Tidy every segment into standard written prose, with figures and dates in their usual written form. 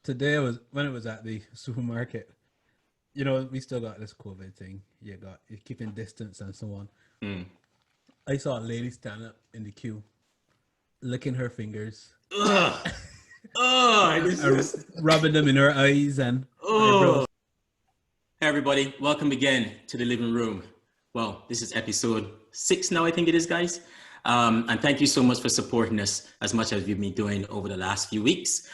Today was when it was at the supermarket. We still got this COVID thing. You're keeping distance and so on. I saw a lady stand up in the queue, licking her fingers. Ugh. Oh, rubbing them in her eyes and eyebrows. Hey everybody, welcome again to the living room. Well, this is episode 6 now, I think it is, guys. And thank you so much for supporting us as much as we've been doing over the last few weeks.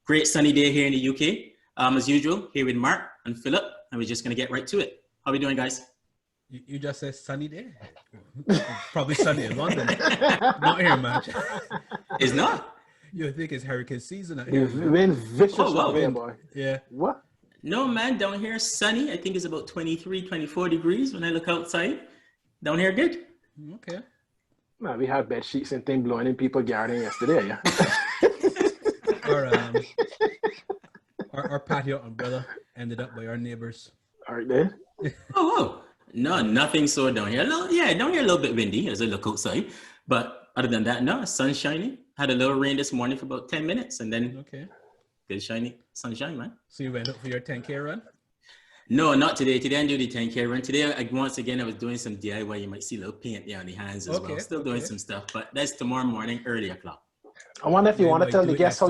Great sunny day here in the UK. As usual, here with Mark and Philip, and we're just going to get right to it. How are we doing, guys? You just said sunny day? Probably sunny in London. Not here, man. It's not? You think it's hurricane season out here? Wind vicious out there, boy. Yeah. What? No, man, down here sunny. I think it's about 23, 24 degrees when I look outside. Down here, good. Okay. Man, we had bed sheets and things blowing in people's garden yesterday, yeah. Our patio umbrella ended up by our neighbors. Aren't they? Oh, no, nothing so down here. Down here a little bit windy as I look outside. But other than that, no, sun's shining. Had a little rain this morning for about 10 minutes and then good shiny sunshine, man. So you went up for your 10K run? No, not today. Today I didn't do the 10K run. Today, once again, I was doing some DIY. You might see a little paint there on the hands as well. Still doing some stuff, but that's tomorrow morning, early o'clock. I wonder if you want to tell the guests how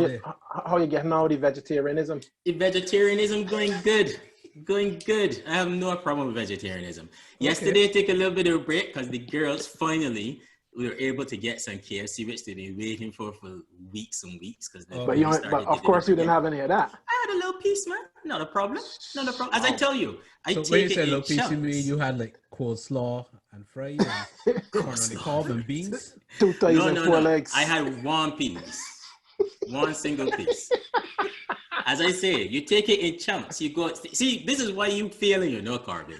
you're getting out of vegetarianism. The vegetarianism going good. Going good. I have no problem with vegetarianism. Yesterday, I took a little bit of a break because the girls finally we were able to get some KFC, which they've been waiting for weeks and weeks. But of course, you didn't have any of that. I had a little piece, man. Not a problem. Not a problem. As I tell you, I so take when you it say in little piece, chunks. you mean you had like coleslaw and fries and corn on the cob and beans? 2 thighs and 4 legs. I had one piece. One single piece. As I say, you take it in chunks. You go, see, this is why you failing, Corbin.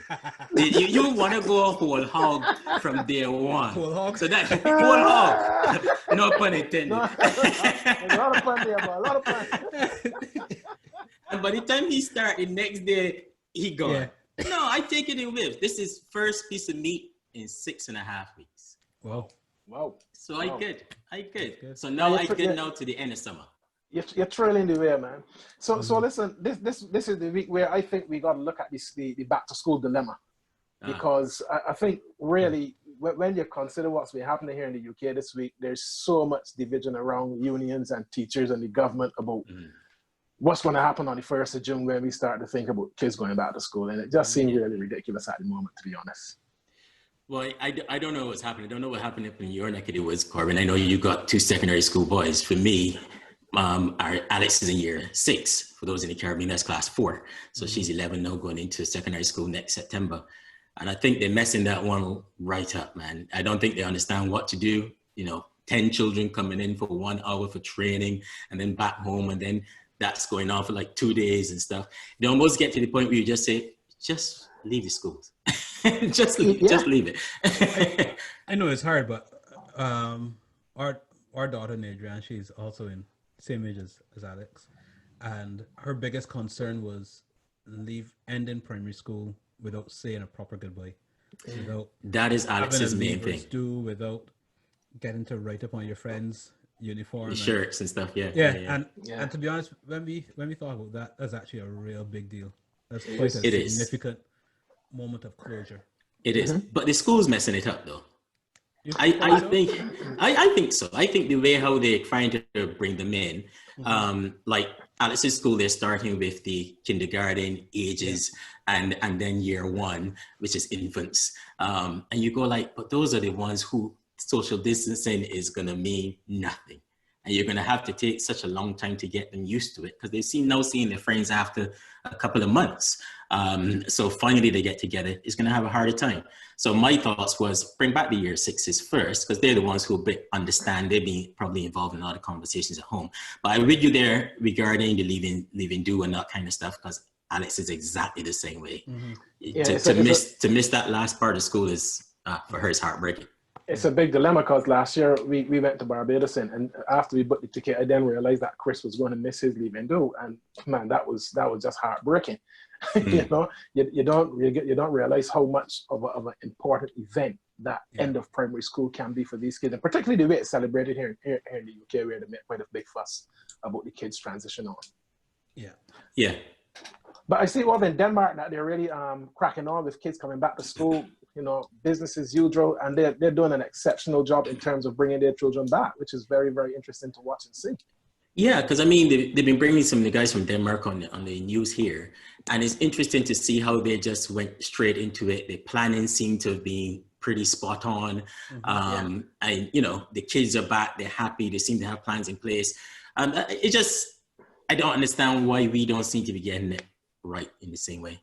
You want to go a whole hog from day one. Whole hog? So that, whole hog. No pun intended. No, a lot of fun there, boy. A lot of fun. And by the time he start, the next day, he gone. Yeah. No, I take it in whiffs. This is first piece of meat in 6.5 weeks. Wow. So I good. So now I good now to the end of summer. You're trailing the way, man. So listen, this is the week where I think we got to look at the back to school dilemma, because I think really when you consider what's been happening here in the UK this week, there's so much division around unions and teachers and the government about what's going to happen on the 1st of June when we start to think about kids going back to school, and it just seems really ridiculous at the moment, to be honest. Well, I don't know what's happening. I don't know what happened up in your neck of the woods, Corbin. I know you got 2 secondary school boys. For me, our Alex is in year 6. For those in the Caribbean, that's class 4. So she's 11 now, going into secondary school next September. And I think they're messing that one right up, man. I don't think they understand what to do. 10 children coming in for 1 hour for training and then back home. And then that's going on for like 2 days and stuff. You almost get to the point where you just say, just leave the schools. just leave it. I know it's hard, but our daughter Nadrian, she's also in same age as Alex, and her biggest concern was ending primary school without saying a proper goodbye. That is Alex's main thing. Without getting to write up on your friend's uniform, the shirts and stuff. And to be honest, when we thought about that, that's actually a real big deal. That's quite a significant moment of closure. It is, but the school's messing it up though. I think so. I think the way how they're trying to bring them in, like Alex's school, they're starting with the kindergarten ages and then year 1, which is infants. And you go like, but those are the ones who social distancing is going to mean nothing. And you're going to have to take such a long time to get them used to it because they've seeing their friends after a couple of months. So finally they get together, it's going to have a harder time. So my thoughts was bring back the year 6s first because they're the ones who understand. They've been probably involved in a lot of conversations at home. But I read you there regarding the leaving do and that kind of stuff because Alex is exactly the same way. To miss that last part of school is, for her, is heartbreaking. It's a big dilemma because last year we went to Barbados and after we booked the ticket, I then realized that Chris was going to miss his leaving do, and man, that was just heartbreaking. You know, you don't realize how much of an important event that end of primary school can be for these kids, and particularly the way it's celebrated here in the UK, where they make quite a big fuss about the kids transition on. Yeah. But I see over in Denmark that they're really cracking on with kids coming back to school. You know, business as usual, and they're doing an exceptional job in terms of bringing their children back, which is very, very interesting to watch and see. Yeah, because I mean, they've been bringing some of the guys from Denmark on the news here, and it's interesting to see how they just went straight into it. The planning seemed to be pretty spot on, and you know, the kids are back, they're happy, they seem to have plans in place. It just, I don't understand why we don't seem to be getting it right in the same way.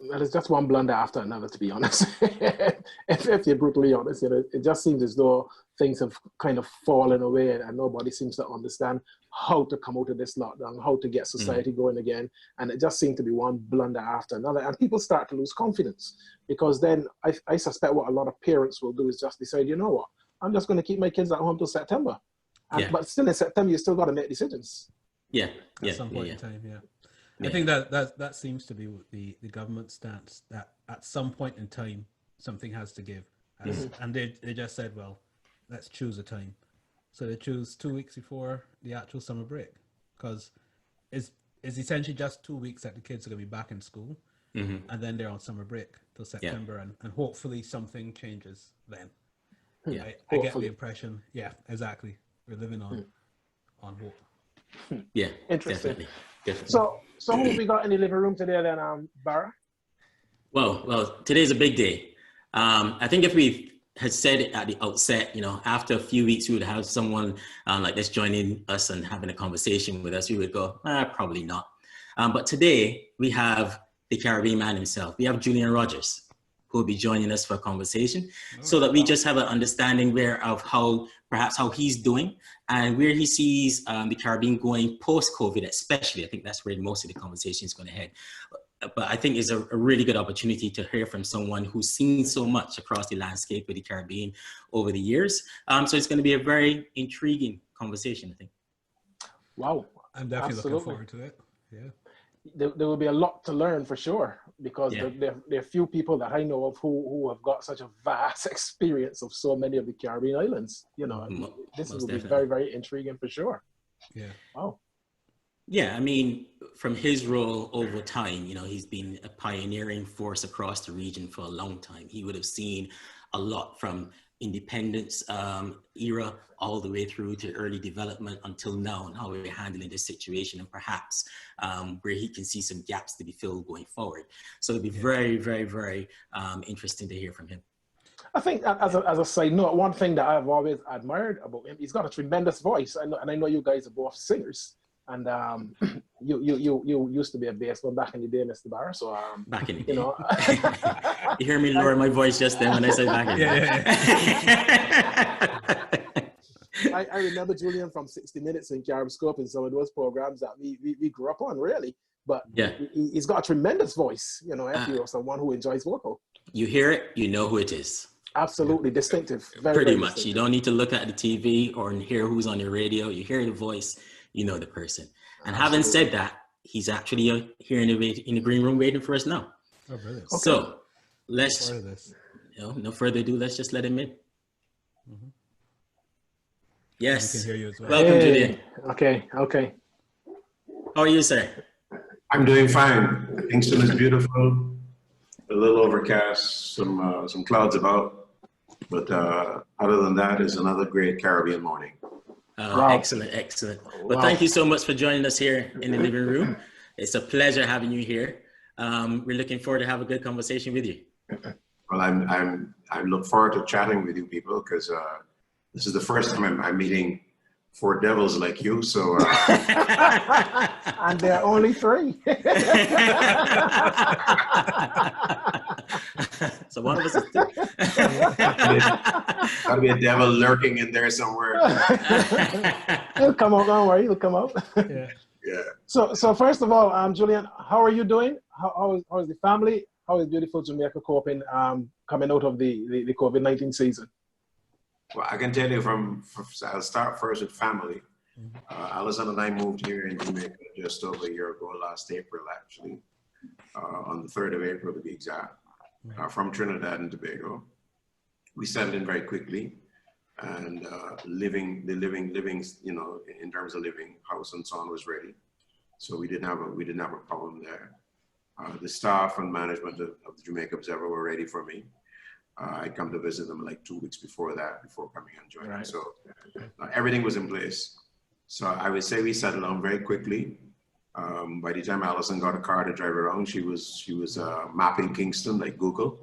Well, it's just one blunder after another, to be honest. if you're brutally honest, you know, it just seems as though things have kind of fallen away, and nobody seems to understand how to come out of this lockdown, how to get society going again. And it just seemed to be one blunder after another. And people start to lose confidence, because then I suspect what a lot of parents will do is just decide, you know what, I'm just going to keep my kids at home till September. But still in September, you still got to make decisions. At some point in time, I think that seems to be the government stance, that at some point in time something has to give, and they just said, well, let's choose a time. So they choose 2 weeks before the actual summer break, because it's essentially just 2 weeks that the kids are going to be back in school, and then they're on summer break till September, and hopefully something changes then. I get the impression, exactly, we're living on hope. Yeah, interesting. Definitely. So who we got in the living room today then, Barra? Well, today's a big day. I think if we had said it at the outset, you know, after a few weeks, we would have someone like this joining us and having a conversation with us. We would go, probably not. But today we have the Caribbean man himself. We have Julian Rogers, who will be joining us for a conversation, so that we just have an understanding of how he's doing and where he sees the Caribbean going post-COVID, especially. I think that's where most of the conversation is going to head. But I think it's a really good opportunity to hear from someone who's seen so much across the landscape of the Caribbean over the years. So it's going to be a very intriguing conversation, I think. Wow. I'm definitely looking forward to it. Yeah. There will be a lot to learn for sure, because there are few people that I know of who have got such a vast experience of so many of the Caribbean islands. You know, this will be very, very intriguing for sure. Yeah. Wow. Yeah, I mean, from his role over time, you know, he's been a pioneering force across the region for a long time. He would have seen a lot from independence era all the way through to early development until now, and how we're handling this situation, and perhaps where he can see some gaps to be filled going forward. So it'll be very, very, very interesting to hear from him. I think as a side note, one thing that I've always admired about him, he's got a tremendous voice. And I know you guys are both singers. And you used to be a bassman back in the day, Mr. Barra. So back in the day, you know, you hear me lower my voice just then when I say back in the day. I remember Julian from 60 Minutes in Caribscope and some of those programs that we grew up on, really. But he's got a tremendous voice, you know, if you're someone who enjoys vocal. You hear it, you know who it is. Absolutely distinctive. Very, Pretty very much. distinctive. You don't need to look at the TV or hear who's on your radio. You hear the voice, you know the person. And having said that, he's actually here in the green room waiting for us now. Oh, brilliant. Okay. So let's, no further ado, let's just let him in. Yes. We can hear you as well. Welcome, Julian. Okay. How are you, sir? I'm doing fine. Kingston is beautiful. A little overcast, some clouds about. But other than that, it's another great Caribbean morning. Wow. Excellent. Well, thank you so much for joining us here in the living room. It's a pleasure having you here. We're looking forward to have a good conversation with you. Well, I look forward to chatting with you people, because this is the first time I'm meeting four devils like you. So and there are only three. So one of us is two. Gotta be a devil lurking in there somewhere. He'll come out, don't worry, he'll come out. Yeah. So first of all, Julian, how are you doing? How is the family? How is beautiful Jamaica coping coming out of the COVID-19 season? Well, I can tell you I'll start first with family. Alison and I moved here in Jamaica just over a year ago, last April, actually, on the 3rd of April to be exact, from Trinidad and Tobago. We settled in very quickly, and living, you know, in terms of living, house and so on was ready. So we didn't have a problem there. The staff and management of the Jamaica Observer were ready for me. I'd come to visit them like 2 weeks before that, before coming and joining. Right. So everything was in place. So I would say we settled down very quickly. By the time Alison got a car to drive around, she was mapping Kingston like Google.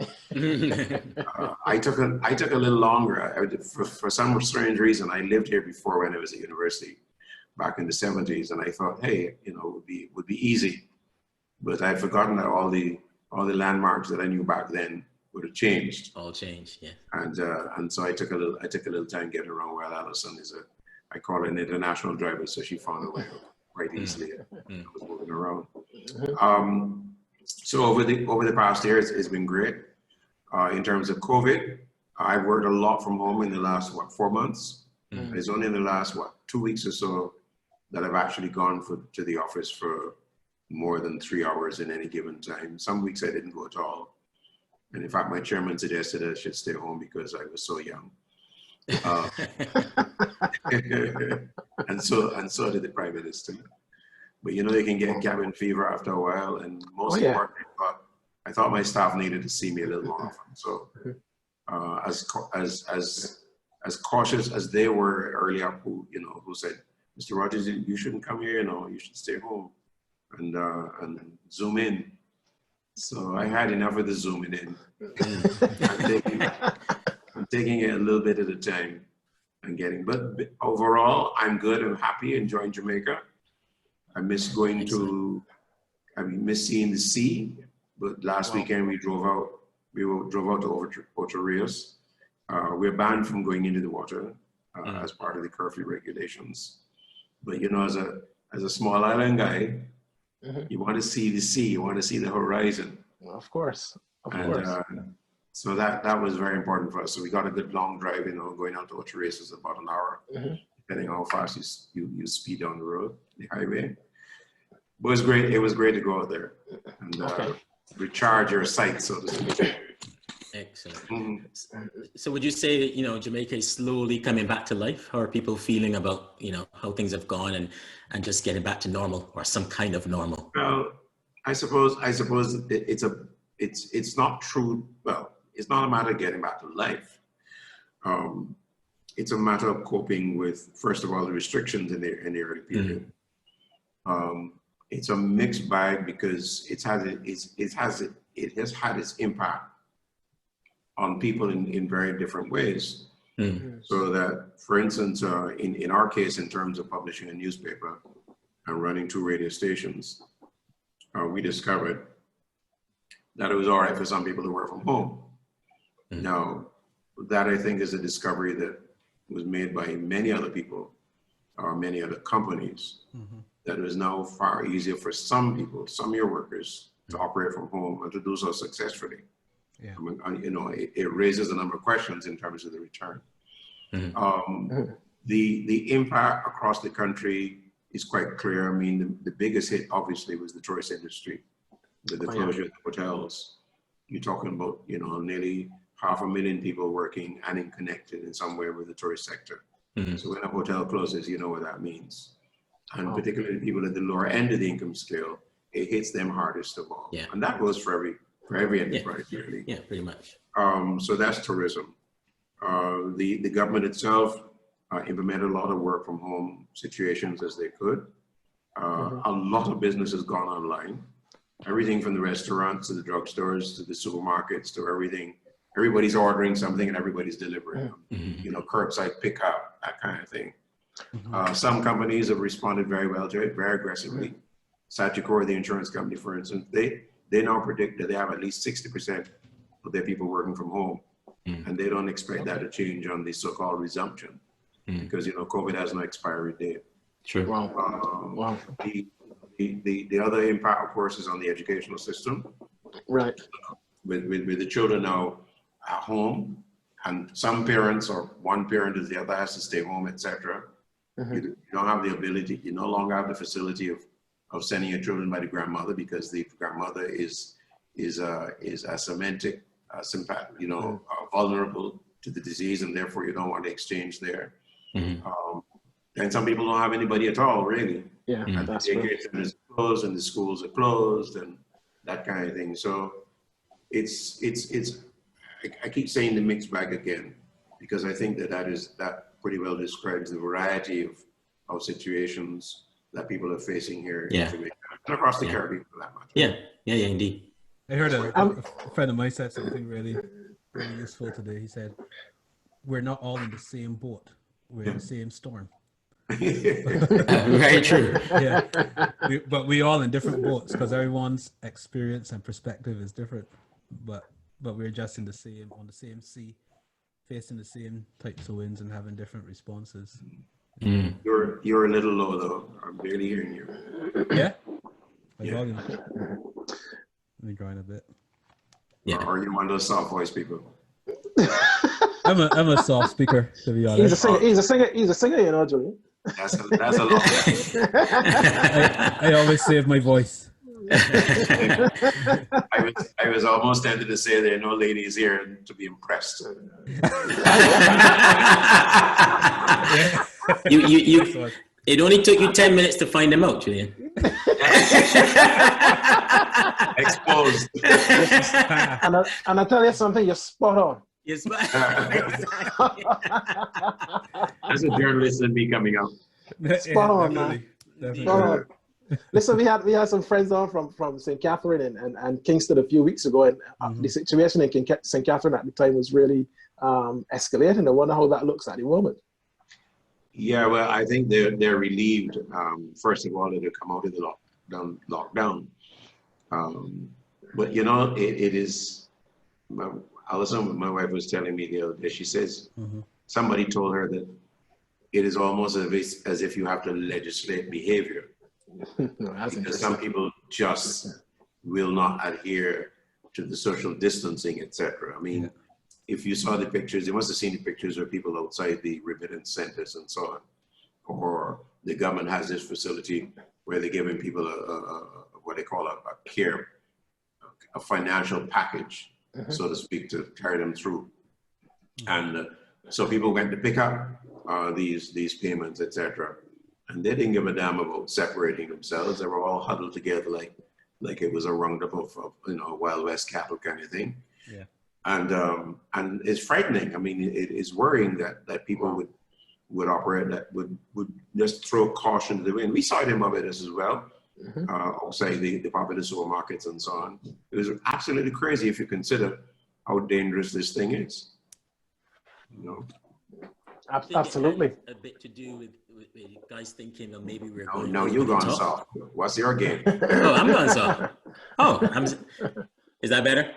I took a little longer. For some strange reason, I lived here before when I was at university, back in the 70s, and I thought, hey, you know, it would be easy. But I'd forgotten that all the landmarks that I knew back then would have changed. All changed, yeah. And so I took a little time getting around. While Alison is I call her an international driver, so she found a way quite easily. I was moving around. So over the past year, it's been great. In terms of COVID, I've worked a lot from home in the last 4 months. It's only in the last 2 weeks or so that I've actually gone to the office for more than 3 hours in any given time. Some weeks I didn't go at all. And in fact, my chairman suggested I should stay home because I was so young. and so did the Prime Minister. But you know, you can get cabin fever after a while, and most importantly, I thought my staff needed to see me a little more often. So as cautious as they were early up, who said, Mr. Rogers, you shouldn't come here, you should stay home and zoom in. So I had enough of the zooming in. I'm taking it a little bit at a time and but overall, I'm good. I'm happy, enjoying Jamaica. I miss miss seeing the sea, but last weekend we drove out to Ocho Rios. We're banned from going into the water as part of the curfew regulations. But you know, as a small island guy, you want to see the sea, you want to see the horizon. Well, of course. So that was very important for us. So we got a good long drive, going out to Ocho Rios is about an hour, depending on how fast you speed down the road, the highway. But it was great. It was great to go out there and recharge your sight, so to speak. Excellent. So would you say that, Jamaica is slowly coming back to life? How are people feeling about, how things have gone and just getting back to normal, or some kind of normal? Well, I suppose it's not true. Well, it's not a matter of getting back to life. It's a matter of coping with, first of all, the restrictions in the early period. It's a mixed bag because it has had its impact on people in very different ways. So that, for instance, in our case, in terms of publishing a newspaper and running 2 radio stations, we discovered that it was all right for some people to work from home. Now, that I think is a discovery that was made by many other people or many other companies, that it is now far easier for some people, some of your workers, to operate from home and to do so successfully. Yeah. I mean, it raises a number of questions in terms of the return. The impact across the country is quite clear. I mean, the biggest hit obviously was the tourist industry, with the closure of the hotels. You're talking about, nearly 500,000 people working and connected in some way with the tourist sector. So when a hotel closes, you know what that means. And particularly people at the lower end of the income scale, it hits them hardest of all. Yeah. And that goes for every enterprise, really. Yeah, pretty much. So that's tourism. The government itself implemented a lot of work from home situations as they could. A lot of business has gone online. Everything from the restaurants to the drugstores to the supermarkets to everything. Everybody's ordering something and everybody's delivering. Curbside pickup, that kind of thing. Some companies have responded very well to it, very aggressively. Sagicor, the insurance company, for instance, they now predict that they have at least 60% of their people working from home. And they don't expect that to change on the so-called resumption because, COVID has no expiry date. Sure. Wow. The other impact, of course, is on the educational system. Right. With the children now at home, and some parents, or one parent or the other, has to stay home, etc. You don't have the ability. You no longer have the facility of sending your children by the grandmother because the grandmother is asymmetric, vulnerable to the disease, and therefore you don't want to exchange there. And some people don't have anybody at all, really. Yeah, and that's the true. daycare centers are closed, and the schools are closed, and that kind of thing. So it's. I keep saying the mixed bag again, because I think that pretty well describes the variety of situations that people are facing here in Jamaica and across the Caribbean for that matter. Yeah, indeed. I heard a friend of mine said something really, really useful today. He said, "We're not all in the same boat. We're in the same storm." Very true. Yeah, but we all in different boats because everyone's experience and perspective is different. But we're just on the same sea, facing the same types of winds and having different responses. You're a little low though. I'm barely hearing you. Yeah. Volume. Let me grind a bit. Yeah. Or are you one of those soft voice people? I'm a soft speaker, to be honest. He's a singer, you know, Julian. That's a lot. I always save my voice. I was almost tempted to say there are no ladies here to be impressed. It only took you 10 minutes to find them out, Julian. Exposed. And I tell you something, you're spot on. Yes, That's a journalist in me coming out. Spot on, man. Definitely. Spot on. Listen, we had some friends on from St. Catherine and Kingston a few weeks ago, and the situation in St. Catherine at the time was really escalating. I wonder how that looks at the moment. Yeah, well, I think they're relieved. First of all, that they come out of the lockdown. But you know, it is. Alison, my wife was telling me the other day. She says somebody told her that it is almost as if you have to legislate behavior. Because some people just will not adhere to the social distancing, etc. I mean, if you saw the pictures, you must have seen the pictures of people outside the remittance centers and so on. Or the government has this facility where they're giving people what they call a financial package, so to speak, to carry them through. And so people went to pick up these payments, etc. And they didn't give a damn about separating themselves. They were all huddled together like it was a roundup of Wild West cattle kind of thing. Yeah. And it's frightening. I mean, it is worrying that people would operate, that would just throw caution to the wind. We saw them of it as well. Outside the popular supermarkets and so on. It was absolutely crazy if you consider how dangerous this thing is. You know. Absolutely. A bit to do with guys thinking, well, maybe we're Oh, going. no, you're going soft. What's your game? Oh, I'm going soft. Is that better?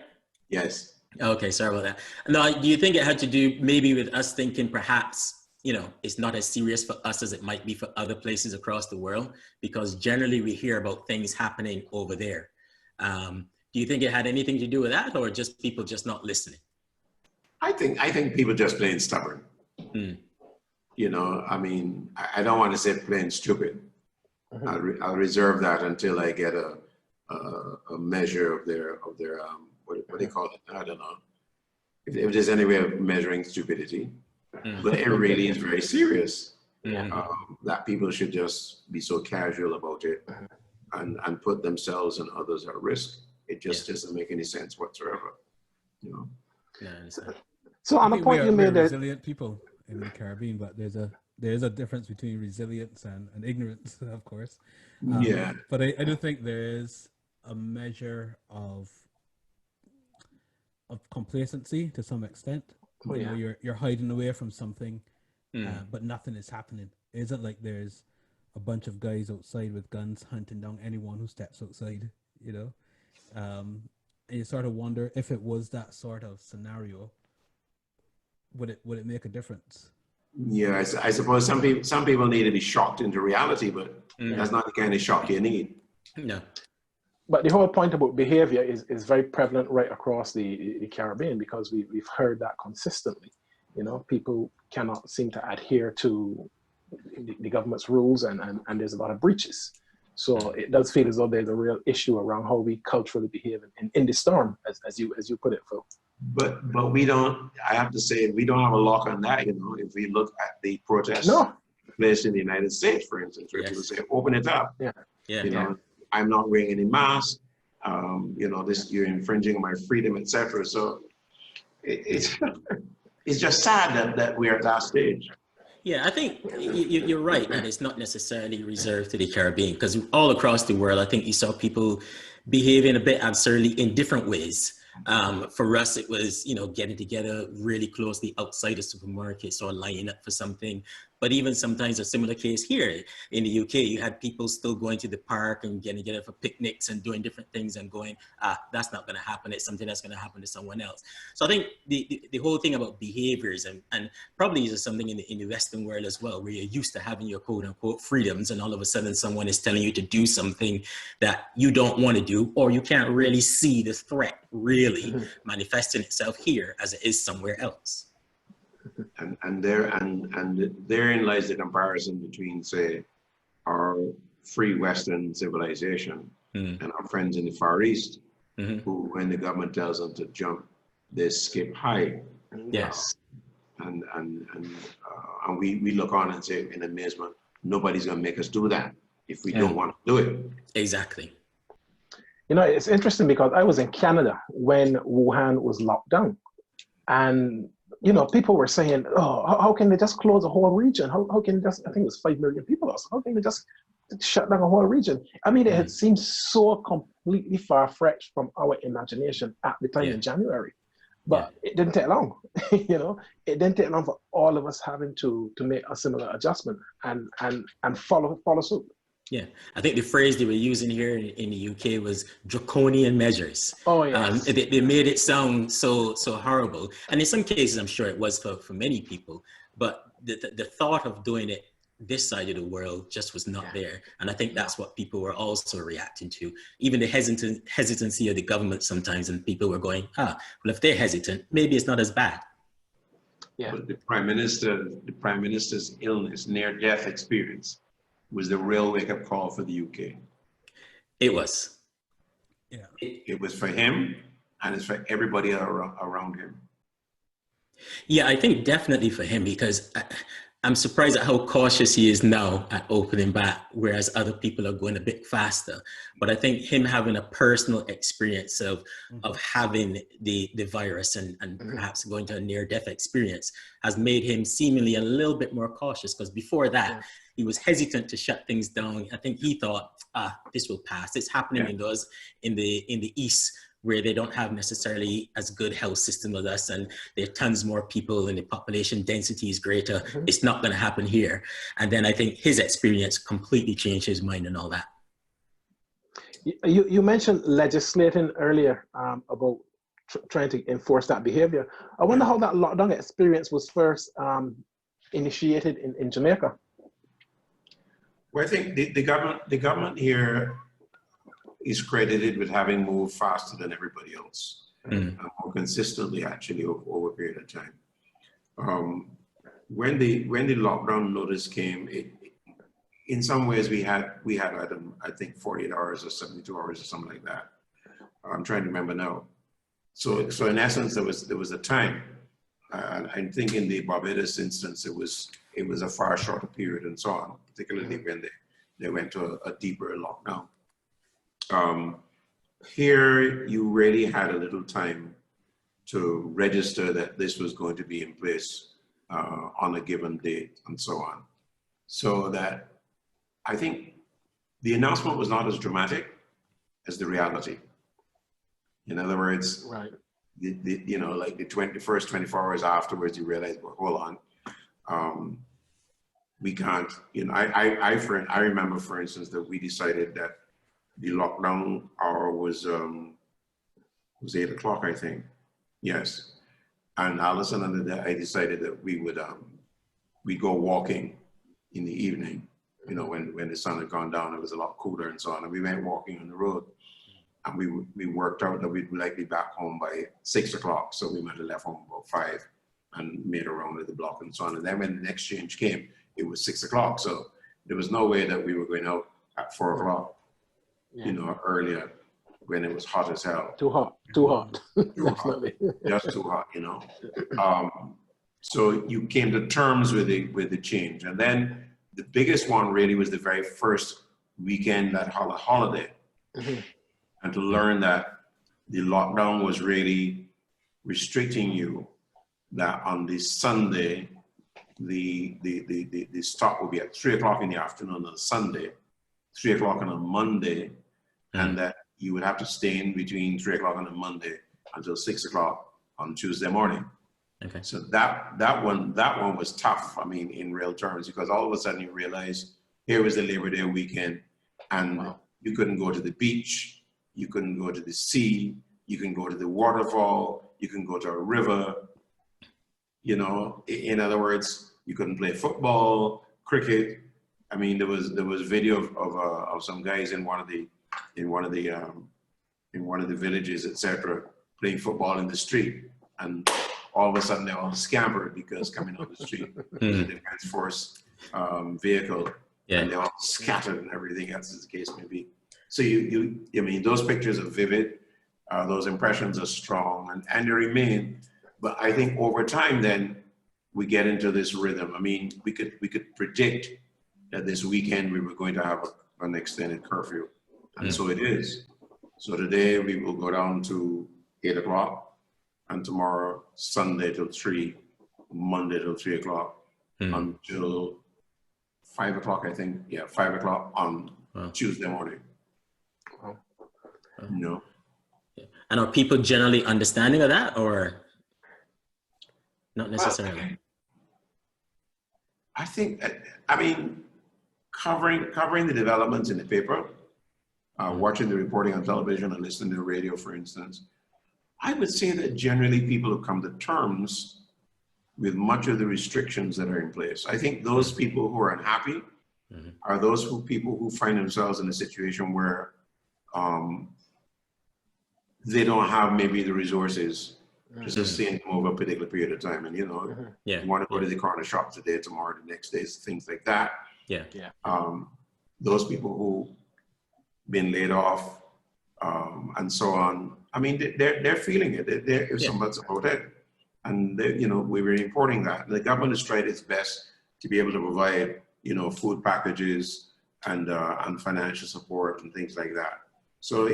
Yes. Okay, sorry about that. No, do you think it had to do maybe with us thinking perhaps, it's not as serious for us as it might be for other places across the world? Because generally we hear about things happening over there. Do you think it had anything to do with that, or just people just not listening? I think people just plain stubborn. I mean, I don't want to say plain stupid. I'll reserve that until I get a measure of their what do they call it? I don't know. If there's any way of measuring stupidity, but it really is very serious. That people should just be so casual about it and put themselves and others at risk. It just doesn't make any sense whatsoever. Yeah, I understand. So on the point you made, resilient people in the Caribbean, but there is a difference between resilience and ignorance, of course. But I do think there is a measure of complacency to some extent. You're hiding away from something, but nothing is happening. It isn't like there's a bunch of guys outside with guns hunting down anyone who steps outside, and you sort of wonder if it was that sort of scenario, would it make a difference? Yeah, I suppose some people need to be shocked into reality, but that's not the kind of shock you need. No. But the whole point about behavior is very prevalent right across the Caribbean, because we've heard that consistently. People cannot seem to adhere to the government's rules, and there's a lot of breaches. So it does feel as though there's a real issue around how we culturally behave in the storm, as you put it, Phil. But we don't, I have to say, we don't have a lock on that, you know, if we look at the protests placed in the United States, for instance, where people say, open it up. You know, I'm not wearing any mask, you know, this, you're infringing on my freedom, etc. So it's just sad that we're at that stage. Yeah, I think you're right that it's not necessarily reserved to the Caribbean, because all across the world, I think you saw people behaving a bit absurdly in different ways. For us, it was, you know, getting together really closely outside the supermarkets or lining up for something. But even sometimes a similar case here in the UK, you had people still going to the park and getting together for picnics and doing different things and going, that's not going to happen. It's something that's going to happen to someone else. So I think the whole thing about behaviors and probably is something in the Western world as well, where you're used to having your quote unquote freedoms, and all of a sudden someone is telling you to do something that you don't want to do, or you can't really see the threat really manifesting itself here as it is somewhere else. And therein lies the comparison between, say, our free Western civilization and our friends in the Far East, who, when the government tells them to jump, they skip high. Yes. And we look on and say in amazement, nobody's going to make us do that if we don't want to do it. Exactly. You know, it's interesting because I was in Canada when Wuhan was locked down, and you know, people were saying, oh, how can they just close a whole region? How can just, I think it was 5 million people or so, how can they just shut down a whole region? I mean, it had seemed so completely far-fetched from our imagination at the time in January. But it didn't take long, you know, it didn't take long for all of us having to make a similar adjustment and follow suit. Yeah, I think the phrase they were using here in the UK was draconian measures. Oh, yes. They made it sound so horrible. And in some cases, I'm sure it was for many people, but the thought of doing it this side of the world just was not there. And I think that's what people were also reacting to. Even the hesitancy of the government sometimes, and people were going, well, if they're hesitant, maybe it's not as bad. Yeah. But the Prime Minister's illness, near-death experience, was the real wake-up call for the UK. It was. Yeah. It was for him, and it's for everybody around him. Yeah, I think definitely for him, because I'm surprised at how cautious he is now at opening back, whereas other people are going a bit faster. But I think him having a personal experience of having the virus and perhaps going to a near-death experience has made him seemingly a little bit more cautious, because before that, he was hesitant to shut things down. I think he thought, this will pass. It's happening in the East, where they don't have necessarily as good health system as us, and there are tons more people and the population density is greater. It's not going to happen here. And then I think his experience completely changed his mind and all that. You mentioned legislating earlier about trying to enforce that behavior. I wonder how that lockdown experience was first initiated in Jamaica. Well, I think the government here is credited with having moved faster than everybody else, and more consistently actually over a period of time. When the lockdown notice came, in some ways we had I think 48 hours or 72 hours or something like that. I'm trying to remember now. So in essence, there was a time. I think in the Barbados instance, it was a far shorter period and so on, particularly when they went to a deeper lockdown. Here, you really had a little time to register that this was going to be in place on a given date and so on. So that I think the announcement was not as dramatic as the reality. In other words, you know, like the first 24 hours afterwards, you realize, well, hold on, we can't, you know, I remember, for instance, that we decided that the lockdown hour was 8 o'clock, I think. Yes. And all of a sudden I decided that we would we go walking in the evening, you know, when the sun had gone down, it was a lot cooler and so on. And we went walking on the road, and we worked out that we'd like to be back home by 6 o'clock. So we might have left home about 5 and made a round of the block and so on. And then when the next change came, it was 6 o'clock. So There was no way that we were going out at 4 o'clock, Yeah. you know, earlier when it was hot as hell. Too hot. Definitely. Just too hot, you know. So you came to terms with the change. And then the biggest one really was the very first weekend that holiday. Mm-hmm. And to learn that the lockdown was really restricting you, that on the Sunday, the stop will be at 3 o'clock in the afternoon on Sunday, 3 o'clock on a Monday, and that you would have to stay in between 3 o'clock on a Monday until 6 o'clock on Tuesday morning. Okay. So that one was tough, I mean, in real terms, because all of a sudden you realize here was the Labor Day weekend, and you couldn't go to the beach, you couldn't go to the sea, you can go to the waterfall, you can go to a river. You know, in other words, you couldn't play football, cricket. I mean, there was video of some guys in one of the villages, etc., playing football in the street, and all of a sudden they all scampered because coming on the street was a defense force vehicle, and they all scattered and everything else, as the case may be. So I mean, those pictures are vivid, those impressions are strong, and they remain. But I think over time, then we get into this rhythm. I mean, we could predict that this weekend we were going to have an extended curfew, and so it is. So today we will go down to 8 o'clock, and tomorrow Sunday till 3, Monday till 3 o'clock, until 5 o'clock, I think. Yeah, 5 o'clock on Tuesday morning. No. And are people generally understanding of that, or not necessarily? Well, I think, I mean, covering the developments in the paper, watching the reporting on television and listening to the radio, for instance, I would say that generally people have come to terms with much of the restrictions that are in place. I think those people who are unhappy are those people who find themselves in a situation where they don't have maybe the resources to sustain them over a particular period of time. And, you know, you want to go to the corner shop today, tomorrow, the next day, things like that. Those people who been laid off and so on, I mean, they're feeling it. They're somewhat about it. And, you know, we were reporting that. The government has tried its best to be able to provide, you know, food packages and financial support and things like that. So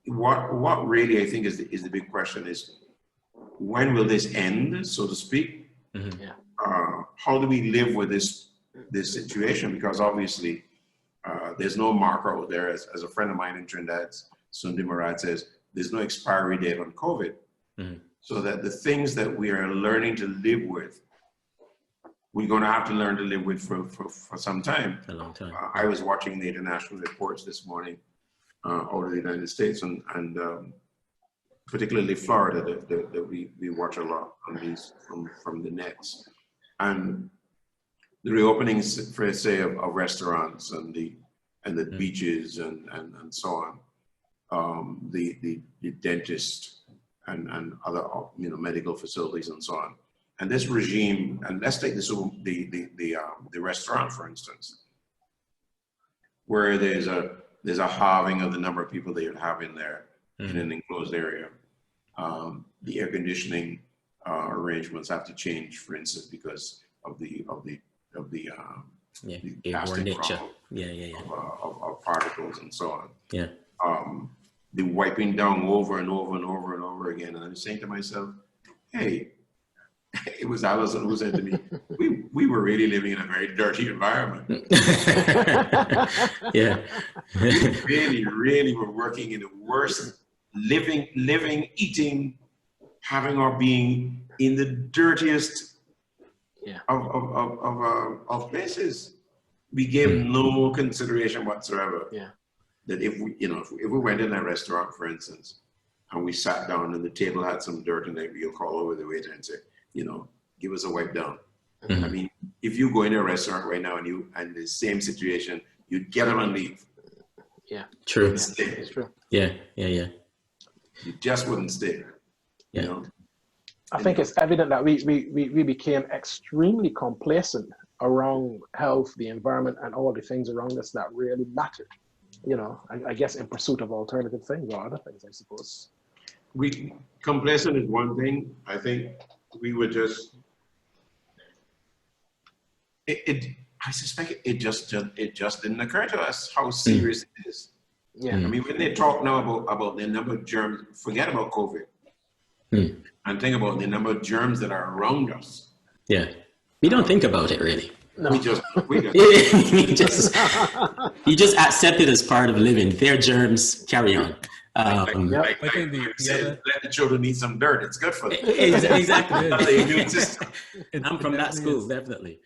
what really I think is the big question is, when will this end, so to speak? How do we live with this situation? Because obviously there's no marker out there, as a friend of mine in Trinidad, Sundi Murad, says, there's no expiry date on COVID. So that the things that we are learning to live with, we're going to have to learn to live with for some time. A long time. I was watching the international reports this morning out of the United States, and particularly Florida, that we watch a lot on these from the nets, and the reopenings, for say, of restaurants and the beaches and so on, the dentist and other, you know, medical facilities and so on. And this regime, and let's take the restaurant, for instance, where there's a halving of the number of people they would have in there in an enclosed area. The air conditioning arrangements have to change, for instance, because of the plastic nature. Of particles and so on. The wiping down over and over and over and over again. And I'm saying to myself, hey, it was Allison who said to me, we were really living in a very dirty environment. We really were working in the worst, living, eating, having our being in the dirtiest of places. We gave no consideration whatsoever. That if we went in a restaurant, for instance, and we sat down and the table had some dirt in it, we'll call over the waiter and say, you know, give us a wipe down. I mean, if you go in a restaurant right now and the same situation, you'd get them and leave. True. It's true. You just wouldn't stay. You know? I think it's evident that we became extremely complacent around health, the environment, and all the things around us that really matter. You know, I guess in pursuit of alternative things or other things, I suppose. Complacent is one thing. I think we were just I suspect it just didn't occur to us how serious it is. Yeah. I mean, when they talk now about the number of germs, forget about COVID, and think about the number of germs that are around us. Yeah, we don't think about it really. No. We just you just accept it as part of living. Their germs, carry on. I think let the children eat some dirt. It's good for them. Exactly. The immune system. I'm from that school, definitely.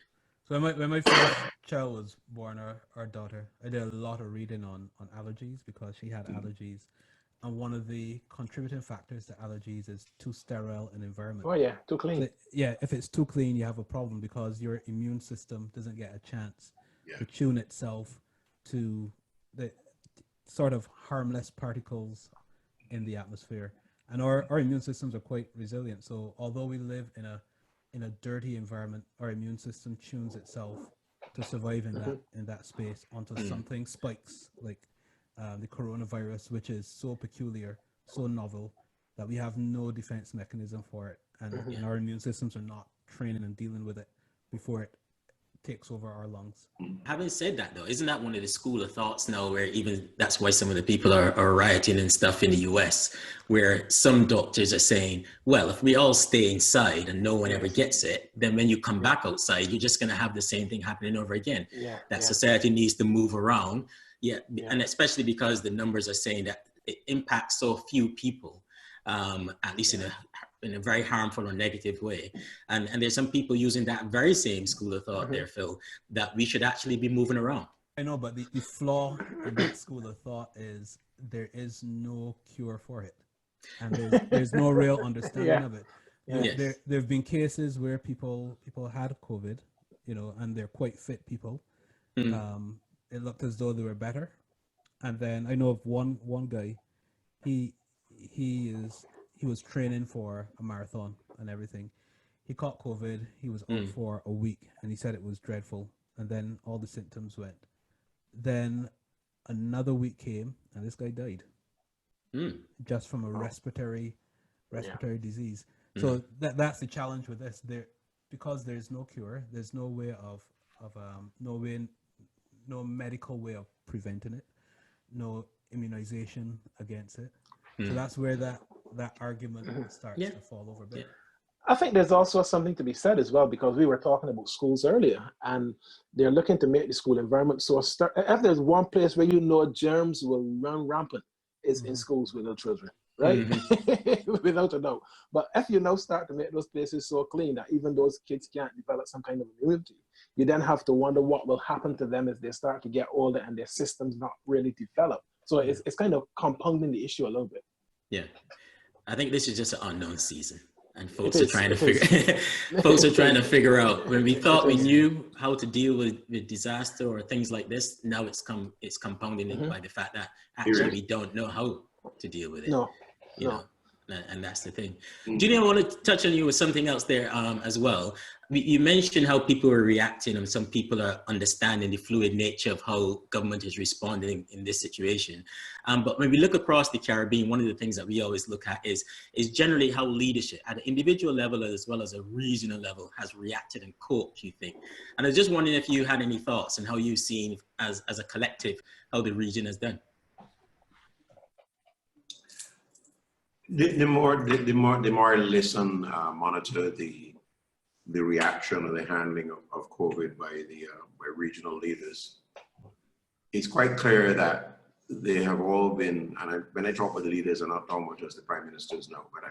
So when my first child was born, our daughter, I did a lot of reading on allergies because she had allergies. And one of the contributing factors to allergies is too sterile an environment. Oh yeah, too clean. So, yeah, if it's too clean, you have a problem because your immune system doesn't get a chance to tune itself to the sort of harmless particles in the atmosphere. And our immune systems are quite resilient. So although we live in a dirty environment, our immune system tunes itself to survive in that space until something spikes, like the coronavirus, which is so peculiar, so novel, that we have no defense mechanism for it. And our immune systems are not training and dealing with it before it takes over our lungs. Having said that, though, isn't that one of the school of thoughts now where even that's why some of the people are rioting and stuff in the US, where some doctors are saying, well, if we all stay inside and no one ever gets it, then when you come back outside, you're just going to have the same thing happening over again. Society needs to move around. And especially because the numbers are saying that it impacts so few people, at least in a very harmful or negative way. And there's some people using that very same school of thought there, Phil, that we should actually be moving around. I know, but the flaw in that school of thought is there is no cure for it. And there's no real understanding of it. There have been cases where people had COVID, and they're quite fit people. It looked as though they were better. And then I know of one guy, he was training for a marathon and everything. He caught COVID. He was out for a week, and he said it was dreadful. And then all the symptoms went. Then another week came, and this guy died, just from a respiratory disease. So that's the challenge with this. Because there's no cure. There's no way no medical way of preventing it. No immunization against it. So that's where that argument starts to fall over a bit. I think there's also something to be said as well, because we were talking about schools earlier, and they're looking to make the school environment so if there's one place where germs will run rampant, is in schools with little children, right? Without a doubt. But if you now start to make those places so clean that even those kids can't develop some kind of immunity, you then have to wonder what will happen to them as they start to get older and their systems not really develop. So it's kind of compounding the issue a little bit. Yeah, I think this is just an unknown season, and folks are trying to figure out. When we thought we knew how to deal with disaster or things like this, now it's compounding it by the fact that actually we don't know how to deal with it. You know, and that's the thing. Julian, I want to touch on you with something else there as well. You mentioned how people are reacting, and some people are understanding the fluid nature of how government is responding in this situation. But when we look across the Caribbean, one of the things that we always look at is generally how leadership at an individual level as well as a regional level has reacted and coped, you think. And I was just wondering if you had any thoughts on how you've seen as a collective, how the region has done. The more I listen, monitor the reaction or the handling of COVID by regional leaders, it's quite clear that they have all been, and when I talk with the leaders, I'm not talking about just the prime ministers now, but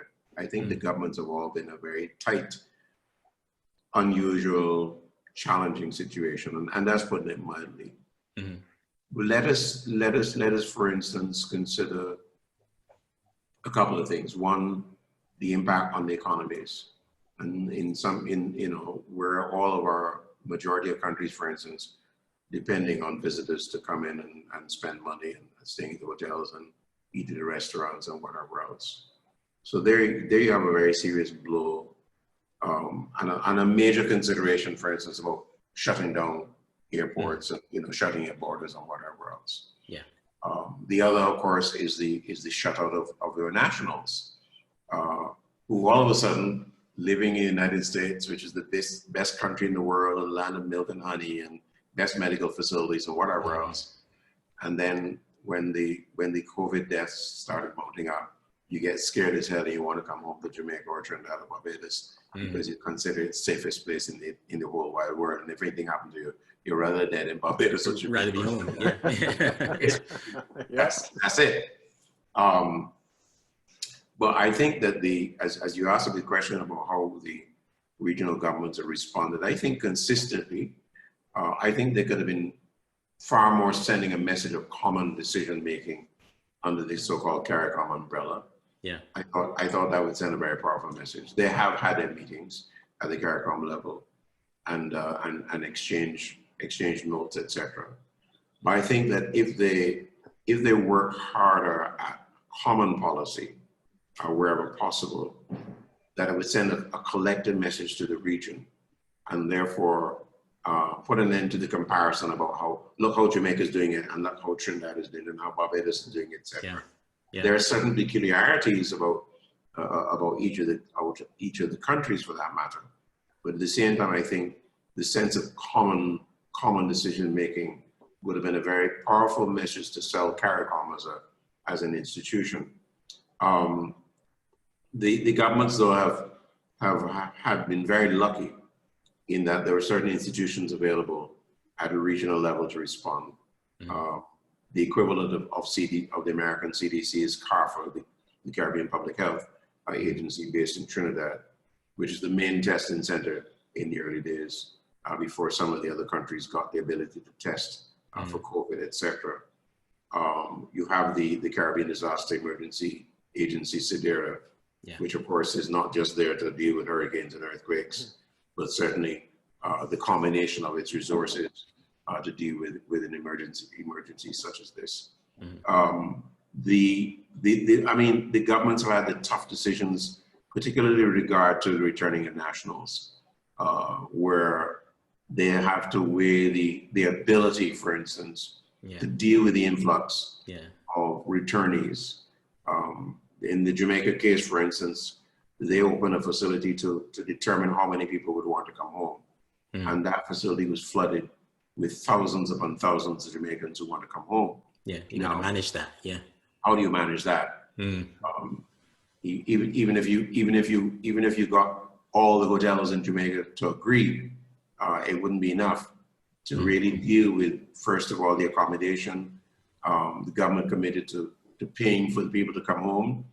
I think the governments have all been a very tight, unusual, challenging situation, and that's putting it mildly. Let us, for instance, consider a couple of things. One, the impact on the economies. And where all of our majority of countries, for instance, depending on visitors to come in and spend money and staying at the hotels and eat at the restaurants and whatever else. So there you have a very serious blow. And a major consideration, for instance, about shutting down airports and, you know, shutting at borders and whatever else. Yeah. The other, of course, is the shutout of your nationals, who all of a sudden, living in the United States, which is the best country in the world, and land of milk and honey, and best medical facilities and whatever else. And then when the COVID deaths started mounting up, you get scared as hell and you want to come home to Jamaica or Trinidad or Barbados because you consider it the safest place in the whole wide world. And if anything happened to you, you're rather dead in Barbados or Jamaica. Rather be home. Yeah. That's it. But I think that as you asked the question about how the regional governments have responded, I think consistently, I think they could have been far more sending a message of common decision making under the so-called CARICOM umbrella. Yeah, I thought that would send a very powerful message. They have had their meetings at the CARICOM level and exchange notes, etc. But I think that if they work harder at common policy, wherever possible, that it would send a collective message to the region, and therefore put an end to the comparison about look how Jamaica is doing it, and look how Trinidad is doing it, and how Barbados is doing it, etc. Yeah. There are certain peculiarities about each of the countries, for that matter. But at the same time, I think the sense of common decision making would have been a very powerful message to sell CARICOM as an institution. The governments, though, have been very lucky in that there were certain institutions available at a regional level to respond. The equivalent of the American CDC is CARPHA, the Caribbean Public Health Agency based in Trinidad, which is the main testing center in the early days before some of the other countries got the ability to test for COVID, etc. You have the Caribbean Disaster Emergency Agency, SIDERA, which of course is not just there to deal with hurricanes and earthquakes, but certainly the combination of its resources to deal with an emergency such as this. The governments have had the tough decisions, particularly with regard to the returning of nationals, where they have to weigh the ability, for instance, to deal with the influx of returnees. In the Jamaica case, for instance, they opened a facility to determine how many people would want to come home. And that facility was flooded with thousands upon thousands of Jamaicans who want to come home. Yeah, you gotta manage that. Yeah. How do you manage that? Even if you got all the hotels in Jamaica to agree, it wouldn't be enough to really deal with, first of all, the accommodation. The government committed to paying for the people to come home,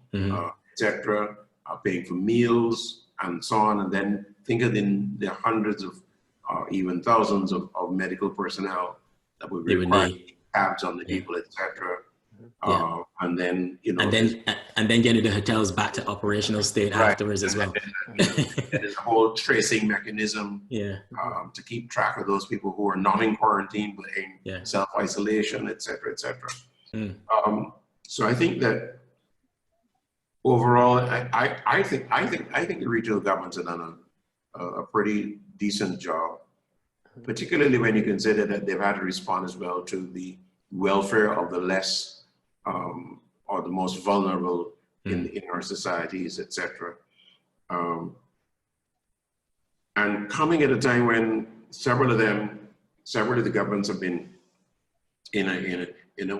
etc., paying for meals and so on. And then think of the hundreds of even thousands of medical personnel that would require cabs on the people, etc. And then and then getting the hotels back to operational state afterwards as well. There's a whole tracing mechanism to keep track of those people who are not in quarantine but in self-isolation, etc., etc. So I think that overall, I think the regional governments have done a pretty decent job, particularly when you consider that they've had to respond as well to the welfare of the less or the most vulnerable in our societies, etc. And coming at a time when several of the governments have been in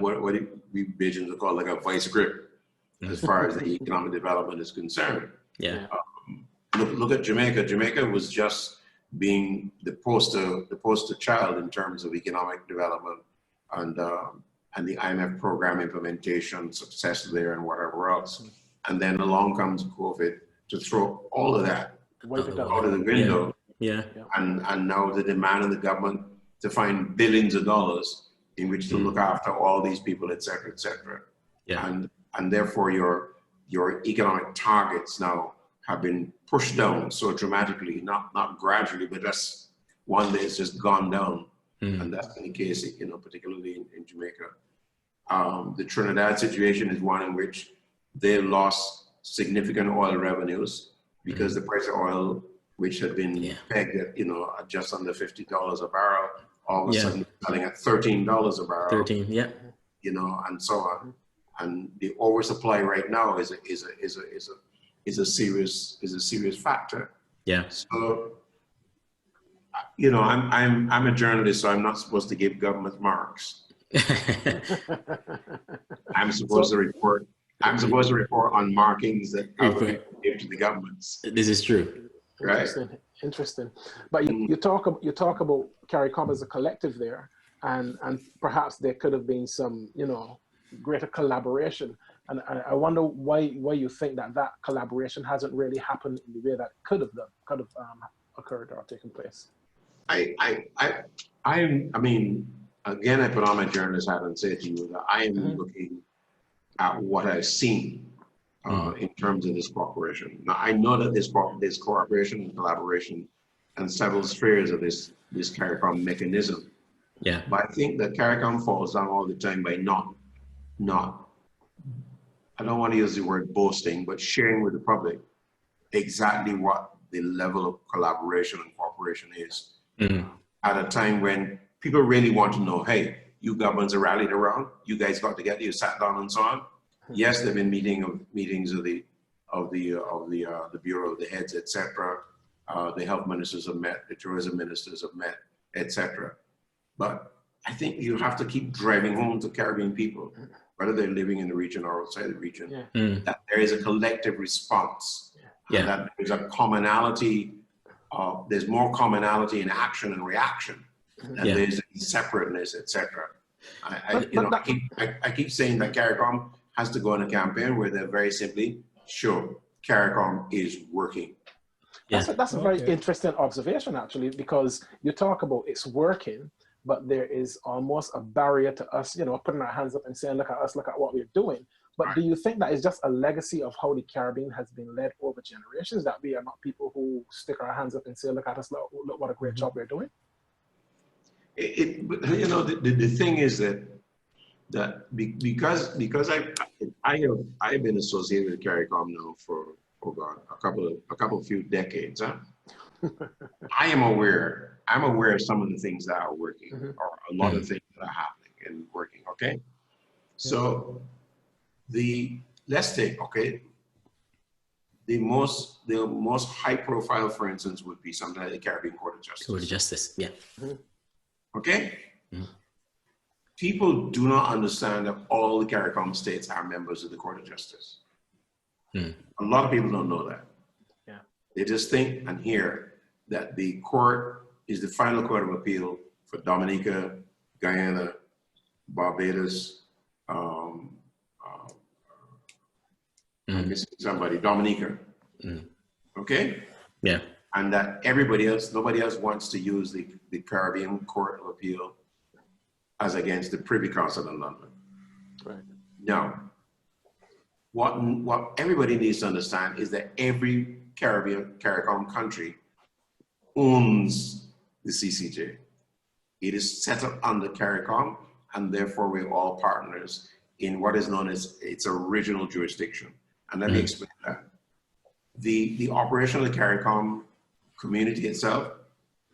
what we Bajans would call like a vice grip as far as the economic development is concerned. Look at Jamaica. Jamaica was just being the poster child in terms of economic development and the IMF program implementation, success there and whatever else. And then along comes COVID to throw all of that out of the window. And now the demand of the government to find billions of dollars in which to look after all these people, et cetera, et cetera. And therefore your economic targets now have been pushed down so dramatically, not gradually, but just one day it's just gone down. And that's been the case, particularly in Jamaica. The Trinidad situation is one in which they lost significant oil revenues because the price of oil which had been pegged at, at just under $50 a barrel, all of a sudden selling at $13 a barrel. 13, yeah. And so on. And the oversupply right now is a serious factor. Yeah. So, I'm a journalist, so I'm not supposed to give government marks. I'm supposed to report on markings that government give to the governments. This is true. Right. Interesting. But you talk about CARICOM as a collective there, and perhaps there could have been some, greater collaboration. And I wonder why you think that collaboration hasn't really happened in the way that could have occurred or taken place. I mean, again, I put on my journalist hat and say to you that I am looking at what I've seen in terms of this cooperation. Now, I know that this cooperation and collaboration and several spheres of this CARICOM mechanism. Yeah. But I think that CARICOM falls down all the time by not, I don't want to use the word boasting, but sharing with the public exactly what the level of collaboration and cooperation is at a time when people really want to know, hey, you governments are rallied around, you guys got together, you sat down and so on. Yes, there've been meetings of the Bureau of the Heads, etc. The health ministers have met, the tourism ministers have met, etc. But I think you have to keep driving home to Caribbean people, whether they're living in the region or outside the region, that there is a collective response, and that there's a commonality. There's more commonality in action and reaction than there's in separateness, etc. I keep saying that CARICOM has to go on a campaign where they're very simply sure CARICOM is working. That's a very interesting observation, actually, because you talk about it's working, but there is almost a barrier to us, putting our hands up and saying, look at us, look at what we're doing. But do you think that is just a legacy of how the Caribbean has been led over generations, that we are not people who stick our hands up and say, look at us, look what a great job we're doing? The thing is that because I've been associated with CARICOM now for a few decades. I'm aware of some of the things that are working, or a lot of things that are happening and working. Okay, so let's take the most high profile, for instance, would be something like the Caribbean Court of Justice. Court of Justice, yeah. Okay. People do not understand that all the CARICOM states are members of the Court of Justice. A lot of people don't know that. Yeah. They just think and hear that the court is the final court of appeal for Dominica, Guyana, Barbados, I'm missing somebody, Dominica. Okay? Yeah. And that nobody else wants to use the Caribbean Court of Appeal as against the Privy Council in London. Right. Now, what everybody needs to understand is that every CARICOM country owns the CCJ. It is set up under CARICOM, and therefore we're all partners in what is known as its original jurisdiction. And let me explain that. The operation of the CARICOM community itself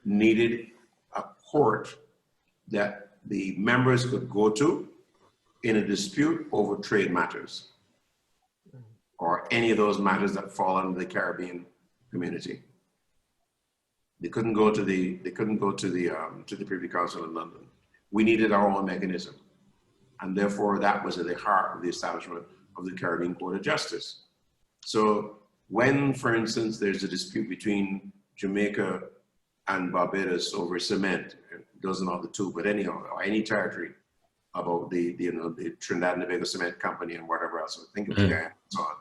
needed a court that the members could go to in a dispute over trade matters, or any of those matters that fall under the Caribbean community. They couldn't go to the Privy Council in London. We needed our own mechanism, and therefore that was at the heart of the establishment of the Caribbean Court of Justice. So when, for instance, there's a dispute between Jamaica and Barbados over cement, it doesn't know the two, but anyhow, or any territory, about the Trinidad and Tobago Cement Company and whatever else, I think it was Guyana and so on.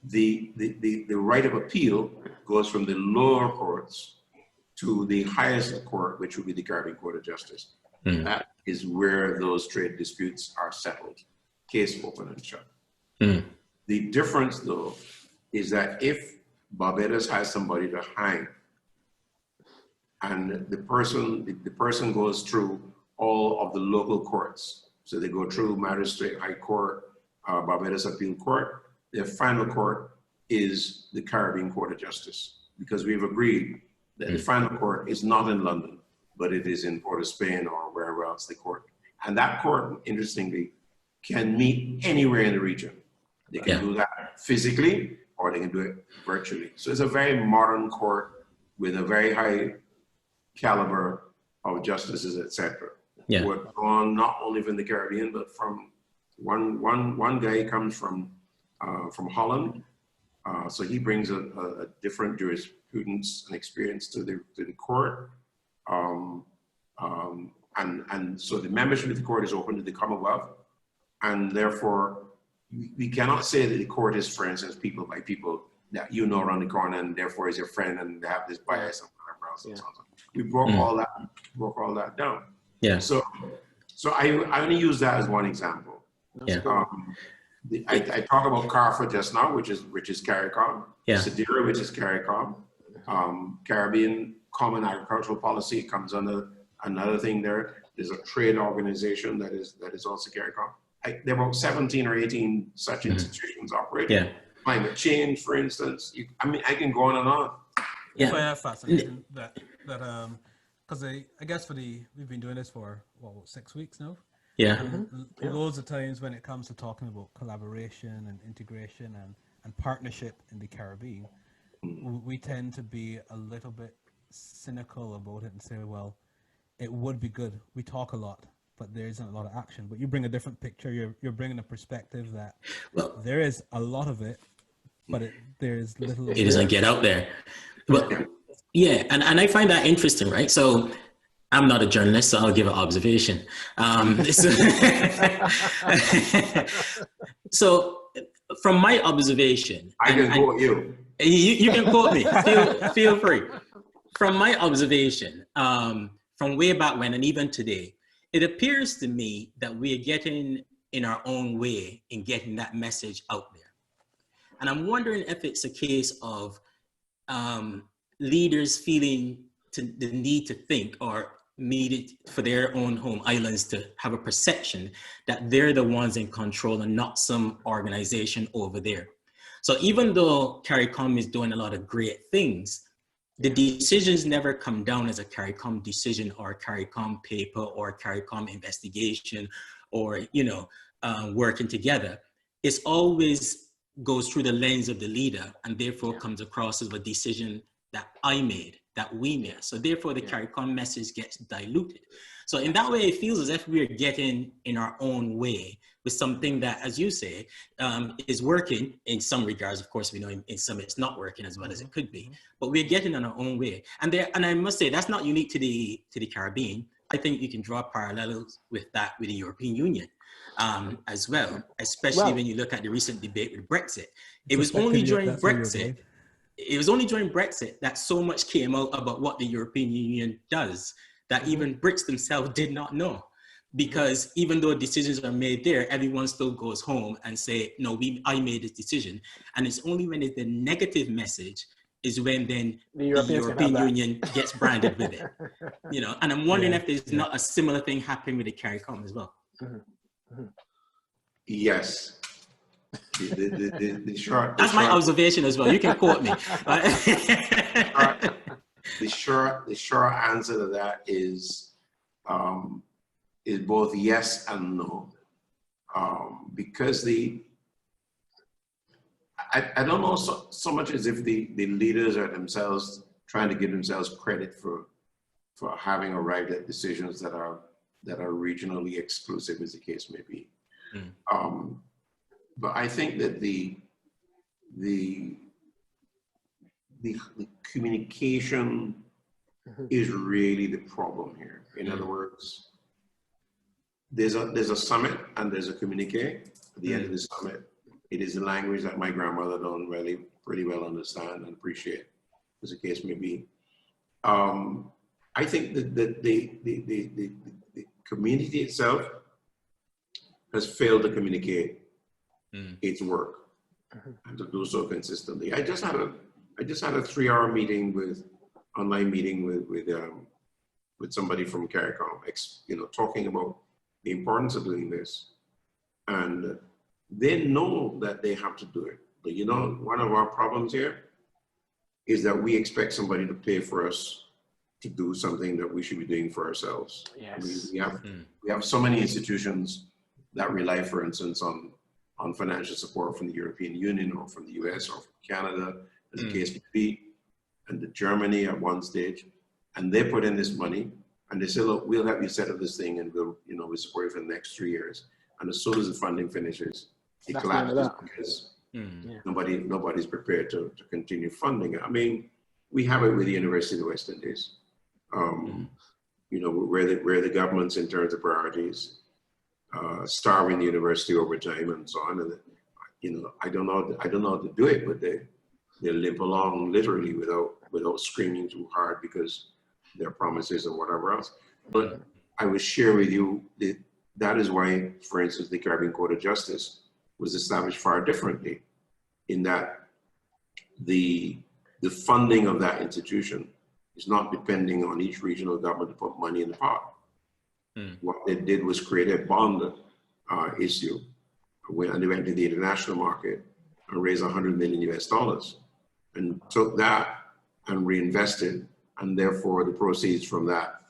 The right of appeal goes from the lower courts to the highest court, which would be the Caribbean Court of Justice. That is where those trade disputes are settled, case open and shut. The difference, though, is that if Barbados has somebody to hang, and the person goes through all of the local courts, so they go through Magistrate, High Court, Barbados Appeal Court, their final court is the Caribbean Court of Justice, because we've agreed that the final court is not in London, but it is in Port of Spain or wherever else the court. And that court, interestingly, can meet anywhere in the region. They can do that physically, or they can do it virtually. So it's a very modern court with a very high caliber of justices, etc. Who have gone not only from the Caribbean, but from one guy comes from Holland. So he brings a different jurisprudence and experience to the court. And so the membership of the court is open to the Commonwealth. And therefore, we cannot say that the court is, for instance, people by people that you know around the corner and therefore is your friend and they have this bias and whatever else. So we broke all that down. Yeah. So I only use that as one example. I talk about CARFA just now, which is CARICOM. Sedera, which is CARICOM. Caribbean Common Agricultural Policy comes under another thing there. There's a trade organization that is also CARICOM. There are about 17 or 18 such institutions operating. Climate change, for instance. I can go on and on. Yeah, fascinating that because I guess we've been doing this for 6 weeks now. And loads of times when it comes to talking about collaboration and integration and partnership in the Caribbean, we tend to be a little bit cynical about it and say, well, it would be good. We talk a lot, but there isn't a lot of action. But you bring a different picture. You're bringing a perspective that there is a lot of it, but there's little. It doesn't get out there. Well, and I find that interesting, right? So I'm not a journalist, so I'll give an observation. So from my observation, I can quote you. You can quote me. Feel free. From my observation, from way back when and even today, it appears to me that we are getting in our own way in getting that message out there. And I'm wondering if it's a case of leaders feeling the need to think or needed for their own home islands to have a perception that they're the ones in control and not some organization over there. So even though CARICOM is doing a lot of great things, the decisions never come down as a CARICOM decision or a CARICOM paper or a CARICOM investigation or, working together. It's always goes through the lens of the leader and therefore comes across as a decision that I made, that we made. So therefore the CARICOM message gets diluted. So in that way, it feels as if we're getting in our own way with something that, as you say, is working in some regards. Of course, we know in some it's not working as well as it could be, but we're getting in our own way. And I must say, that's not unique to the Caribbean. I think you can draw parallels with that with the European Union as well, especially when you look at the recent debate with Brexit. It was only during Brexit. It was only during Brexit that so much came out about what the European Union does that even Brits themselves did not know. Because even though decisions are made there, everyone still goes home and say, no, I made this decision. And it's only when it's the negative message is when then the European Union gets branded with it. And I'm wondering if there's not a similar thing happening with the CARICOM as well. Yes. The short. That's my observation as well. You can quote me. The short answer to that is both yes and no, because I don't know so much as if the leaders are themselves trying to give themselves credit for having arrived at decisions that are regionally exclusive, as the case may be. But I think that the communication is really the problem here. In other words, there's a summit and there's a communique. At the end of the summit, it is the language that my grandmother don't really pretty well understand and appreciate, as the case may be. I think that the community itself has failed to communicate its work and to do so consistently. I just had a 3-hour online meeting with somebody from CARICOM, talking about the importance of doing this, and they know that they have to do it. But one of our problems here is that we expect somebody to pay for us to do something that we should be doing for ourselves. Yes. We have so many institutions that rely, for instance, on financial support from the European Union or from the US or from Canada, as the case may be, and the Germany at one stage, and they put in this money and they say, look, we'll help you set up this thing and we'll support you for the next 3 years. And as soon as the funding finishes, it collapses because nobody's prepared to continue funding it. I mean, we have it with the University of the West Indies, where the government's in terms of priorities, starving the university over time and so on. And I don't know how to do it, but they limp along literally without screaming too hard because their promises and whatever else. But I would share with you that is why, for instance, the Caribbean Court of Justice was established far differently, in that the funding of that institution is not depending on each regional government to put money in the pot. What they did was create a bond issue, and they went to the international market and raised $100 million US, and took that and reinvested, and therefore the proceeds from that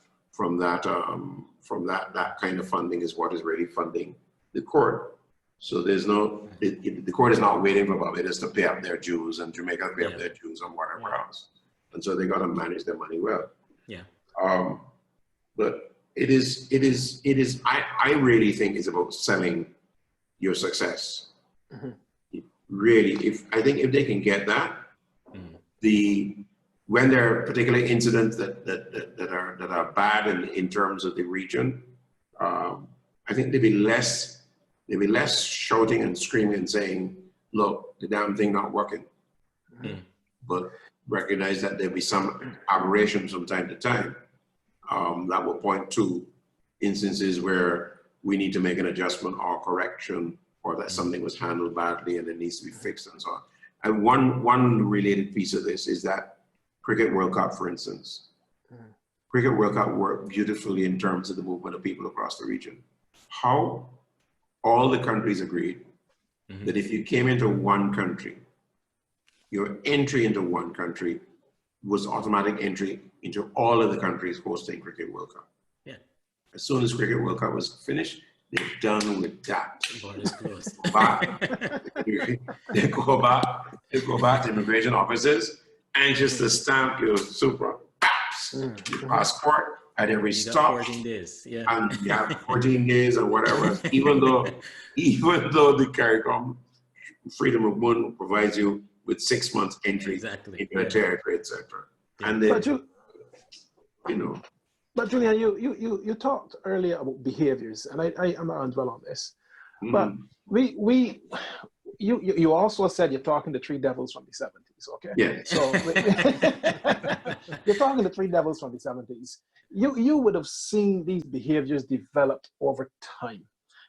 kind of funding is what is really funding the court. So there's the court is not waiting for Barbados to pay up their dues and Jamaica to pay up their dues and whatever else. And so they got to manage their money well. Yeah. But it is, I really think it's about selling your success. Really, I think if they can get that, when there are particular incidents that are bad in terms of the region, I think there'd be less shouting and screaming and saying, look, the damn thing not working. But recognize that there'll be some aberrations from time to time that will point to instances where we need to make an adjustment or correction, or that something was handled badly and it needs to be fixed and so on. And one related piece of this is that Cricket World Cup, for instance. Cricket World Cup worked beautifully in terms of the movement of people across the region. How all the countries agreed that if you came into one country, your entry into one country was automatic entry into all of the countries hosting Cricket World Cup. Yeah. As soon as Cricket World Cup was finished, they're done with that. Borders closed. They go back to immigration offices, anxious to stamp your super your passport at every stop. 14 days. Yeah. And you have 14 days or whatever. Even though the CARICOM Freedom of Movement provides you with 6 months entry into a territory, etc. And then, But Julian, you talked earlier about behaviors, and I'm not going to dwell on this. But you also said you're talking to three devils from the 70s, okay? Yeah. So you're talking to three devils from the 70s. You would have seen these behaviors developed over time.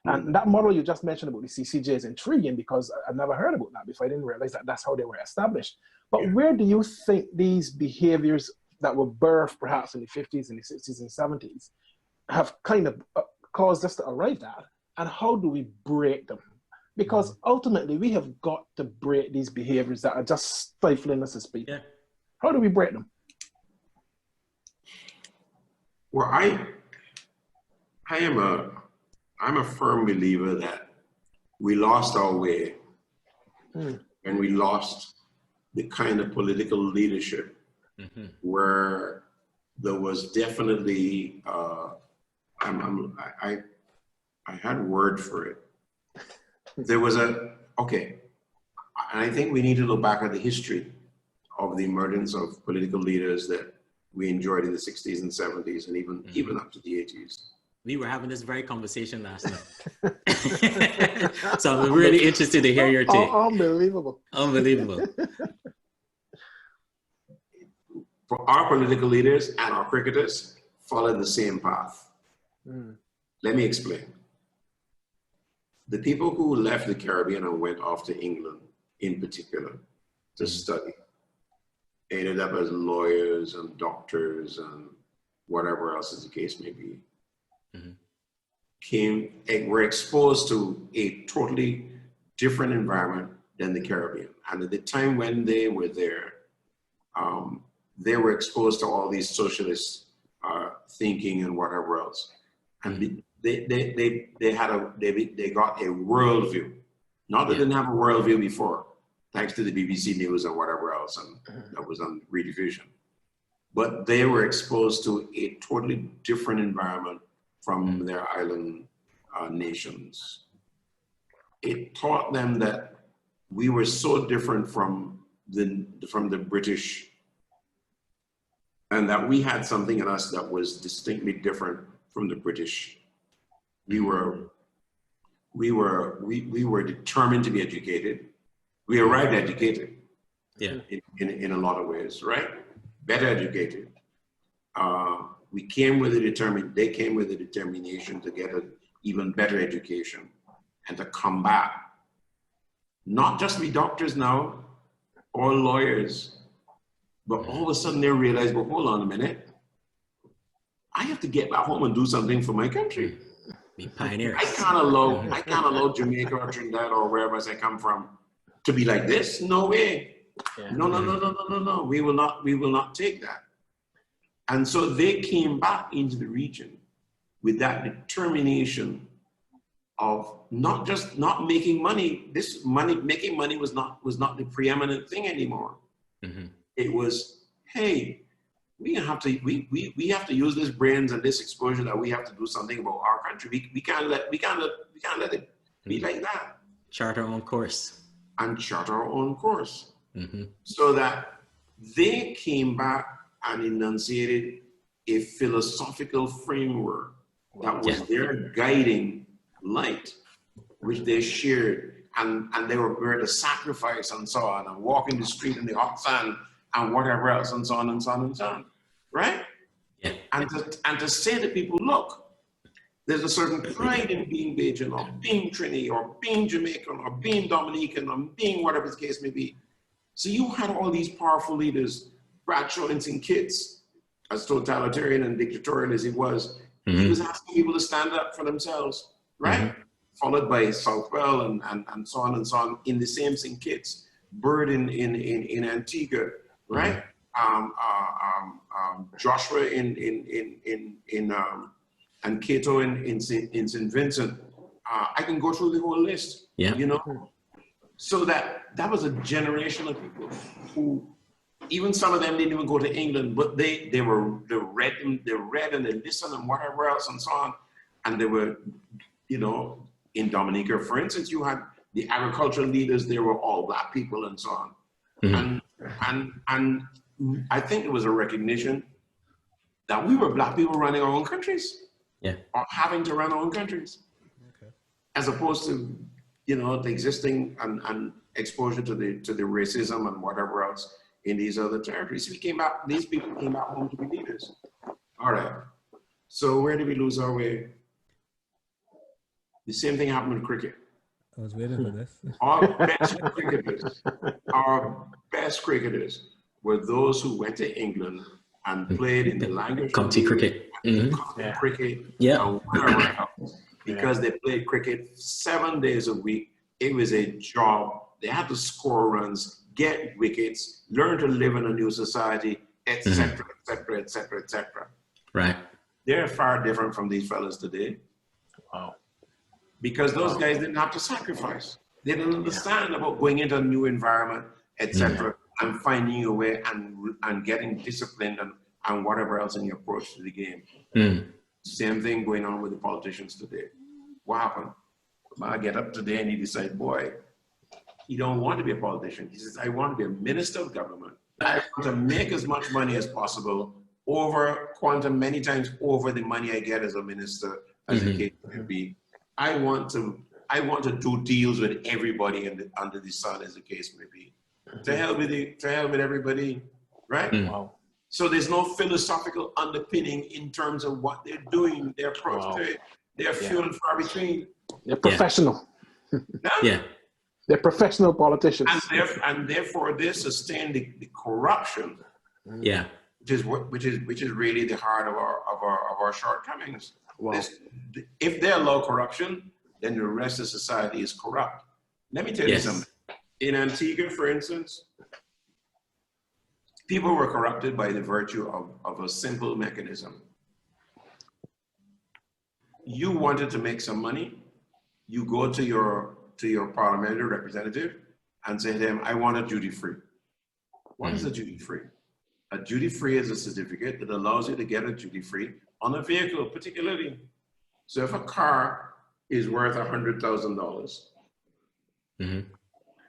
And that model you just mentioned about the CCJ is intriguing, because I've never heard about that before. I didn't realize that that's how they were established. But where do you think these behaviors that were birthed perhaps in the 50s and the 60s and 70s have kind of caused us to arrive at? And how do we break them? Because ultimately we have got to break these behaviors that are just stifling us as people. Yeah. How do we break them? Well, I'm a firm believer that we lost our way and we lost the kind of political leadership where there was definitely, I had a word for it. There was and I think we need to look back at the history of the emergence of political leaders that we enjoyed in the 60s and 70s and even up to the 80s. We were having this very conversation last night. So I'm really interested to hear your take. Unbelievable. Unbelievable. For our political leaders and our cricketers followed the same path. Let me explain. The people who left the Caribbean and went off to England in particular to study ended up as lawyers and doctors and whatever else is the case may be. Were exposed to a totally different environment than the Caribbean. And at the time when they were there, they were exposed to all these socialist thinking and whatever else, and they got a worldview. Not that they didn't have a worldview before, thanks to the BBC News and whatever else, and that was on Rediffusion. But they were exposed to a totally different environment from their island nations. It taught them that we were so different from the British, and that we had something in us that was distinctly different from the British. We were determined to be educated. We arrived educated. Yeah. In a lot of ways, right? Better educated. They came with a determination to get an even better education and to come back. Not just be doctors now or lawyers, but all of a sudden they realize, well, hold on a minute. I have to get back home and do something for my country. Be pioneers. I can't allow Jamaica or Trinidad or wherever I come from to be like this. No way. Yeah. No. We will not take that. And so they came back into the region with that determination of not making money. Making money was not the preeminent thing anymore. Mm-hmm. It was, hey, we have to use this brains and this exposure that we have to do something about our country. We can't let it be like that. Chart our own course. And chart our own course. Mm-hmm. So that they came back and enunciated a philosophical framework that was their guiding light, which they shared, and they were prepared to sacrifice and so on, and walk in the street in the hot sun and whatever else, and so on and so on and so on, right? Yeah. And to say to people, look, there's a certain pride in being Bajan or being Trini or being Jamaican or being Dominican or being whatever the case may be. So you had all these powerful leaders, Bradshaw and St. Kitts, as totalitarian and dictatorial as he was, he was asking people to stand up for themselves, right? Followed by Southwell and so on in the same St. Kitts, Bird in Antigua, right? Joshua and Cato in St. Vincent. I can go through the whole list, you know? So that was a generation of people who, even some of them didn't even go to England, but they read and they listened and whatever else and so on. And they were, you know, in Dominica, for instance, you had the agricultural leaders, they were all Black people and so on. And I think it was a recognition that we were Black people running our own countries, or having to run our own countries, as opposed to, you know, the existing and exposure to the racism and whatever else in these other territories. These people came back home to be leaders. All right. So where did we lose our way? The same thing happened with cricket. I was waiting for this. Our best cricketers were those who went to England and played in the language County cricket. Cricket. Yeah. Because they played cricket 7 days a week. It was a job. They had to score runs, get wickets, learn to live in a new society, etc., etc., etc., etc. Right. They're far different from these fellas today. Wow. Because those guys didn't have to sacrifice. They didn't understand about going into a new environment, etc., and finding a way and getting disciplined and whatever else in your approach to the game. Same thing going on with the politicians today. What happened? I get up today and he decides, boy, he don't want to be a politician. He says, I want to be a minister of government. I want to make as much money as possible over quantum, many times over the money I get as a minister, as the case may be. I want to do deals with everybody under the sun, as the case may be. To hell with everybody, right? Wow. So there's no philosophical underpinning in terms of what they're doing, their approach to it. They're few and far between. They're professional. Yeah. They're professional politicians. And therefore they sustain the corruption. Yeah. Which is really the heart of our shortcomings. Wow. If they allow corruption, then the rest of society is corrupt. Let me tell you something. In Antigua, for instance, People were corrupted by the virtue of a simple mechanism. You wanted to make some money, you go to your parliamentary representative and say to them, I want a duty-free. What is a duty-free? A duty-free is a certificate that allows you to get a duty-free on a vehicle, particularly. So if a car is worth $100,000,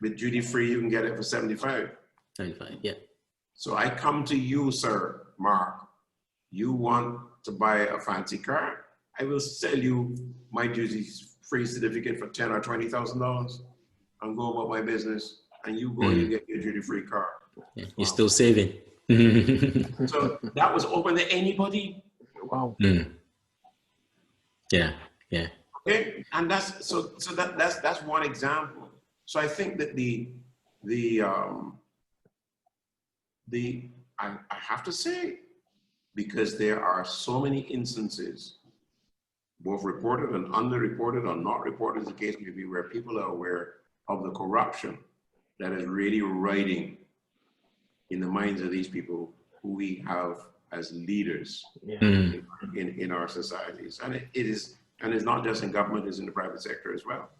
with duty-free, you can get it for 75. 75, yeah. So I come to you, sir, Mark. You want to buy a fancy car? I will sell you my duty-free certificate for $10,000 or $20,000 and go about my business. And you go and you get your duty-free car. Yeah, you're still saving. So that was open to anybody. Wow. Yeah, yeah. Okay, and that's that's one example. So I think that I have to say, because there are so many instances, both reported and underreported or not reported, as the case may be, where people are aware of the corruption that is really riding in the minds of these people who we have as leaders in our societies. And it is, and it's not just in government, it's in the private sector as well.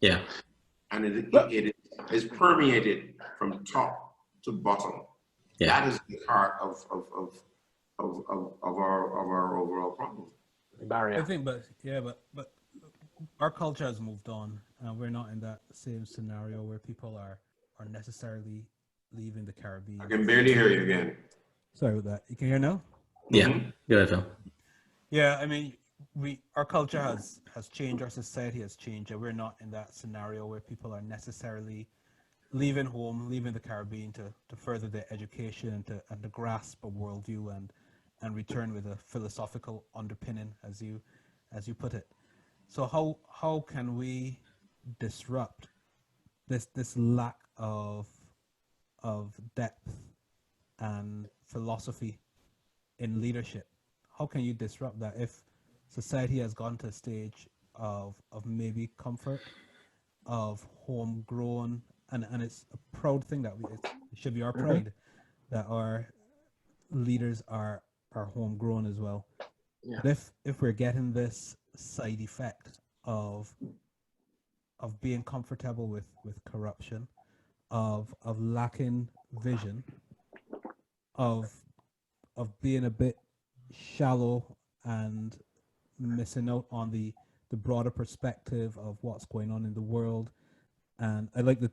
Yeah. And it is permeated from top to bottom. Yeah. That is the heart of our overall problem. Barrier. I think, but our culture has moved on, and we're not in that same scenario where people are necessarily leaving the Caribbean. I can barely hear you again. Sorry about that. You can hear now? Yeah. Go ahead, Phil. Yeah, I mean, our culture has changed, our society has changed, and we're not in that scenario where people are necessarily leaving home, leaving the Caribbean to further their education and to grasp a worldview and return with a philosophical underpinning, as you put it. So how can we disrupt this lack of depth and philosophy in leadership? How can you disrupt that if society has gone to a stage of maybe comfort, of homegrown, and it's a proud thing that it should be our pride that our leaders are homegrown as well. Yeah. But if we're getting this side effect of being comfortable with corruption, of lacking vision, of being a bit shallow and missing out on the broader perspective of what's going on in the world. And I like the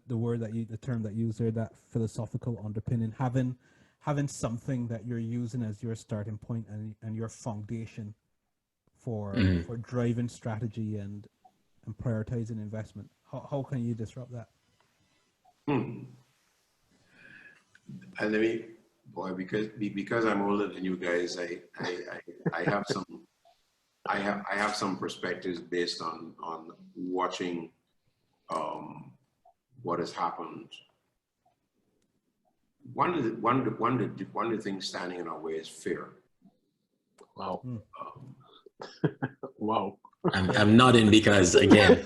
term that you used there, that philosophical underpinning, having something that you're using as your starting point and your foundation for driving strategy and prioritizing investment. How can you disrupt that? And let me, boy, because I'm older than you guys, I have some perspectives based on watching what has happened. One of the things standing in our way is fear. Wow. Wow. I'm nodding because, again,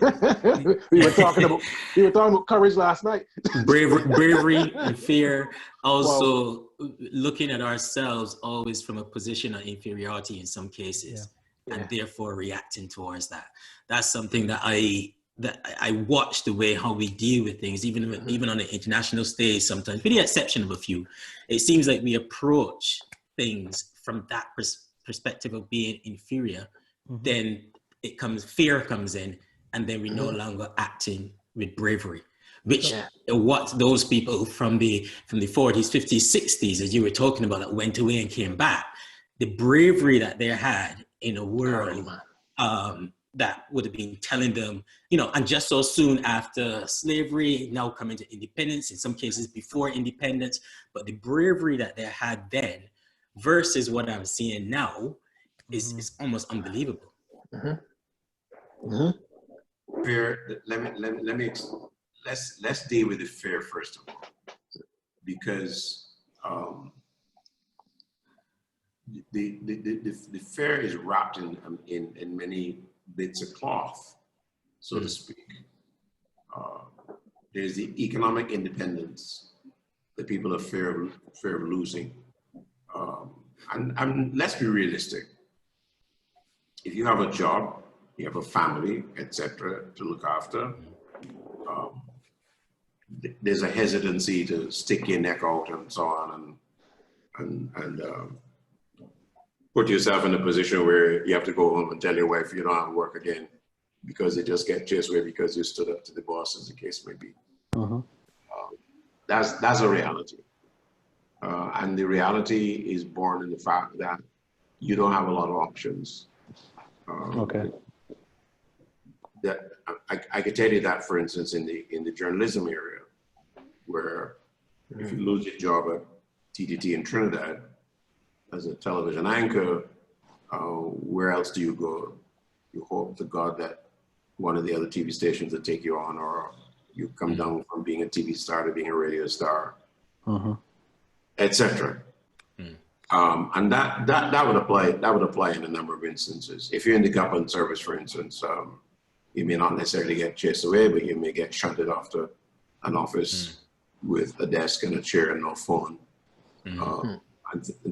we were talking about courage last night. bravery and fear. Also, looking at ourselves always from a position of inferiority in some cases, and therefore reacting towards that. That's something that I watch the way how we deal with things, even on the international stage. Sometimes, with the exception of a few, it seems like we approach things from that perspective of being inferior. Then fear comes in, and then we're no longer acting with bravery, which what those people from the 40s, 50s, 60s, as you were talking about, that went away and came back, the bravery that they had in a world that would have been telling them, and just so soon after slavery, now coming to independence, in some cases before independence, but the bravery that they had then versus what I'm seeing now is almost unbelievable. Fear. Let's deal with the fear first of all, because the fear is wrapped in many bits of cloth, so to speak. There's the economic independence the people are fear of losing. And let's be realistic. If you have a job, you have a family, etc., to look after, there's a hesitancy to stick your neck out and so on, and put yourself in a position where you have to go home and tell your wife you don't have to work again because they just get chased away because you stood up to the boss, as the case may be. That's a reality. And the reality is born in the fact that you don't have a lot of options. That I could tell you that, for instance, in the journalism area, where if you lose your job at TTT in Trinidad as a television anchor, where else do you go? You hope to God that one of the other TV stations will take you on, or you come down from being a TV star to being a radio star, etc. And that would apply. That would apply in a number of instances. If you're in the government service, for instance, you may not necessarily get chased away, but you may get shunted off to an office with a desk and a chair and no phone, and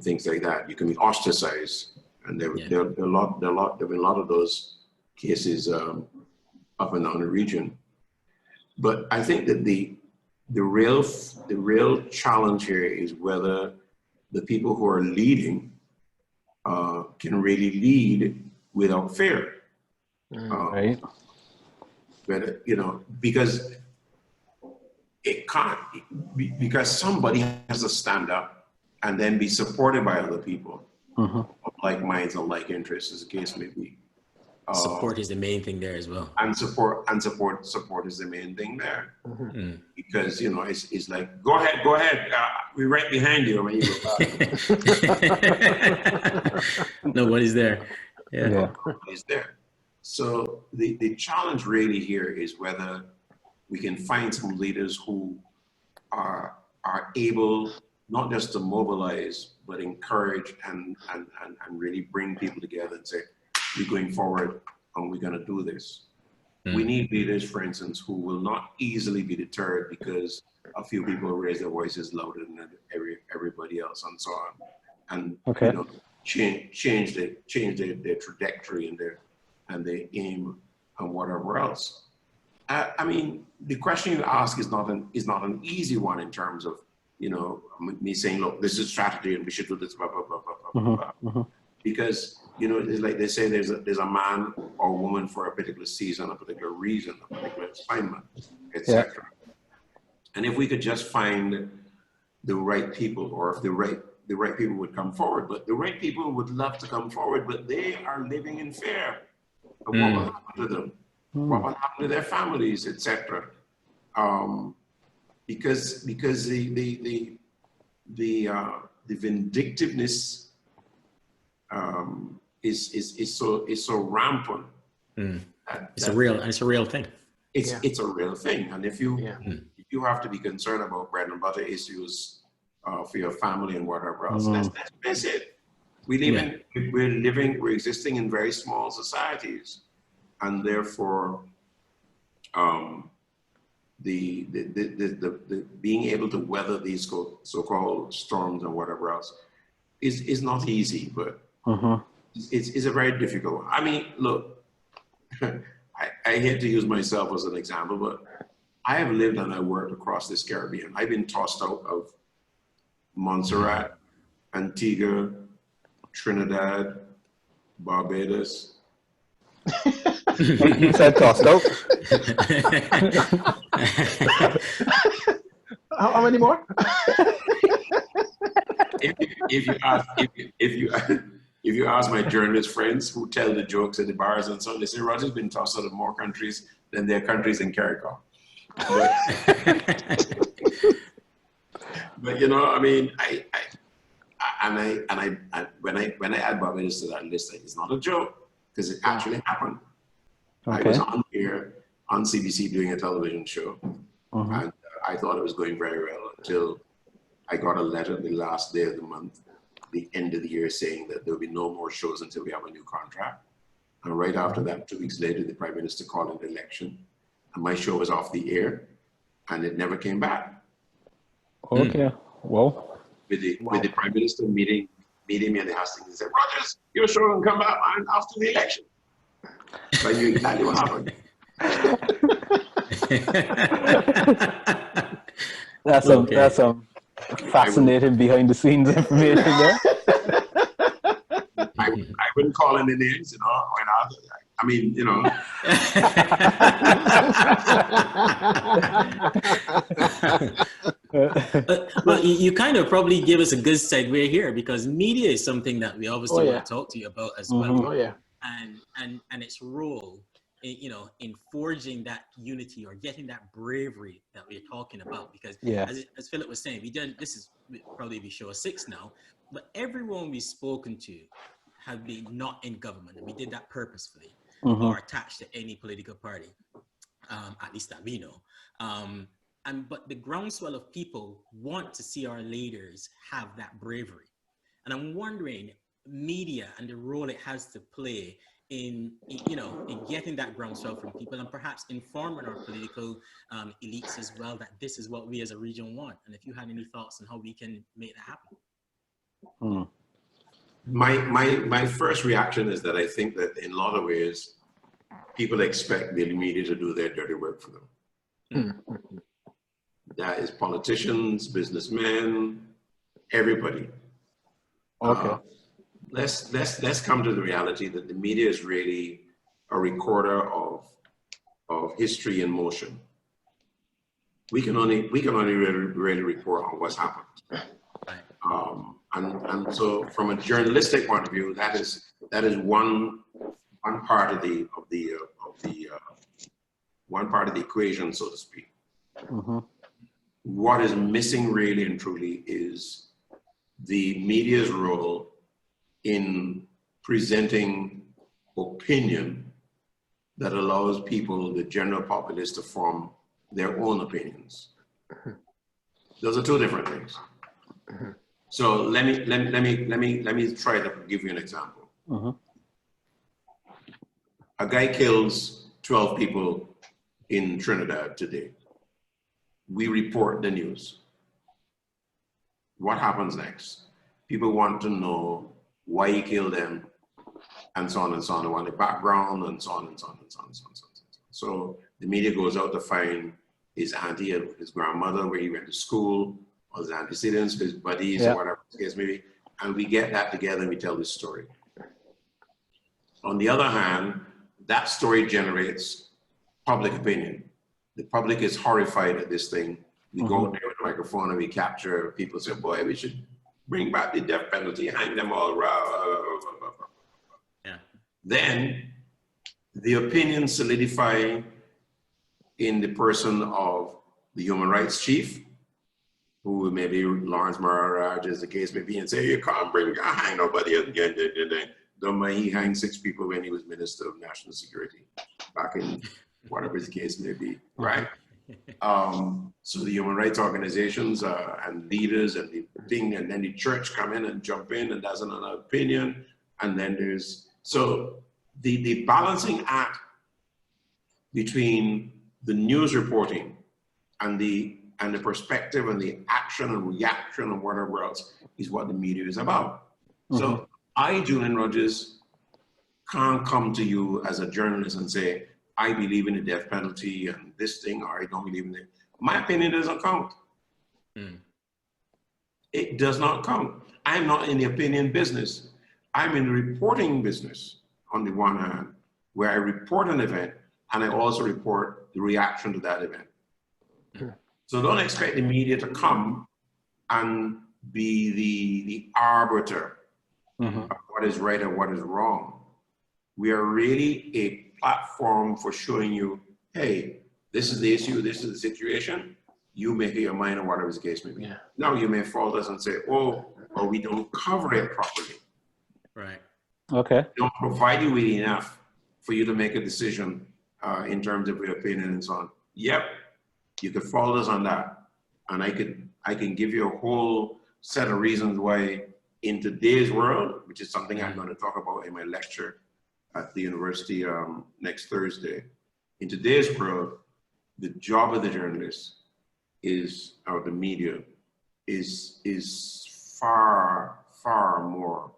things like that. You can be ostracized, and there have been a lot of those cases up and down the region. But I think that the real challenge here is whether the people who are leading can really lead without fear. Right. But, because it can't, because somebody has to stand up and then be supported by other people of like minds and like interests, as the case may be. Support is the main thing there as well. And support is the main thing there. Because, it's like, go ahead, we're right behind you. I mean, Nobody's there. Nobody's there. So the challenge really here is whether we can find some leaders who are able not just to mobilize, but encourage and really bring people together and say, we're going forward and we're going to do this. We need leaders, for instance, who will not easily be deterred because a few people raise their voices louder than everybody else and so on. And change their trajectory and their aim and whatever else. I mean, the question you ask is not an easy one in terms of, me saying, look, this is a strategy and we should do this, blah, blah, blah, blah, blah, blah. Because, it's like they say there's a man or woman for a particular season, a particular reason, a particular assignment, etc. And if we could just find the right people, or if the right people would come forward, but the right people would love to come forward, but they are living in fear of what will happen to them, what will happen to their families, etc. Because the vindictiveness is so rampant. It's a real thing. It's a real thing, and if you have to be concerned about bread and butter issues for your family and whatever else, let's face it. We're existing in very small societies, and therefore, the being able to weather these so-called storms and whatever else is not easy, but it's a very difficult one. I mean, look, I hate to use myself as an example, but I have lived and I worked across this Caribbean. I've been tossed out of Montserrat, Antigua, Trinidad, Barbados. You said tossed out. How many more? If you ask my journalist friends who tell the jokes at the bars and so on, they say Roger's been tossed out of more countries than their countries in CARICOM. But I mean, when I add Barbados to that list, it's not a joke because it actually happened. I was on here on CBC doing a television show, and I thought it was going very well until I got a letter the last day of the month, the end of the year, saying that there'll be no more shows until we have a new contract. And right after that, 2 weeks later, the Prime Minister called an election, and my show was off the air, and it never came back. Okay. Whoa. With the Prime Minister meeting me in the Hastings and said, Rogers, you're sure going to come back, man, after the election. So I knew exactly what happened. That's some fascinating behind the scenes information there. I wouldn't call any names, you know, when I mean, you know. Well, you kind of probably give us a good segue here, because media is something that we obviously want to talk to you about as well. Oh yeah. And its role in, you know, in forging that unity or getting that bravery that we're talking about. Because as Philip was saying, this is probably be show 6 now, but everyone we've spoken to have been not in government, and we did that purposefully, or attached to any political party, at least that we know. But the groundswell of people want to see our leaders have that bravery. And I'm wondering, media and the role it has to play in getting that groundswell from people, and perhaps informing our political elites as well, that this is what we as a region want. And if you had any thoughts on how we can make that happen. My first reaction is that I think that in a lot of ways, people expect the media to do their dirty work for them. That is politicians, businessmen, everybody. Okay. Let's come to the reality that the media is really a recorder of history in motion. We can only really report on what's happened. And so from a journalistic point of view, that is one part of the equation, so to speak. What is missing really and truly is the media's role in presenting opinion that allows people, the general populace, to form their own opinions. Those are two different things. So let me try to give you an example. A guy kills 12 people in Trinidad today. We report the news. What happens next? People want to know why he killed them, and so on and so on. They want the background, and so on and so on and so on and so on. So the media goes out to find his auntie and his grandmother, where he went to school, or his antecedents, his buddies, or whatever the case may be, and we get that together and we tell this story. On the other hand, that story generates public opinion. The public is horrified at this thing. We go out there with a microphone and we capture people say, boy, we should bring back the death penalty, hang them all. Then the opinion solidify in the person of the human rights chief, who maybe Lawrence Rogers, as the case may be, and say, you can't hang nobody again. Don't mind he hanged 6 people when he was Minister of National Security back in whatever the case may be, right? So the human rights organizations and leaders and the thing, and then the church come in and jump in, and that's another opinion. And then there's, so the balancing act between the news reporting and the perspective and the action and reaction and whatever else is what the media is about. So I, Julian Rogers, can't come to you as a journalist and say, I believe in the death penalty and this thing, or I don't believe in it. My opinion doesn't count. It does not count. I'm not in the opinion business. I'm in the reporting business on the one hand, where I report an event and I also report the reaction to that event. So don't expect the media to come and be the arbiter of what is right and what is wrong. We are really a platform for showing you, hey, this is the issue, this is the situation. You make your mind on whatever the case may be. Now you may fault us and say, oh, or we don't cover it properly. Right. Okay. We don't provide you with enough for you to make a decision in terms of your opinion and so on. Yep, you could fault us on that. And I can give you a whole set of reasons why in today's world, which is something I'm going to talk about in my lecture at the university next Thursday. In today's world, the job of the journalist is, or the media, is far, far more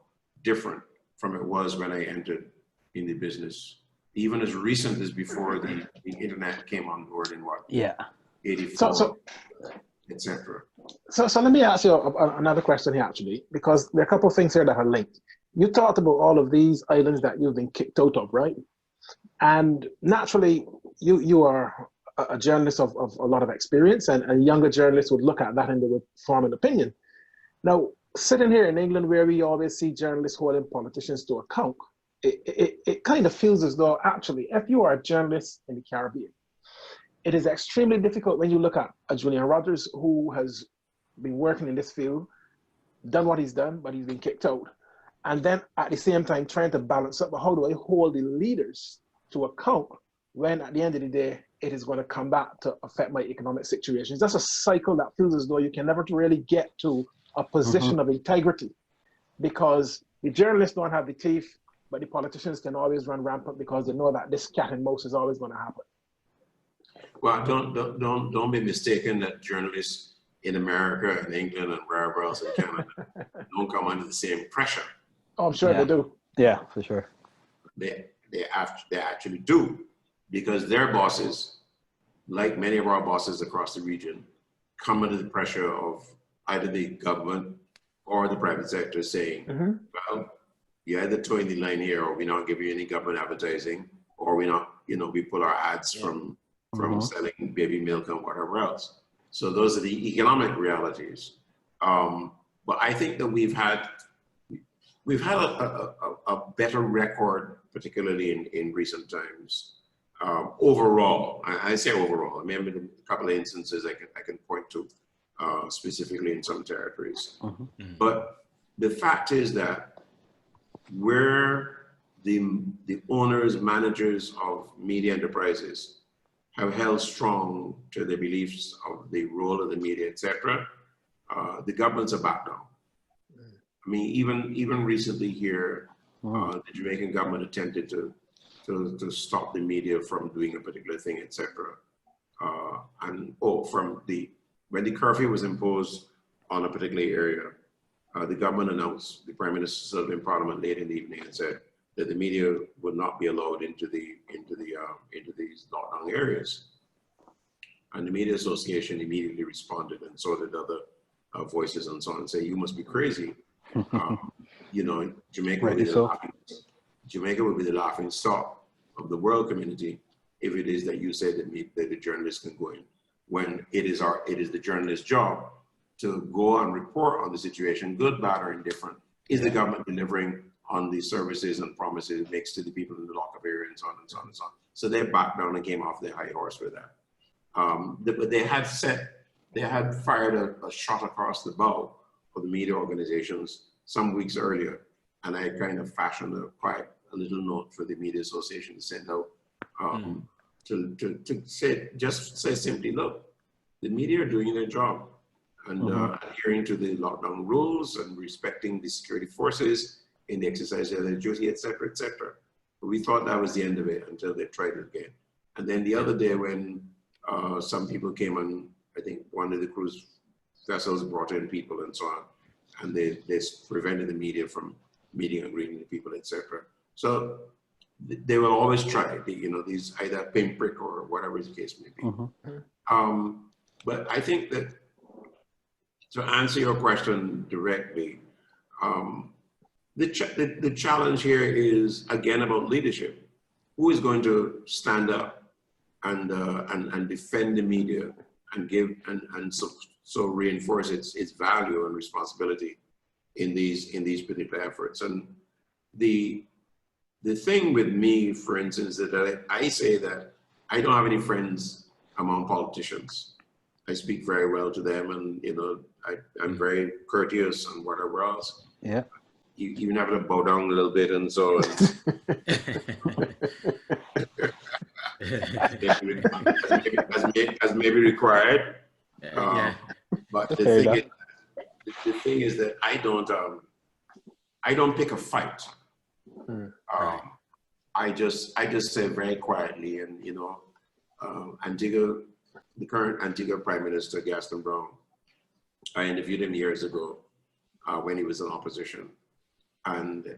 different from it was when I entered in the business, even as recent as before the internet came on board in what? Yeah. 84, etc. So let me ask you another question here, actually, because there are a couple of things here that are linked. You talked about all of these islands that you've been kicked out of, right? And naturally, you are a journalist of a lot of experience, and younger journalists would look at that and they would form an opinion. Now, sitting here in England, where we always see journalists holding politicians to account, it kind of feels as though, actually, if you are a journalist in the Caribbean, it is extremely difficult when you look at a Julian Rogers who has been working in this field, done what he's done, but he's been kicked out. And then at the same time, trying to balance up, how do I hold the leaders to account when at the end of the day, it is going to come back to affect my economic situations? That's a cycle that feels as though you can never really get to a position of integrity, because the journalists don't have the teeth, but the politicians can always run rampant because they know that this cat and mouse is always going to happen. Well, don't be mistaken that journalists in America and England and wherever else in Canada don't come under the same pressure. Oh, I'm sure they do. Yeah, for sure. They actually do, because their bosses, like many of our bosses across the region, come under the pressure of either the government or the private sector saying, well, you're either towing the line here, or we not give you any government advertising, or we not, we pull our ads from selling baby milk and whatever else. So those are the economic realities. But I think that we've had a better record, particularly in recent times. Overall, I say overall. I mean, a couple of instances I can point to specifically in some territories. But the fact is that where the owners, managers of media enterprises have held strong to their beliefs of the role of the media, etc., the governments are back down. I mean, even recently here, the Jamaican government attempted to stop the media from doing a particular thing, etc. When the curfew was imposed on a particular area, the government announced, the Prime Minister stood in Parliament late in the evening and said that the media would not be allowed into these lockdown areas. And the Media Association immediately responded, and so did other voices and so on, and say, you must be crazy. Jamaica would be the laughing stock of the world community if it is that you say that the journalists can go in, when it is the journalist's job to go and report on the situation, good, bad, or indifferent. Is the government delivering on the services and promises it makes to the people in the lockup area, and so on and so on and so on? So they backed down and came off their high horse with that. But they had fired a shot across the bow for the media organizations some weeks earlier, and I kind of fashioned quite a little note for the Media Association to send out to say simply, look, the media are doing their job and adhering to the lockdown rules and respecting the security forces in the exercise of their duty, etc., etc. But we thought that was the end of it until they tried it again. And then the other day when some people came on, I think one of the cruise vessels brought in people and so on, and they prevented the media from meeting and greeting the people, etc. So they will always try, these either pinprick or whatever the case may be. But I think that to answer your question directly, the challenge here is again about leadership. Who is going to stand up and defend the media and give and so reinforce its value and responsibility in these particular efforts? And the thing with me, for instance, that I say that I don't have any friends among politicians. I speak very well to them, and I'm very courteous and whatever else. Yeah. You even have to bow down a little bit and so on. as may be required. But the thing is that I don't pick a fight. I just say very quietly, and Antigua, the current Antigua Prime Minister Gaston Brown, I interviewed him years ago when he was in opposition. And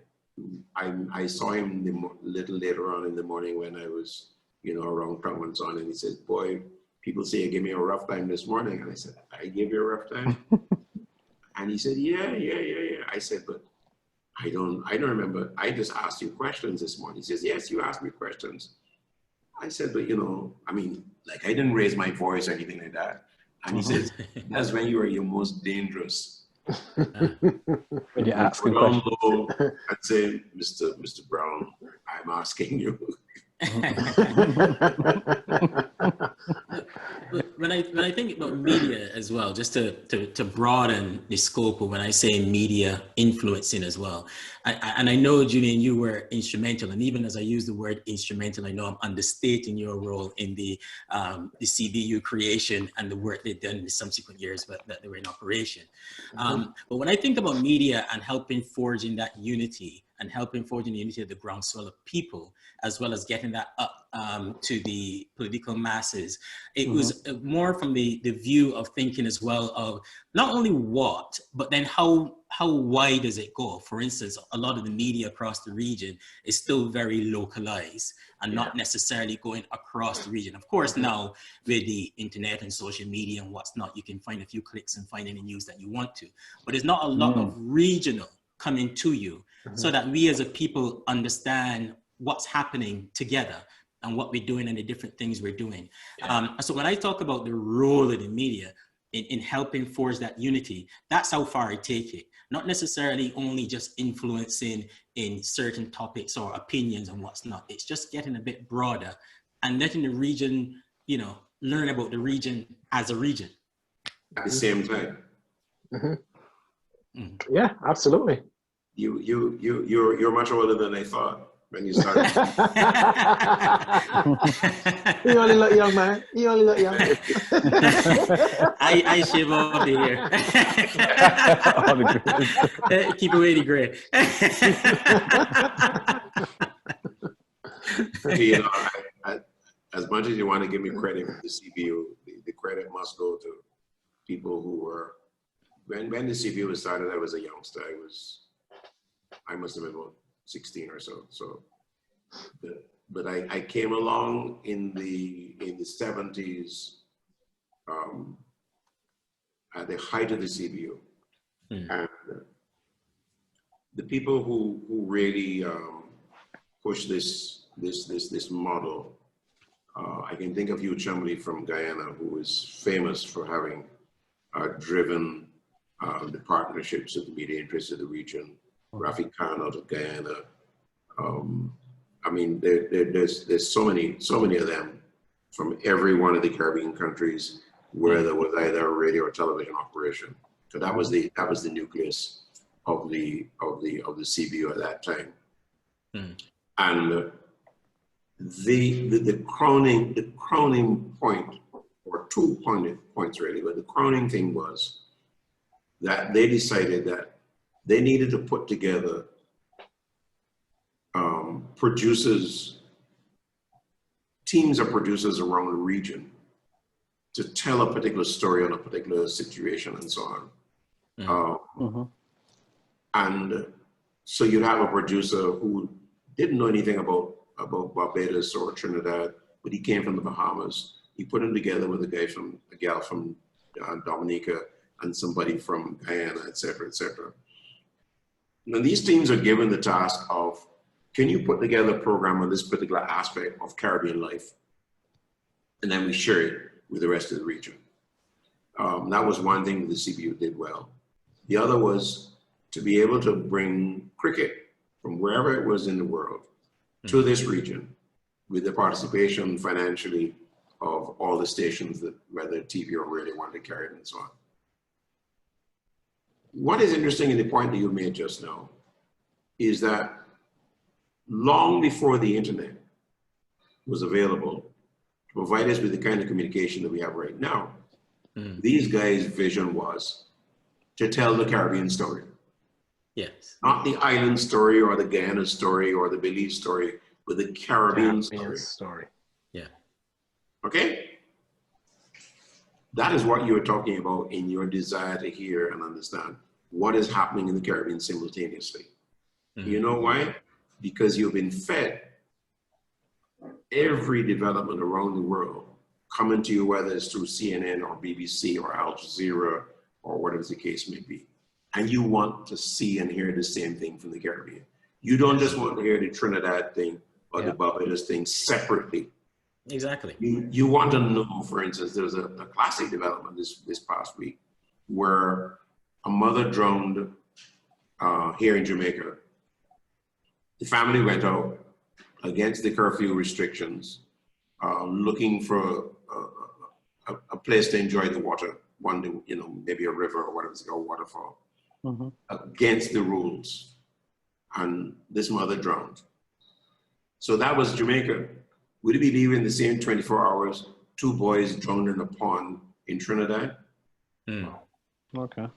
I saw him a little later on in the morning when I was, around town and so on. And he said, boy, people say you gave me a rough time this morning. And I said, I gave you a rough time? And he said, yeah. I said, but I don't remember. I just asked you questions this morning. He says, yes, you asked me questions. I said, but I didn't raise my voice or anything like that. And he says, that's when you are your most dangerous. When you ask a question. I'd say, Mr. Brown, I'm asking you. When I think about media as well, just to broaden the scope of when I say media influencing as well, and I know, Julian, you were instrumental, and even as I use the word instrumental, I know I'm understating your role in the CBU creation and the work they've done in the subsequent years that they were in operation. But when I think about media and helping forging that unity and helping forging the unity of the groundswell of people, as well as getting that up to the political masses, it was more from the view of thinking as well of not only what, but then how wide does it go? For instance, a lot of the media across the region is still very localized and not necessarily going across the region. Of course, now with the internet and social media and what's not, you can find a few clicks and find any news that you want to, but there's not a lot of regional coming to you so that we as a people understand what's happening together and what we're doing and the different things we're doing. So when I talk about the role of the media in helping forge that unity, that's how far I take it. Not necessarily only just influencing in certain topics or opinions and what's not. It's just getting a bit broader and letting the region, learn about the region as a region. At the same time. Yeah, absolutely. You're much older than I thought when you started. You only look young, man. You only look young. I shave off the hair. Keep away the gray. As much as you want to give me credit for the CBU, the credit must go to people who were, when the CBU was started, I was a youngster. I must have been about 16 or so. But I came along in the 70s at the height of the CBU. And the people who really pushed this model, I can think of Hugh Chumley from Guyana, who is famous for having driven the partnerships of the media interests of the region. Rafi Khan out of Guyana. There's so many of them from every one of the Caribbean countries where there was either a radio or television operation. So that was the nucleus of the CBU at that time. And the crowning point, or 2 points really, but the crowning thing was that they decided that they needed to put together teams of producers around the region to tell a particular story on a particular situation and so on. And so you'd have a producer who didn't know anything about Barbados or Trinidad, but he came from the Bahamas. He put him together with a gal from Dominica and somebody from Guyana, et cetera, et cetera. Now these teams are given the task of, can you put together a program on this particular aspect of Caribbean life? And then we share it with the rest of the region. That was one thing that the CBU did well. The other was to be able to bring cricket from wherever it was in the world to this region with the participation financially of all the stations that, whether TV or radio, wanted to carry it and so on. What is interesting in the point that you made just now is that long before the internet was available to provide us with the kind of communication that we have right now, these guys' vision was to tell the Caribbean story. Yes. Not the island story or the Guyana story or the Belize story, but the Caribbean story. Yeah. Okay? That is what you were talking about in your desire to hear and understand what is happening in the Caribbean simultaneously. Mm-hmm. You know why? Because you've been fed every development around the world coming to you, whether it's through CNN or BBC or Al Jazeera or whatever the case may be. And you want to see and hear the same thing from the Caribbean. You don't just want to hear the Trinidad thing or the Barbados thing separately. Exactly. You want to know, for instance, there was a classic development this past week where a mother drowned here in Jamaica. The family went out against the curfew restrictions, looking for a place to enjoy the water, maybe a river or whatever it's called, waterfall, against the rules. And this mother drowned. So that was Jamaica. Would you believe in the same 24 hours, 2 boys drowned in a pond in Trinidad? Okay.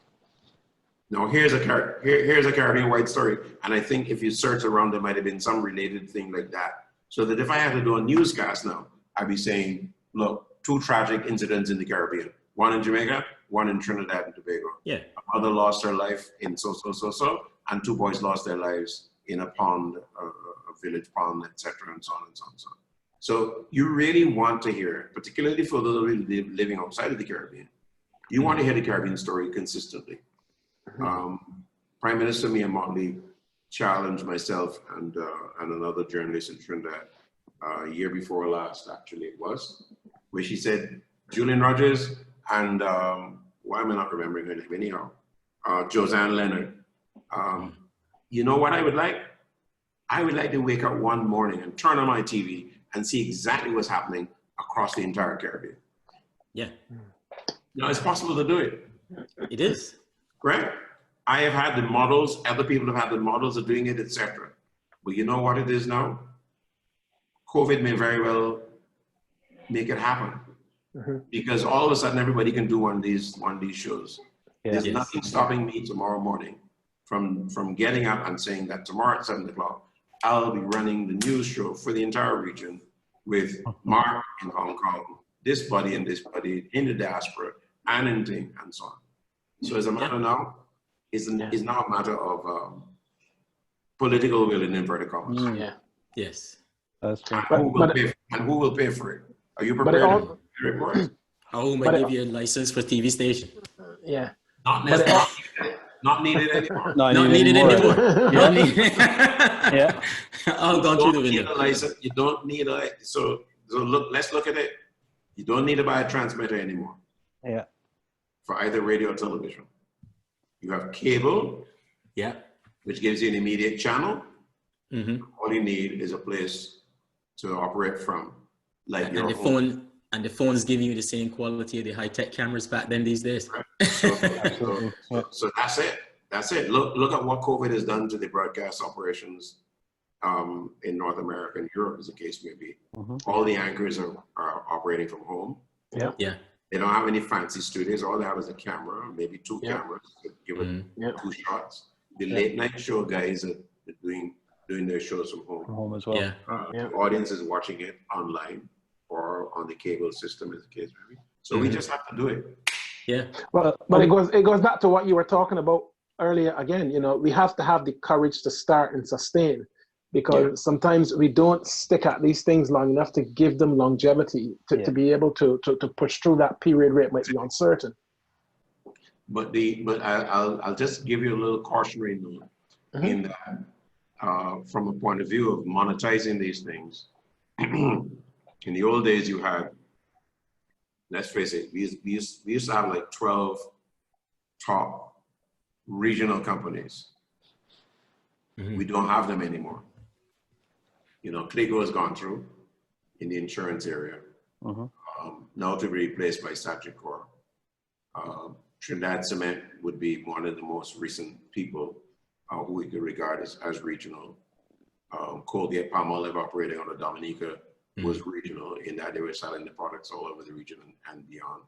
Now here's a Caribbean-wide story, and I think if you search around, there might have been some related thing like that. So that if I had to do a newscast now, I'd be saying, look, 2 tragic incidents in the Caribbean, 1 in Jamaica, 1 in Trinidad and Tobago. Yeah. A mother lost her life in so, and 2 boys lost their lives in a pond, a village pond, etc., and so on and so on and so on. So you really want to hear, particularly for those living outside of the Caribbean, you want to hear the Caribbean story consistently. Prime Minister Mia Motley challenged myself and another journalist in Trinidad year before last, actually it was, where she said, Julian Rogers and, why am I not remembering her name anyhow? Josanne Leonard. You know what I would like? I would like to wake up one morning and turn on my TV and see exactly what's happening across the entire Caribbean. Yeah. Now, it's possible to do it. It is. Correct? I have had the models, other people have had the models of doing it, etc. But you know what it is now? COVID may very well make it happen. Because all of a sudden everybody can do one of these shows. Yeah. There's nothing stopping me tomorrow morning from getting up and saying that tomorrow at 7 o'clock, I'll be running the news show for the entire region with Mark in Hong Kong, this buddy and this buddy in the diaspora, and in Ting, and so on. So as a matter now, it's now a matter of political will in inverted commas. Yeah. Yes. That's true. And who will pay for it? Are you prepared to pay for it? How might give you a license for TV station? Yeah. Not necessarily. Not needed anymore. Not needed anymore. Not needed. Yeah. I'll go through the window. You don't need a so look. Let's look at it. You don't need to buy a transmitter anymore. Yeah. For either radio or television, you have cable. Yeah. Which gives you an immediate channel. Mm-hmm. All you need is a place to operate from, like and your the home. phone. And the phones give you the same quality of the high-tech cameras back then these days. So that's it. That's it. Look at what COVID has done to the broadcast operations in North America and Europe, as the case may be. All the anchors are operating from home. Yeah. Yeah. They don't have any fancy studios. All they have is a camera, maybe 2 cameras to give it 2 shots. The late night show guys are doing their shows from home. From home as well. Yeah. The audience is watching it online or on the cable system, as the case may be. So we just have to do it. Yeah. Well, but it goes back to what you were talking about earlier. Again, we have to have the courage to start and sustain, because sometimes we don't stick at these things long enough to give them longevity to be able to push through that period where it might be uncertain. But I'll just give you a little cautionary note in that, from a point of view of monetizing these things. In the old days, you had, let's face it, we used to have like 12 top regional companies. We don't have them anymore. Clico has gone through in the insurance area, now to be replaced by Sagicor. Trinidad Cement would be one of the most recent people who we could regard as regional. Colgate Palmolive operating on the Dominica was regional in that they were selling the products all over the region and beyond.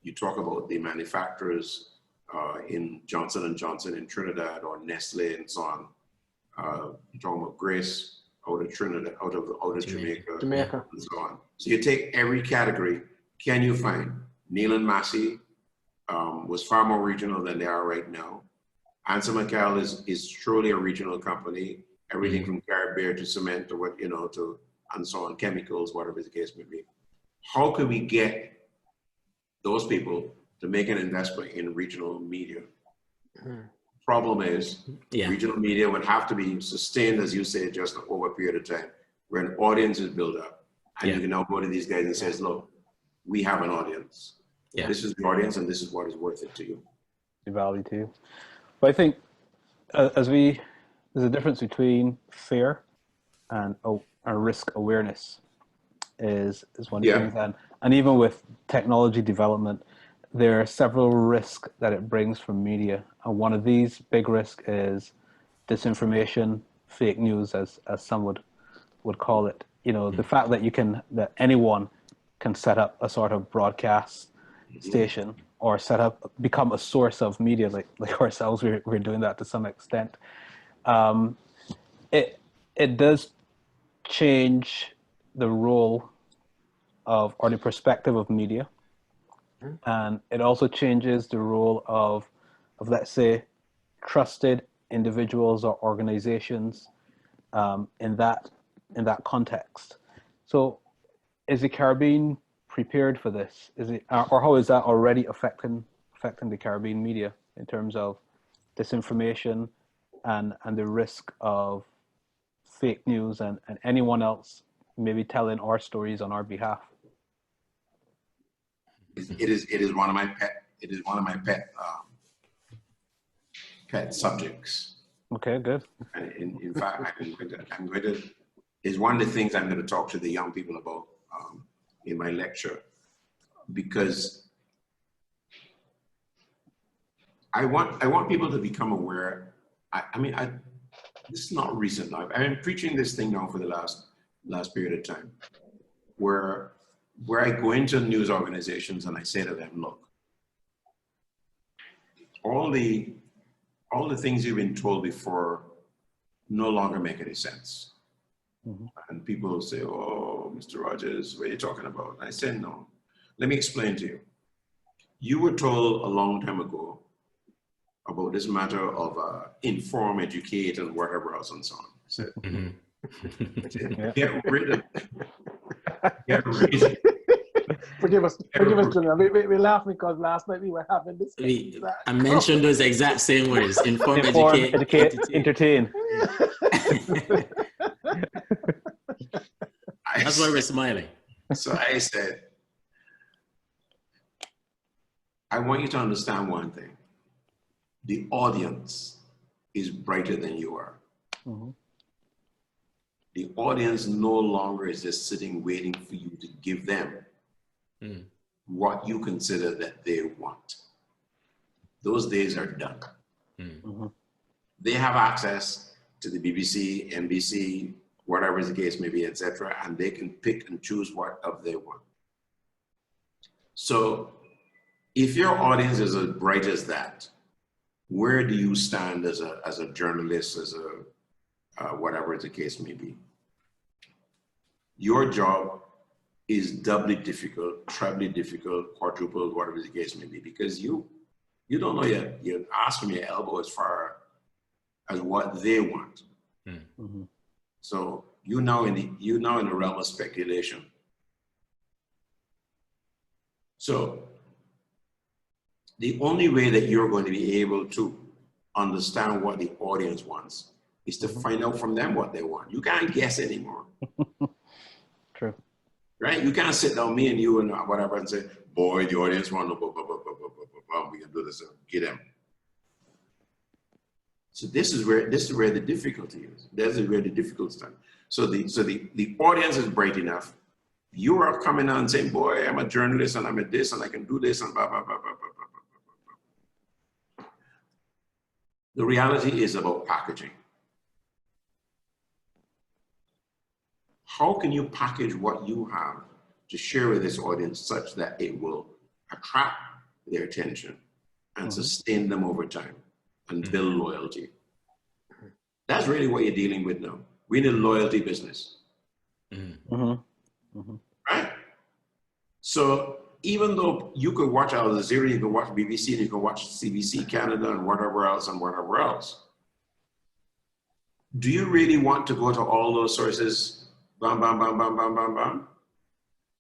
You talk about the manufacturers in Johnson & Johnson in Trinidad or Nestle and so on. You're talking about Grace out of Trinidad, out of Jamaica, and so on. So you take every category can you find? Neil and Massey was far more regional than they are right now. Ansel McCall is truly a regional company. Everything from carrot beer to cement to what, to, and so on, chemicals, whatever the case may be. How can we get those people to make an investment in regional media? Problem is, regional media would have to be sustained, as you say, just over a period of time, where an audience is built up. And you can now go to these guys and says, look, we have an audience. This is the audience and this is what is worth it to you. The value to you. But I think there's a difference between fear and risk awareness is one of the things. And even with technology development, there are several risks that it brings from media. And one of these big risks is disinformation, fake news, as some would call it. The fact that anyone can set up a sort of broadcast station or become a source of media like ourselves. We're doing that to some extent. It does change the role or the perspective of media. And it also changes the role of let's say, trusted individuals or organizations in that context. So is the Caribbean prepared for this? Or how is that already affecting the Caribbean media in terms of disinformation and the risk of fake news and anyone else maybe telling our stories on our behalf? It is one of my pet subjects. Okay, good. And in fact, is one of the things I'm going to talk to the young people about in my lecture, because I want people to become aware. This is not recent now. I've been preaching this thing now for the last period of time, where I go into news organizations and I say to them, look, all the things you've been told before no longer make any sense. And people will say, oh, Mr. Rogers, what are you talking about? And I said, no, let me explain to you. You were told a long time ago about this matter of inform, educate, and whatever else and so on. I said, get rid of it. Forgive us, Julian. We laughed because last night we were having this. I mentioned those exact same words: inform, educate, entertain. That's why we're smiling. So I said, I want you to understand one thing. The audience is brighter than you are. The audience no longer is just sitting waiting for you to give them what you consider that they want. Those days are done. They have access to the BBC, NBC, whatever the case may be, etc., and they can pick and choose whatever they want. So if your audience is as bright as that, where do you stand as a journalist, as a whatever the case may be? Your job is doubly difficult, trebly difficult, quadrupled, whatever the case may be, because you don't know yet. You're asking your elbow as far as what they want. So you're now in the realm of speculation. So the only way that you're going to be able to understand what the audience wants is to find out from them what they want. You can't guess anymore. True. Right? You can't sit down, me and you and whatever, and say, boy, the audience want to, we can do this, get them. So this is where the difficulty is. This is where the difficulty is. So the audience is bright enough. You are coming on and saying, boy, I'm a journalist and I'm at this and I can do this and blah, blah, blah, blah, blah, blah, blah, blah. The reality is about packaging. How can you package what you have to share with this audience such that it will attract their attention and sustain them over time and build loyalty? That's really what you're dealing with now. We're in a loyalty business. Right? So even though you could watch Al Jazeera, you could watch BBC, and you could watch CBC Canada and whatever else, do you really want to go to all those sources, bam, bam, bam, bam, bam, bam, bam?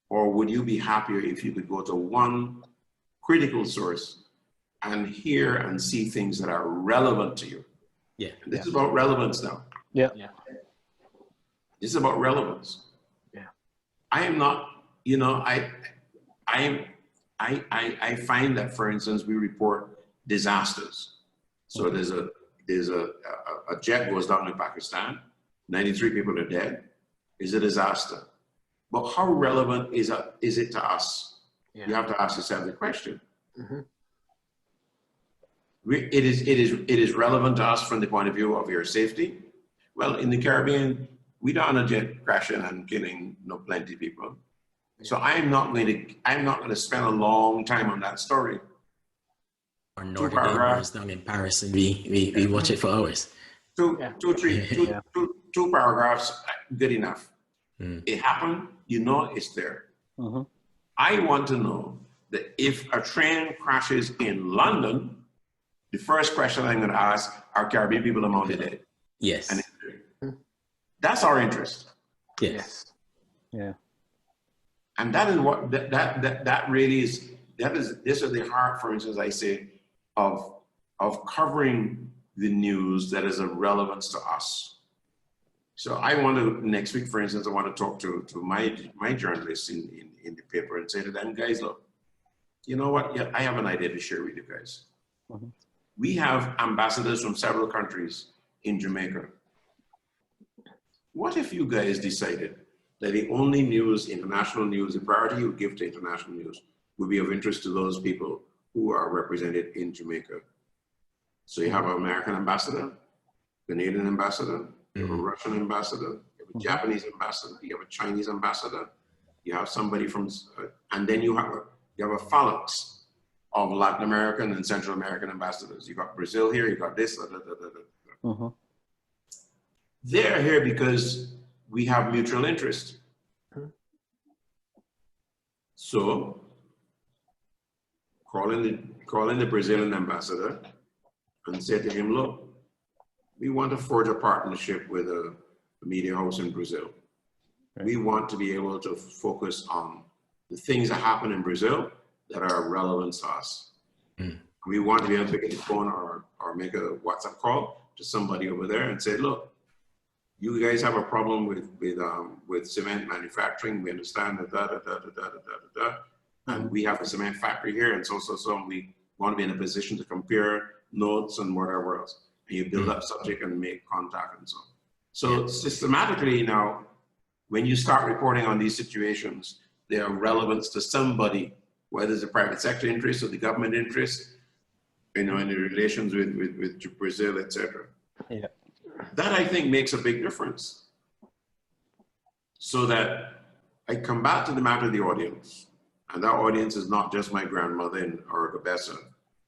Or would you be happier if you could go to one critical source and hear and see things that are relevant to you? Yeah. And this is about relevance now. Yeah. This is about relevance. Yeah. I am not, you know, I find that, for instance, we report disasters. So there's a jet goes down in Pakistan, 93 people are dead. Is a disaster. But how relevant is it to us? Yeah. You have to ask yourself the question. Mm-hmm. It is relevant to us from the point of view of your safety. Well, in the Caribbean, we don't have a jet crashing and killing plenty of people. So I'm not going to spend a long time on that story. Or Notre Dame is down in Paris, and we watch it for hours. Two paragraphs, good enough. It happened, you know it's there. Mm-hmm. I want to know that if a train crashes in London, the first question I'm going to ask are Caribbean people among the dead. Yes. And that's our interest. Yes. Yeah. And that is what that really is. This is the heart, for instance, I say, of covering the news that is of relevance to us. So I want to, next week, for instance, I want to talk to my journalists in the paper and say to them, guys, look, you know what? Yeah, I have an idea to share with you guys. Mm-hmm. We have ambassadors from several countries in Jamaica. What if you guys decided that the only news, international news, the priority you give to international news would be of interest to those people who are represented in Jamaica? So you have an American ambassador, Canadian ambassador, you have a Russian ambassador, you have a Japanese ambassador, you have a Chinese ambassador, you have somebody from, and then you have a phalanx of Latin American and Central American ambassadors. You got Brazil here, you got this, Mm-hmm. They're here because we have mutual interest. So, call in the Brazilian ambassador and say to him, look, we want to forge a partnership with a media house in Brazil. Right. We want to be able to focus on the things that happen in Brazil that are relevant to us. Mm. We want to be able to pick up the phone or make a WhatsApp call to somebody over there and say, look, you guys have a problem with cement manufacturing. We understand that, and we have a cement factory here, and so, and we want to be in a position to compare notes and whatever else. And you build up subject and make contact and so on. So systematically now, when you start reporting on these situations, they are relevant to somebody, whether it's a private sector interest or the government interest, in the relations with Brazil, etc. Yeah. That I think makes a big difference. So that I come back to the matter of the audience, and that audience is not just my grandmother in Orgabessa,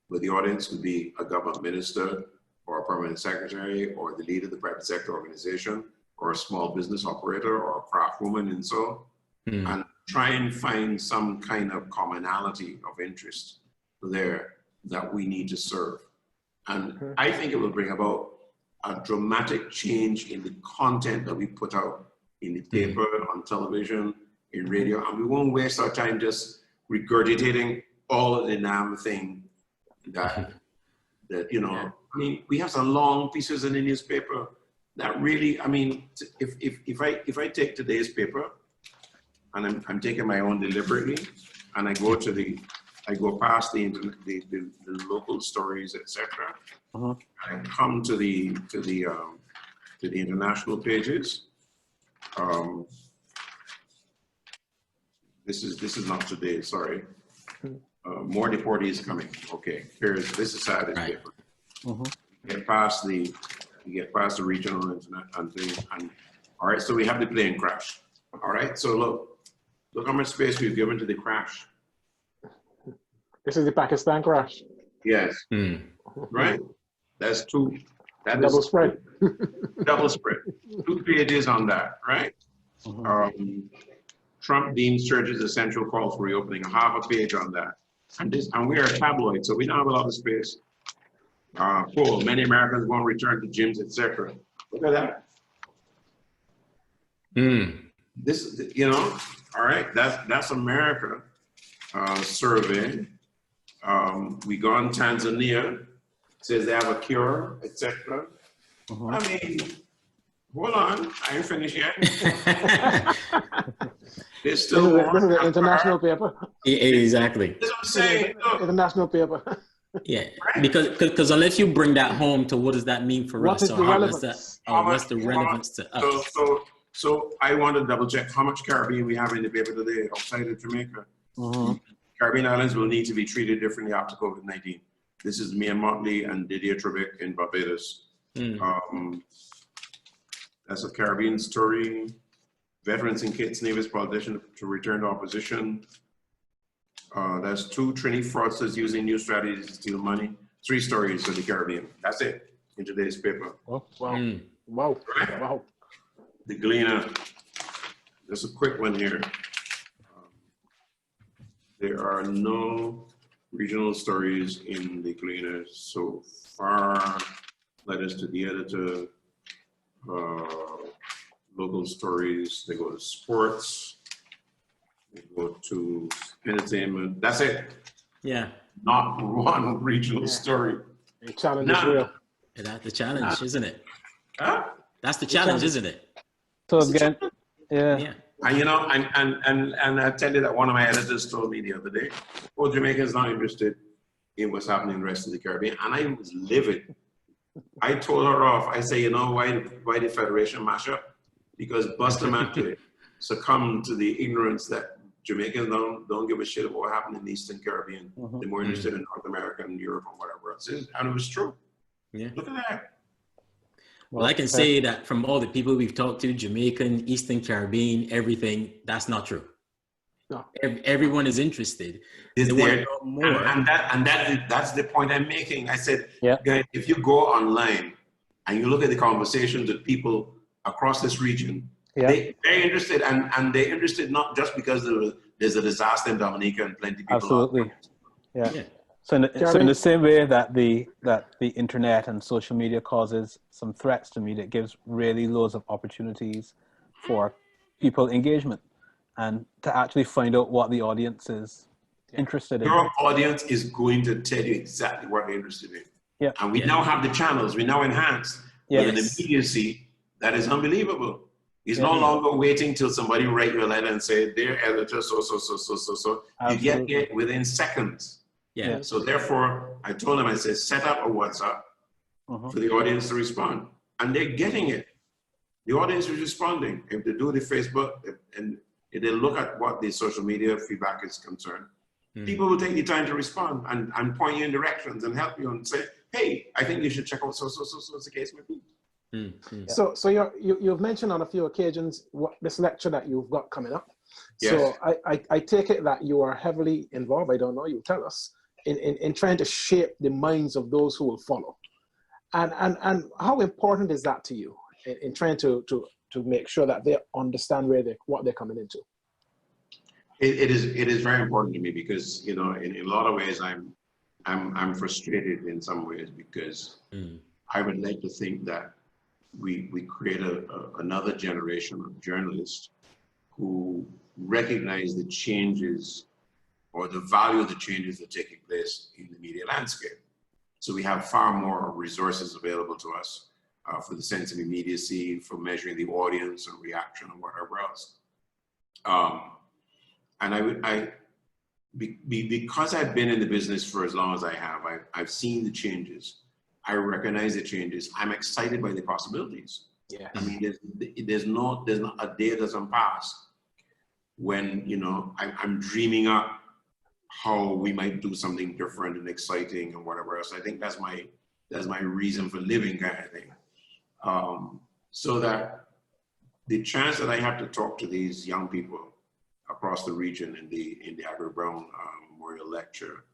but the audience could be a government minister or a permanent secretary or the leader of the private sector organization or a small business operator or a craft woman and so on, and try and find some kind of commonality of interest there that we need to serve. And I think it will bring about a dramatic change in the content that we put out in the paper, on television, in radio, and we won't waste our time just regurgitating all of the damn thing that you know. I mean, we have some long pieces in the newspaper that really, I mean, if I take today's paper and I'm taking my own deliberately, and I go past the local stories, etc. And come to the international pages. This is not today. Sorry. More deportees coming. Okay. This is Saturday's paper. Get past the regional and all right. So we have the plane crash. All right. So look how much space we've given to the crash. This is the Pakistan crash. Yes. Right? That's two. That double spread. Double spread. 2 pages on that, right? Trump deems churches essential, call for reopening. I have a page on that. And we are a tabloid, so we don't have a lot of space. Poll, many Americans won't return to gyms, etc. Look at that. This, you know, all right, that's America survey. We go on Tanzania, says they have a cure, etc. I mean, hold on, I ain't finished yet. This is an international paper. Exactly. That's what I'm saying. International paper. Yeah, because unless you bring that home to what does that mean for us, or what's the relevance to us? So I want to double check how much Caribbean we have in the paper today outside of Jamaica. Caribbean islands will need to be treated differently after COVID-19. This is me and Motley and Didier Trevick in Barbados. That's a Caribbean story. Veterans in Kitts Nevis politician to return to opposition. That's 2 Trini fraudsters using new strategies to steal money. 3 stories of the Caribbean. That's it in today's paper. Oh, wow. Wow. Wow. The Gleaner. Just a quick one here. There are no regional stories in the Gleaner so far. Letters to the editor. Local stories. They go to sports. They go to entertainment. That's it. Yeah. Not one regional story. The challenge is real. Yeah, that's the challenge, isn't it? Huh? That's the challenge, isn't it? So again, yeah. And you know, and I tell you that one of my editors told me the other day, "Oh, Jamaicans not interested in what's happening in the rest of the Caribbean," and I was livid. I told her off. I say, you know why the Federation mash up? Because Buster Mantley succumbed to the ignorance that Jamaicans don't give a shit about what happened in the Eastern Caribbean. They're more interested in North America and Europe and whatever else. And it was true. Yeah. Look at that. Well, I can say that from all the people we've talked to, Jamaican, Eastern Caribbean, everything, that's not true. No. Everyone is interested. Is there more. And that's the point I'm making. I said, guys, if you go online and you look at the conversations with people across this region, they're interested, and they're interested not just because there's a disaster in Dominica and plenty of people. Absolutely. Yeah. So in the same way that the internet and social media causes some threats to media, it gives really loads of opportunities for people engagement and to actually find out what the audience is interested in. Your audience is going to tell you exactly what they're interested in. Yeah. And we now have the channels, we now enhance an immediacy that is unbelievable. It's no longer waiting till somebody write you a letter and say, "Dear editor, so. You get it within seconds. Yeah. So therefore, I told them, I said, set up a WhatsApp for the audience to respond. And they're getting it. The audience is responding. If they do the Facebook and if they look at what the social media feedback is concerned, people will take the time to respond and point you in directions and help you and say, hey, I think you should check out so the case may be. So you've mentioned on a few occasions this lecture that you've got coming up. Yes. So I take it that you are heavily involved, I don't know, you tell us, in trying to shape the minds of those who will follow. And how important is that to you in trying to make sure that they understand what they're coming into? It is very important to me because, you know, in a lot of ways I'm frustrated in some ways because I would like to think that we create another generation of journalists who recognize the changes or the value of the changes that are taking place in the media landscape. So we have far more resources available to us for the sense of immediacy, for measuring the audience and reaction and whatever else. And because I've been in the business for as long as I have, I've seen the changes. I recognize the changes. I'm excited by the possibilities. Yeah. I mean, there's not a day doesn't pass when, you know, I'm dreaming up how we might do something different and exciting and whatever else. I think that's my reason for living, kind of thing. So that the chance that I have to talk to these young people across the region in the Agri Brown Memorial Lecture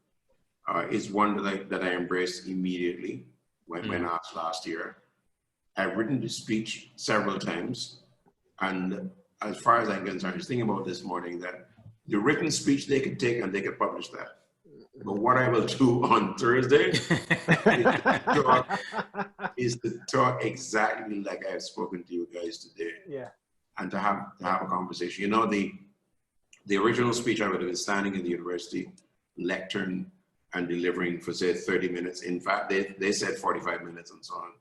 is one that I embraced immediately when asked last year. I've written the speech several times, and as far as I'm concerned, I was thinking about this morning that the written speech they could take and they could publish that. But what I will do on Thursday is to talk exactly like I've spoken to you guys today. Yeah. And to have a conversation. You know, the original speech I would have been standing in the university, lecturing and delivering for say 30 minutes. In fact, they said 45 minutes and so on.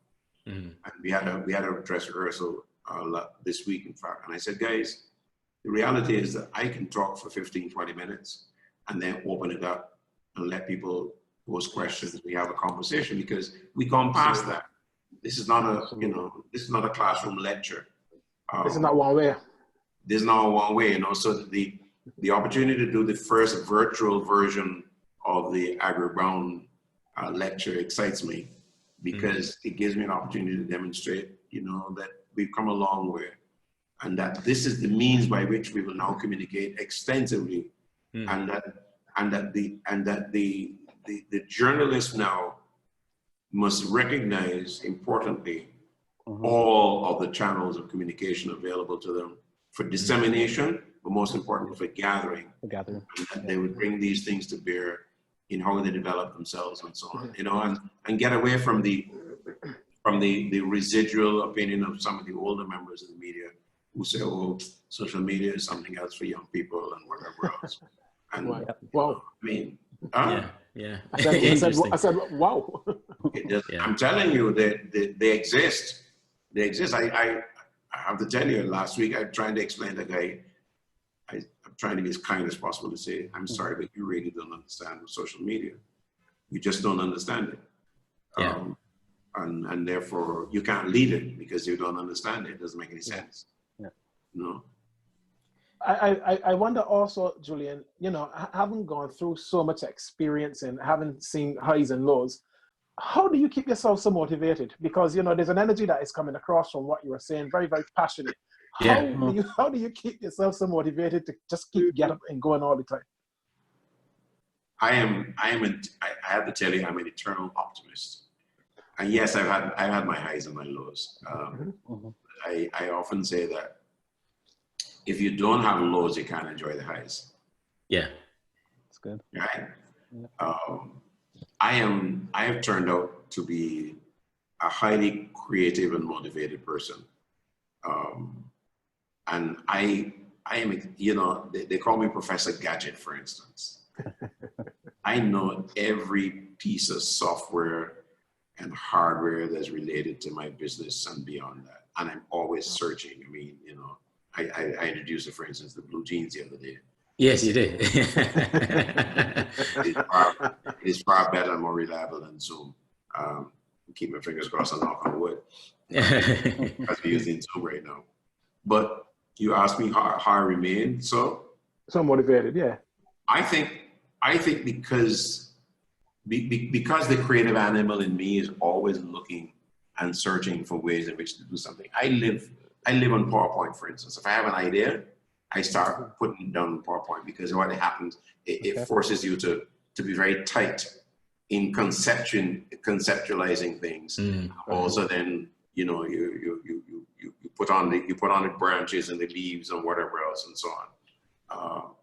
Mm-hmm. And we had a dress rehearsal this week, in fact. And I said, guys, the reality is that I can talk for 15, 20 minutes and then open it up and let people pose questions. We have a conversation because we come past that. This is not a, this is not a classroom lecture. This is not one way. This is not one way, so the opportunity to do the first virtual version of the Agri-Brown lecture excites me because it gives me an opportunity to demonstrate, that we've come a long way and that this is the means by which we will now communicate extensively and that the journalists now must recognize importantly all of the channels of communication available to them for dissemination, but most importantly for gathering. And they would bring these things to bear in how they develop themselves and so on, and get away from the residual opinion of some of the older members of the media who say, oh, social media is something else for young people and whatever else. And wow. I mean, yeah. I said, wow. I'm telling you, they exist. They exist. I have to tell you, last week I'm trying to explain to the guy, I'm trying to be as kind as possible to say, I'm sorry, but you really don't understand social media. You just don't understand it. Yeah. And therefore you can't lead it because you don't understand it. It doesn't make any sense. Yeah. No. I wonder also, Julian, having gone through so much experience and having seen highs and lows, how do you keep yourself so motivated? Because, there's an energy that is coming across from what you were saying, very, very passionate. How do you keep yourself so motivated to just keep getting up and going all the time? I have to tell you, I'm an eternal optimist. And yes, I've had my highs and my lows. I often say that if you don't have lows, you can't enjoy the highs. Yeah. That's good. Right? I have turned out to be a highly creative and motivated person. And I am, they call me Professor Gadget, for instance. I know every piece of software and hardware that's related to my business and beyond that. And I'm always searching. I mean, I introduced, for instance, the blue jeans the other day. Yes, you did. It's far better and more reliable than Zoom. Keep my fingers crossed and knock on wood. As we're using Zoom right now. But you asked me how I remain so motivated, yeah. I think because the creative animal in me is always looking and searching for ways in which to do something. I live on PowerPoint, for instance. If I have an idea, I start putting it down on PowerPoint because what happens, it forces you to be very tight in conceptualizing things. Also, then you put on the branches and the leaves and whatever else and so on,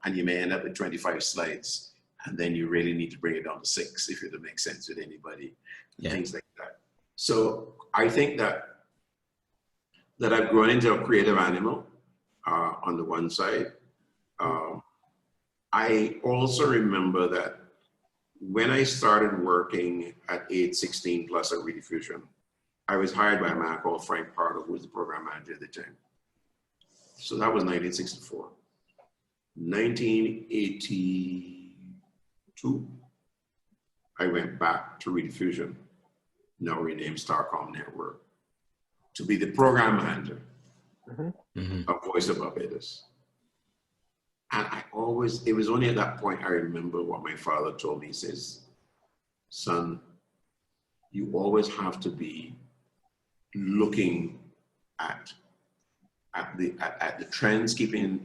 and you may end up with 25 slides, and then you really need to bring it down to 6 if it makes sense with anybody, things like that. So I think that I've grown into a creative animal on the one side. I also remember that when I started working at age 16 plus at Rediffusion, I was hired by a man called Frank Pardo, who was the program manager at the time. So that was 1964. 1982, I went back to Rediffusion, now renamed Starcom Network, to be the program manager of Voice of Barbados. And it was only at that point I remember what my father told me. He says, son, you always have to be looking at the trends, keeping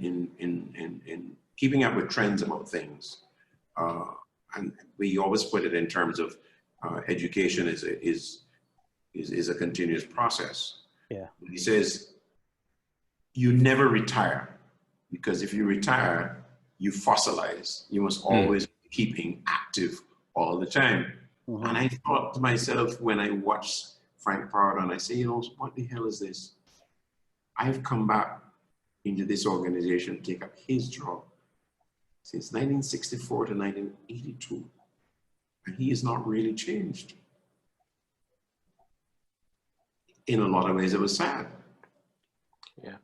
up with trends about things. And we always put it in terms of education is a continuous process. Yeah. He says, you never retire, because if you retire, you fossilize. You must always be keeping active all the time. And I thought to myself when I watched Frank Prowd, and I say, you know, what the hell is this? I've come back into this organization to take up his job since 1964 to 1982. And he has not really changed. In a lot of ways, it was sad. Yeah.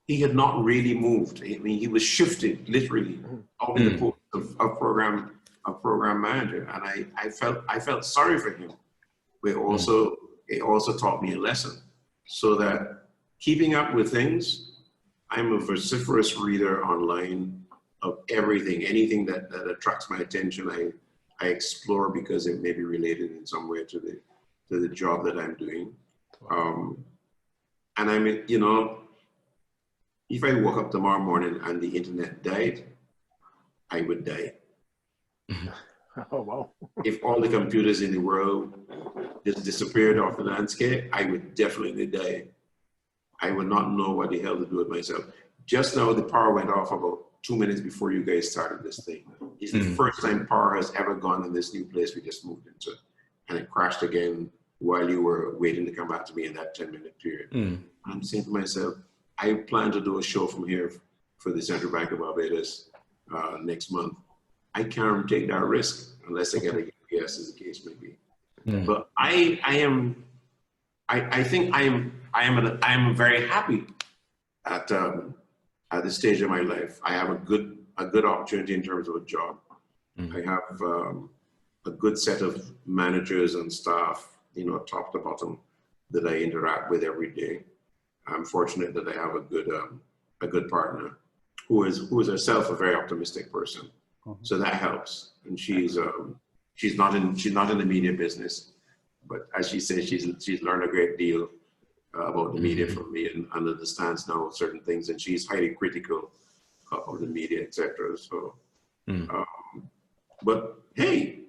He had not really moved. I mean, he was shifted literally out of the post of program manager, and I felt sorry for him. But it also taught me a lesson, so that keeping up with things, I'm a vociferous reader online of everything, anything that attracts my attention. I explore because it may be related in some way to the job that I'm doing. And I mean, you know, if I woke up tomorrow morning and the internet died, I would die. Oh, wow. If all the computers in the world just disappeared off the landscape, I would definitely die. I would not know what the hell to do with myself. Just now, the power went off about 2 minutes before you guys started this thing. It's the first time power has ever gone in this new place we just moved into. And it crashed again while you were waiting to come back to me in that 10-minute period. I'm saying to myself, I plan to do a show from here for the Central Bank of Barbados next month. I can't take that risk unless I get a yes, as the case may be. But I think I am very happy at this stage of my life. I have a good opportunity in terms of a job. I have a good set of managers and staff, you know, top to bottom, that I interact with every day. I'm fortunate that I have a good partner who is herself a very optimistic person. So that helps. And she's not in the media business, but as she says, she's learned a great deal about the media from me, and understands now certain things, and she's highly critical of the media, etc. So, but hey,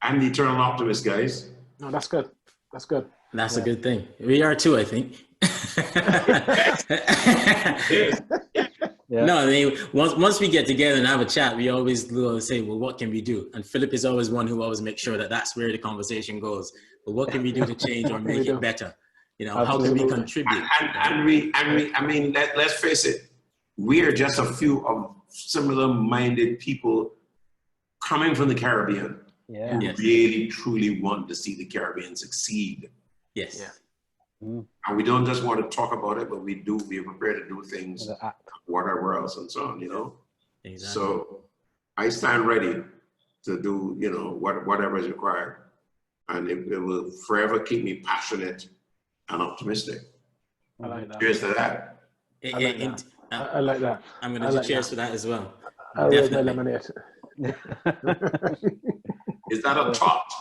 I'm the eternal optimist, guys. No, that's good. That's good. That's a good thing. We are too, I think. No, I mean, once we get together and have a chat, we always say, well, what can we do? And Philip is always one who always makes sure that that's where the conversation goes. But what can we do to change or make it better? You know, how can we contribute? I mean, let's face it, we are just a few of similar-minded people coming from the Caribbean who really, truly want to see the Caribbean succeed. Yes. Yeah. And we don't just want to talk about it, but we are prepared to do things, whatever else and so on, you know? Exactly. So I stand ready to do, you know, whatever is required. And it will forever keep me passionate and optimistic. I like that. Cheers to that. I like that. I'm going to do cheers for that as well. I like my lemonade. Is that a tot?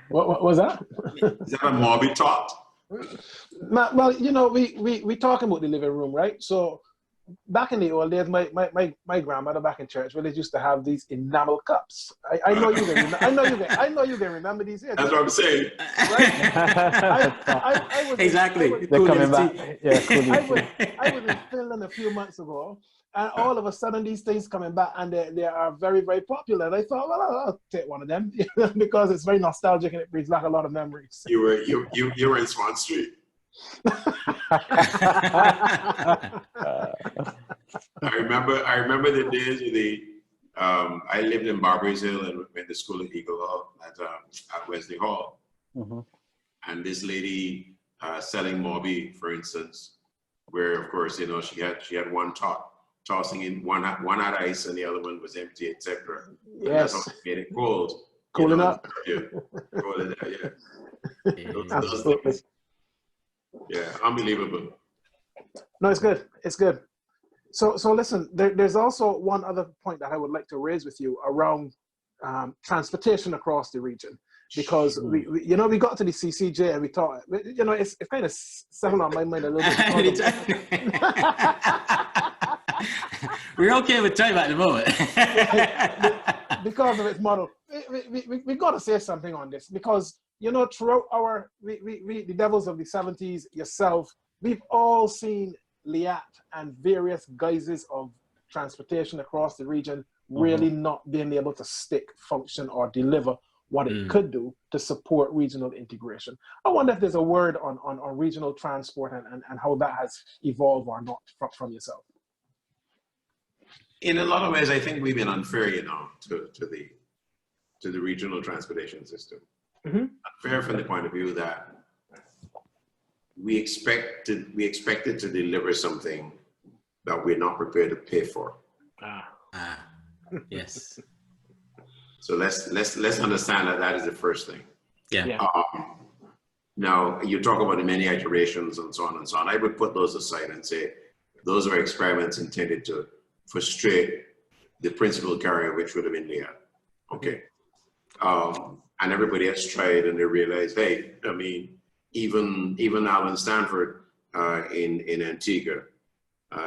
What was that? Is that a Moby tot? Well, you know, we talking about the living room, right? So back in the old days, my grandmother back in church, well, they used to have these enamel cups. I know you can remember these. Here. That's what I'm saying. Right? I was exactly. They're coming back. Yeah, I was in Finland a few months ago, and all of a sudden these things coming back, and they are very, very popular. And I thought, well, I'll take one of them because it's very nostalgic and it brings back a lot of memories. You were in Swan Street. I remember the days of the I lived in Barbers Hill and went to school at Eagle Hall at Wesley Hall. And this lady selling Moby, for instance, where of course, you know, she had one tossing in one had ice and the other one was empty, etc. Yes. That's how made it cold. Cooling up. Yeah. Cool, yeah. Absolutely. Yeah, unbelievable. No, it's good. It's good. So listen, there's also one other point that I would like to raise with you around transportation across the region, because we got to the CCJ and we thought, you know, it's kind of settled on my mind a little bit. We're okay with time at the moment. Because of its model. We got to say something on this, because you know, throughout the Devils of the 70s, yourself, we've all seen LIAT and various guises of transportation across the region really not being able to stick, function, or deliver what it could do to support regional integration. I wonder if there's a word on regional transport and how that has evolved or not from yourself. In a lot of ways, I think we've been unfair, you know, to the regional transportation system. Unfair from the point of view that we expected to deliver something that we're not prepared to pay for. Yes. So let's understand that is the first thing. Yeah. Now you talk about the many iterations and so on and so on. I would put those aside and say those are experiments intended to frustrate the principal carrier, which would have been LIAT. Okay. And everybody has tried, and they realized, hey, I mean, even Alan Stanford in Antigua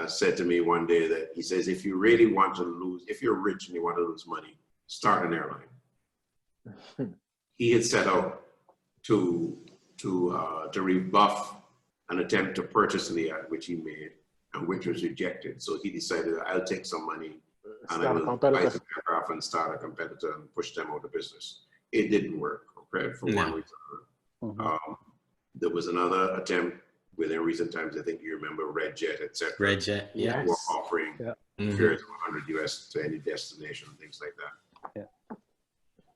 said to me one day that he says, if you really want to lose, if you're rich and you want to lose money, start an airline. He had set out to rebuff an attempt to purchase LIAT, which he made and which was rejected. So he decided, I'll take some money and I will buy some aircraft and start a competitor and push them out of business. It didn't work, okay, for one reason. There was another attempt within recent times. I think you remember Red Jet, etc. Red Jet, yeah. Who were offering fares of 100 US to any destination, things like that. Yeah.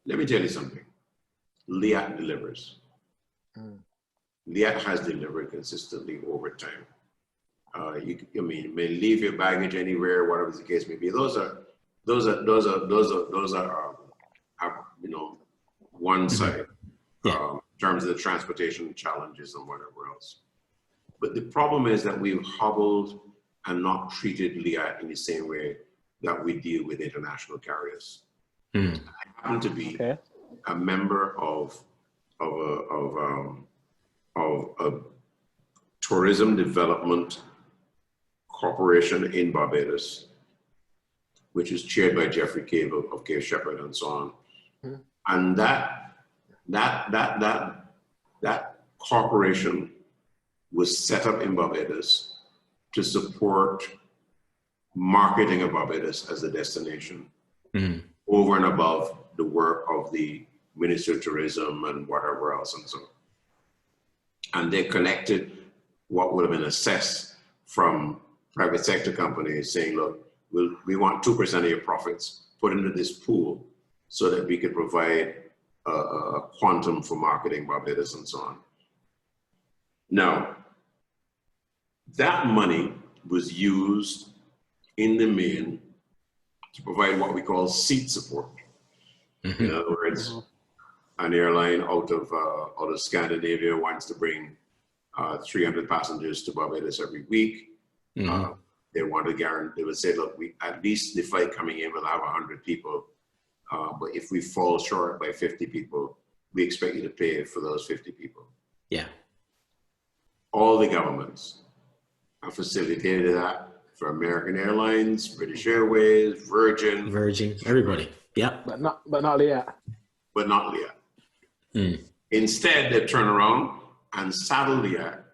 Let me tell you something. LIAT delivers. LIAT has delivered consistently over time. You may leave your baggage anywhere, whatever the case may be. Those are you know, one side in terms of the transportation challenges and whatever else. But the problem is that we've hobbled and not treated LIAT in the same way that we deal with international carriers. I happen to be a member of a tourism development corporation in Barbados, which is chaired by Jeffrey Cave of Cave Shepherd and so on. And that corporation was set up in Barbados to support marketing of Barbados as a destination over and above the work of the Minister of Tourism and whatever else and so on. And they collected what would have been assessed from private sector companies saying, look, we want 2% of your profits put into this pool so that we could provide a quantum for marketing Barbados and so on. Now, that money was used in the main to provide what we call seat support. In other words, an airline out of Scandinavia wants to bring 300 passengers to Barbados every week. They want to guarantee, they would say, look, at least the flight coming in will have 100 people. But if we fall short by 50 people, we expect you to pay for those 50 people. Yeah. All the governments have facilitated that for American Airlines, British Airways, Virgin, everybody. Yeah. But not LIAT. But not LIAT. Instead, they turn around and saddle LIAT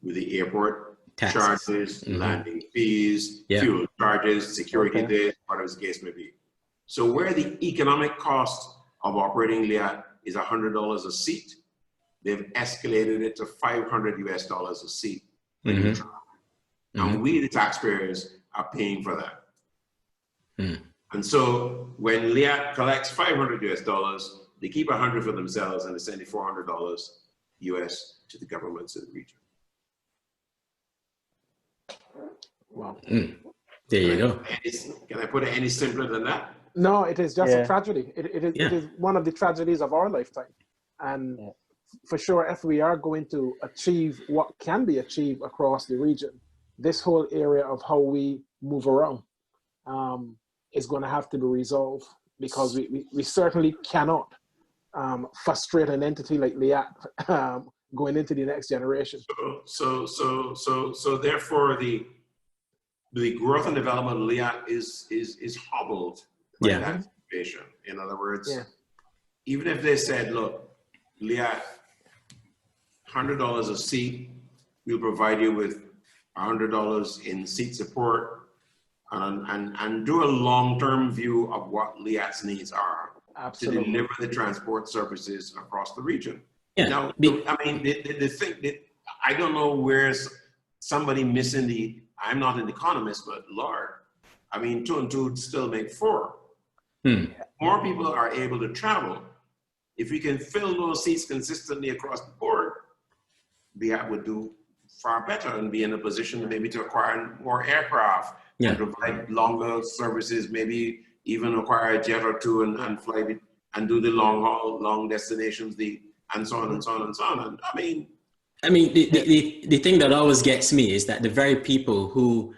with the airport taxes, charges, landing fees, fuel charges, security days, whatever the case may be. So where the economic cost of operating LIAT is $100 a seat, they've escalated it to $500 US a seat. And we, the taxpayers, are paying for that. And so when LIAT collects $500 US, they keep 100 for themselves and they send $400 US to the governments in the region. Wow. There you go. Can I put it any simpler than that? No, it is just a tragedy. It is one of the tragedies of our lifetime. And for sure, if we are going to achieve what can be achieved across the region, this whole area of how we move around is going to have to be resolved, because we certainly cannot frustrate an entity like LIAT going into the next generation. So therefore the growth and development of LIAT is hobbled by that situation. In other words, even if they said, look, Liat, $100 a seat. We'll provide you with $100 in seat support, and do a long-term view of what Liat's needs are. Absolutely. To deliver the transport services across the region. Yeah. Now, I mean, the thing that I don't know where's somebody missing I'm not an economist, but Lord, I mean, 2 and 2 still make 4. More people are able to travel. If we can fill those seats consistently across the board, the app would do far better and be in a position maybe to acquire more aircraft and provide longer services, maybe even acquire a jet or 2 and fly it and do the long haul, long destinations, and so on and so on and so on. And I mean, the thing that always gets me is that the very people who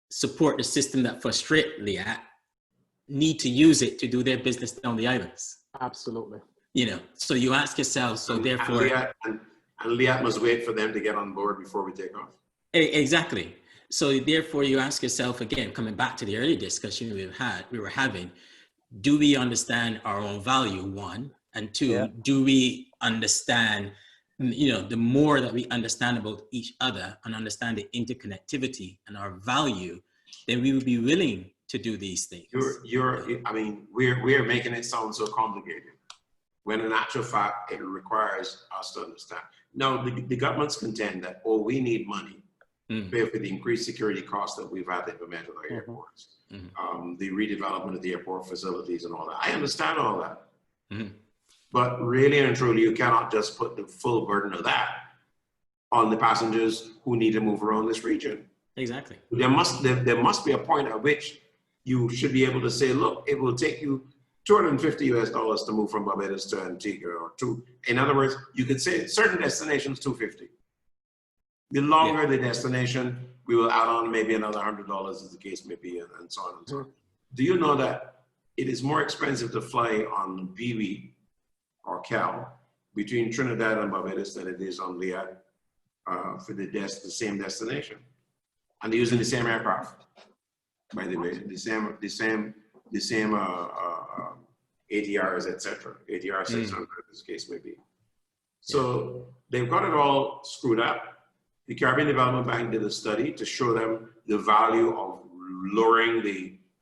support the system that frustrate Liat need to use it to do their business down the islands. Absolutely. You know, so you ask yourself, so therefore... And Liat must wait for them to get on board before we take off. Exactly. So therefore you ask yourself, again, coming back to the earlier discussion we were having, do we understand our own value, 1? And 2, do we understand, you know, the more that we understand about each other and understand the interconnectivity and our value, then we would be willing to do these things. I mean, we're making it sound so complicated, when in actual fact, it requires us to understand. Now, the governments contend that, we need money to pay for the increased security costs that we've had to implement at our airports, the redevelopment of the airport facilities and all that. I understand all that. But really and truly, you cannot just put the full burden of that on the passengers who need to move around this region. Exactly. There must be a point at which you should be able to say, look, it will take you $250 to move from Barbados to Antigua, or in other words, you could say certain destinations $250. The longer the destination, we will add on maybe another $100 as the case may be, and so on and so on. Do you know that it is more expensive to fly on BW or Cal between Trinidad and Barbados than it is on Liat for the same destination? And they're using the same aircraft, by the way, the same ATRs, etc. ATR 600, as the case may be. So they've got it all screwed up. The Caribbean Development Bank did a study to show them the value of lowering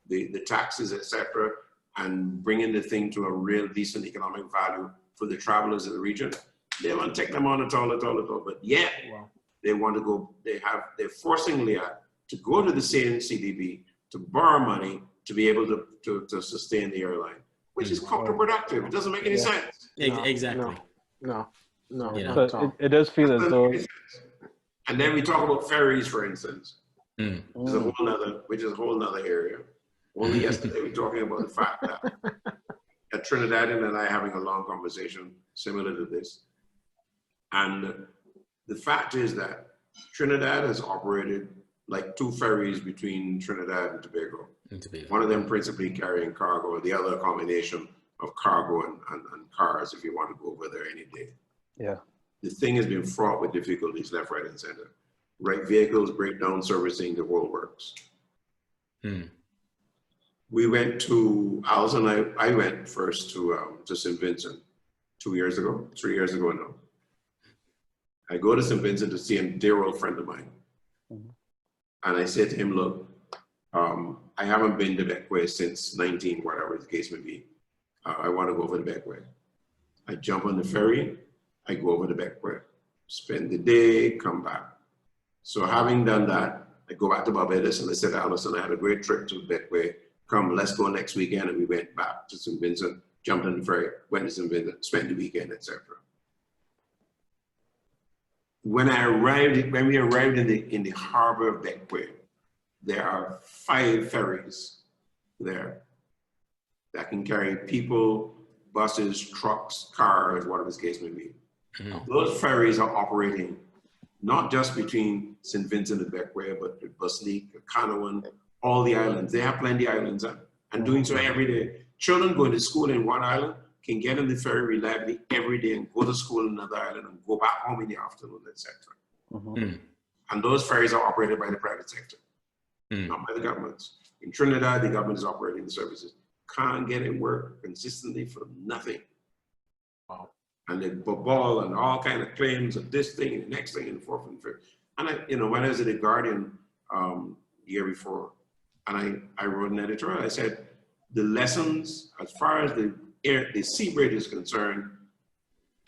the taxes, etc., and bringing the thing to a real decent economic value for the travelers in the region. They won't take them on at all. But yet, they want to go. They're forcing Liat to go to the same CDB to borrow money to be able to sustain the airline, which is counterproductive. It doesn't make any sense. Exactly. No. So it does feel as though. And then we talk about ferries, for instance, which is a whole nother area. Only yesterday we were talking about the fact that a Trinidadian and I having a long conversation similar to this. And the fact is that Trinidad has operated like 2 ferries between Trinidad and Tobago. One of them principally carrying cargo, the other a combination of cargo and cars if you want to go over there any day. Yeah. The thing has been fraught with difficulties left, right, and center. Right vehicles, breakdown, servicing, the whole works. We went to, Alice and I went first to St. Vincent 3 years ago now. I go to St. Vincent to see a dear old friend of mine. And I said to him, look, I haven't been to Beckway since 19, whatever the case may be. I want to go over to Beckway. I jump on the ferry, I go over to Beckway, spend the day, come back. So having done that, I go back to Barbados and I said to Alison, I had a great trip to Beckway. Come, let's go next weekend. And we went back to St. Vincent, jumped on the ferry, went to St. Vincent, spent the weekend, etc. When we arrived in the harbor of Beckway, there are 5 ferries there that can carry people, buses, trucks, cars, whatever the case may be. Those ferries are operating not just between St. Vincent and Beckway, but Busleek, Canawan, all the islands. They have plenty of islands and doing so every day. Children going to school in one island can get on the ferry reliably every day and go to school in another island and go back home in the afternoon, etc. And those ferries are operated by the private sector, not by the governments. In Trinidad, the government is operating the services. Can't get it work consistently for nothing. Wow. and the ball and all kind of claims of this thing and the next thing and the fourth and fifth. And when I was at the Guardian the year before, and I wrote an editorial, I said, the lessons as far as the Seabridge is concerned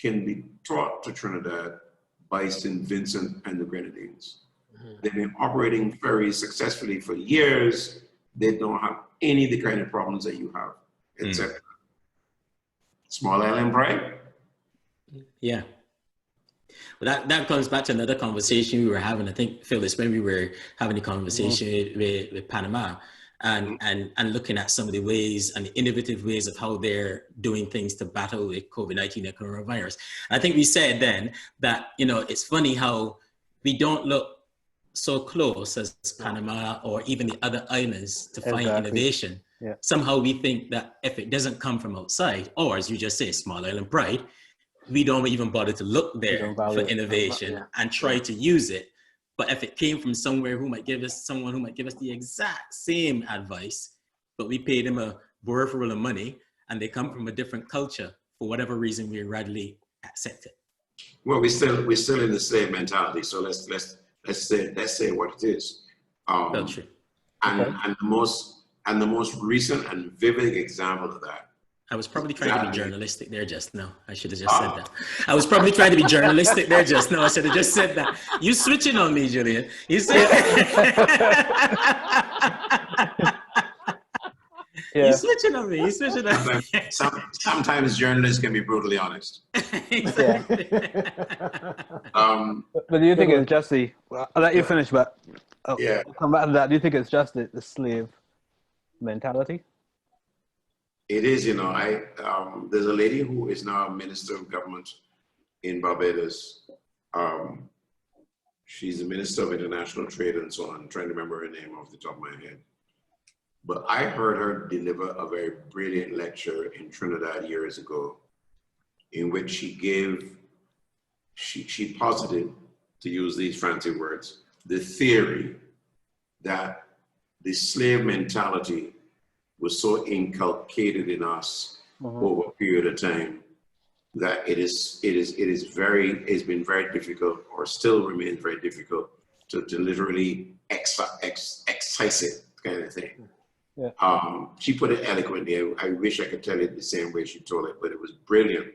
can be taught to Trinidad by St. Vincent and the Grenadines. They've been operating very successfully for years. They don't have any of the kind of problems that you have, except small island pride. Yeah. Well, that comes back to another conversation we were having. I think, Phyllis, when we were having a conversation with Panama and looking at some of the ways and the innovative ways of how they're doing things to battle with COVID-19 and coronavirus. I think we said then that, it's funny how we don't look so close as Panama or even the other islands to find innovation. Yeah. Somehow we think that if it doesn't come from outside, or as you just say, small island pride, we don't even bother to look there for innovation and try to use it. But if it came from somewhere someone who might give us the exact same advice, but we pay them a worthwhile of money and they come from a different culture, for whatever reason, we readily accept it. Well, we're still in the slave mentality. So let's say what it is. True. And the most recent and vivid example of that. I was probably trying to be journalistic there just now. I should have just said that. I was probably trying to be journalistic there just now. I should have just said that. You switching on me, Julian. You said You're switching on me. You're switching on me. Sometimes journalists can be brutally honest. Exactly. But do you think it's just I'll let you finish, but I'll come back to that. Do you think it's just the slave mentality? It is, there's a lady who is now a minister of government in Barbados. She's the Minister of International Trade and so on. I'm trying to remember her name off the top of my head. But I heard her deliver a very brilliant lecture in Trinidad years ago, in which she posited, to use these fancy words, the theory that the slave mentality was so inculcated in us over a period of time that it's been very difficult, or still remains very difficult, to literally excise it, kind of thing. Yeah. She put it eloquently. I wish I could tell it the same way she told it, but it was brilliant.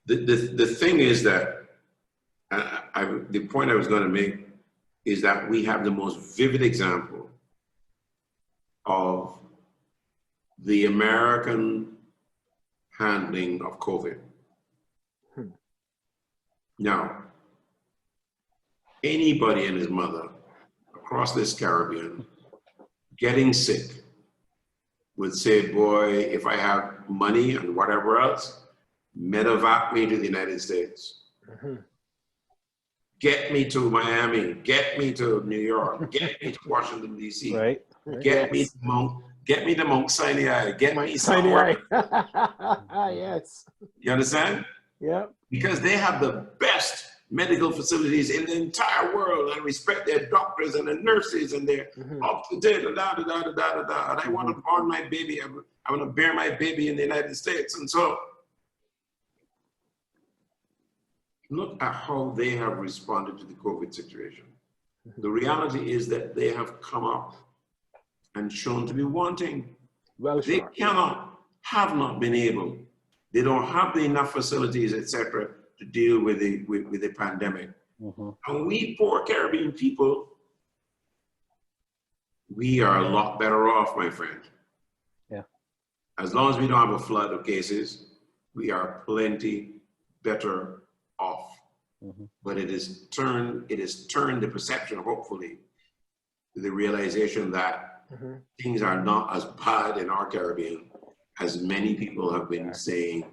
The thing is that the point I was going to make is that we have the most vivid example of the American handling of COVID. Now, anybody and his mother across this Caribbean getting sick would say, boy, if I have money and whatever else, medevac me to the United States. Get me to Miami, get me to New York, get me to Washington, D.C. Right. Get me to Mount Sinai, get me somewhere. Yes. You understand? Yeah. Because they have the best medical facilities in the entire world. I respect their doctors and the nurses, and they're up to date, and I want to born my baby. I want to bear my baby in the United States. And so look at how they have responded to the COVID situation. The reality is that they have come up and shown to be wanting. Well, they have not been able. They don't have enough facilities, etc., to deal with the pandemic. And we poor Caribbean people, we are a lot better off, my friend. Yeah. As long as we don't have a flood of cases, we are plenty better off. But it has turned the perception, hopefully, to the realization that things are not as bad in our Caribbean as many people have been saying,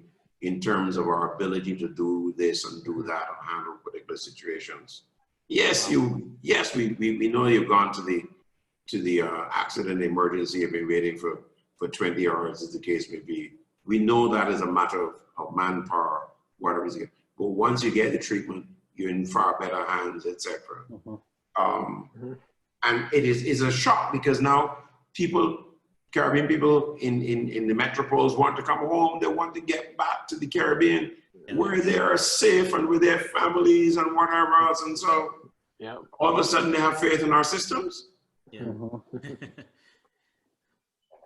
in terms of our ability to do this and do that and handle particular situations. Yes, we know you've gone to the accident emergency, you've been waiting for 20 hours, as the case may be. We know that is a matter of manpower, whatever it is. But once you get the treatment, you're in far better hands, etc. And it's a shock, because now people Caribbean people in the metropoles want to come home. They want to get back to the Caribbean where they are safe and with their families and whatever else. And so all of a sudden they have faith in our systems. Yeah.